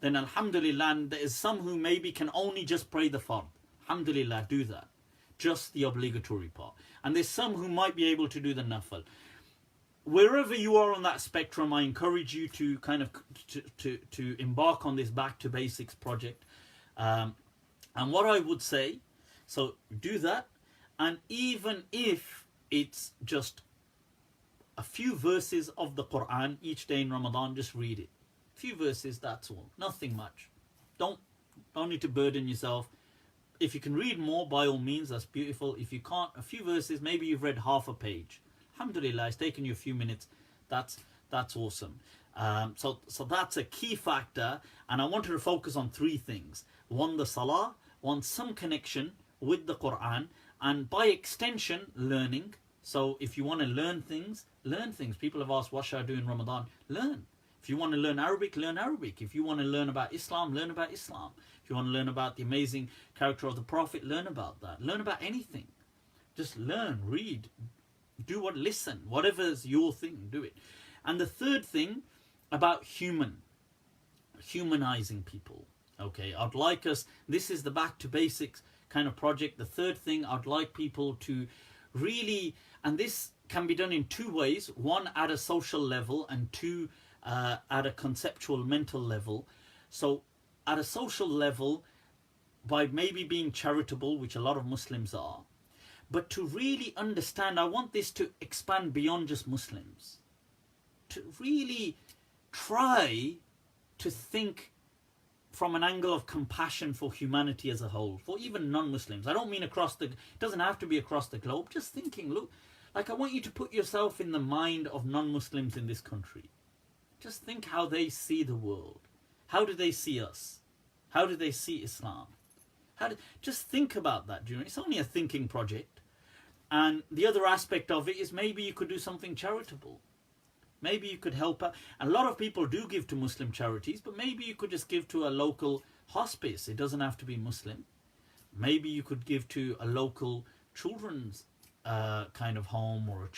Then alhamdulillah, there is some who maybe can only just pray the fard. Alhamdulillah, do that. Just the obligatory part. And there's some who might be able to do the nafal. Wherever you are on that spectrum, I encourage you to kind of to embark on this back to basics project. And what I would say, so do that. And even if it's just a few verses of the Quran each day in Ramadan, just read it. A few verses, that's all. Nothing much. Don't need to burden yourself. If you can read more, by all means, that's beautiful. If you can't, a few verses, maybe you've read half a page. Alhamdulillah, it's taken you a few minutes. That's awesome. So that's a key factor, and I wanted to focus on 3 things. 1, the salah. 1, some connection with the Quran, and by extension, learning. So if you want to learn things. People have asked, what should I do in Ramadan? Learn. If you want to learn Arabic, learn Arabic. If you want to learn about Islam, learn about Islam. If you want to learn about the amazing character of the Prophet, learn about that. Learn about anything. Just learn, read, listen. Whatever's your thing, do it. And the third thing about humanizing people. Okay, I'd like us, this is the back to basics kind of project. The third thing, I'd like people to really, and this can be done in two ways. One, at a social level, and two, at a conceptual mental level. So at a social level, by maybe being charitable, which a lot of Muslims are, but to really understand, I want this to expand beyond just Muslims. To really try to think from an angle of compassion for humanity as a whole, for even non-Muslims. I don't mean it doesn't have to be across the globe. Just thinking, look, like I want you to put yourself in the mind of non-Muslims in this country. Just think how they see the world. How do they see us? How do they see Islam? Just think about that. It's only a thinking project. And the other aspect of it is maybe you could do something charitable. Maybe you could help out. A lot of people do give to Muslim charities, but maybe you could just give to a local hospice. It doesn't have to be Muslim. Maybe you could give to a local children's kind of home, or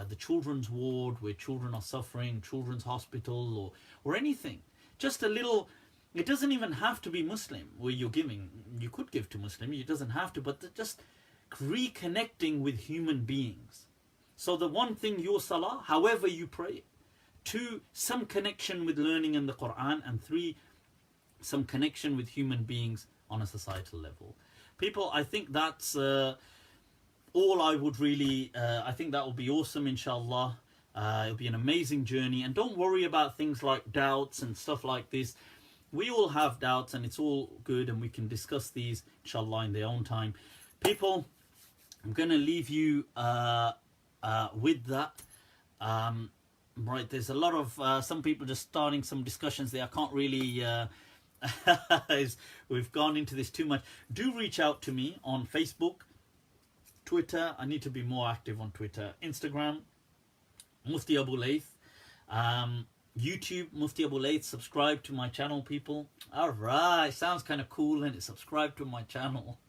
the children's ward where children are suffering, children's hospital, or anything. Just a little. It doesn't even have to be Muslim where you're giving. You could give to Muslim. It doesn't have to, but just reconnecting with human beings. So the one thing, your salah, however you pray. 2, some connection with learning in the Quran. And 3, some connection with human beings on a societal level. People, I think that's all I would really, I think that will be awesome, inshallah. It'll be an amazing journey. And don't worry about things like doubts and stuff like this. We all have doubts, and it's all good, and we can discuss these, inshallah, in their own time. People, I'm going to leave you with that. Right, there's a lot of some people just starting some discussions there. I can't really we've gone into this too much. Do reach out to me on Facebook, Twitter. I need to be more active on Twitter, Instagram, Mufti Abu Layth, YouTube, Mufti Abu Layth. Subscribe to my channel, people. All right, sounds kind of cool, and subscribe to my channel.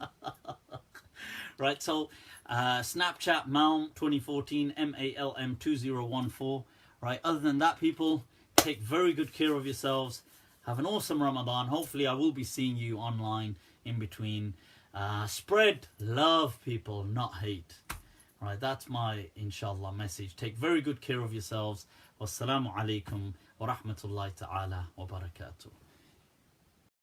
Right, so Snapchat Malm 2014, MALM 2014. Right, other than that, people, take very good care of yourselves. Have an awesome Ramadan. Hopefully I will be seeing you online in between. Spread love, people, not hate. Right, that's my inshallah message. Take very good care of yourselves. Wassalamu alaikum wa rahmatullahi ta'ala wa barakatuh.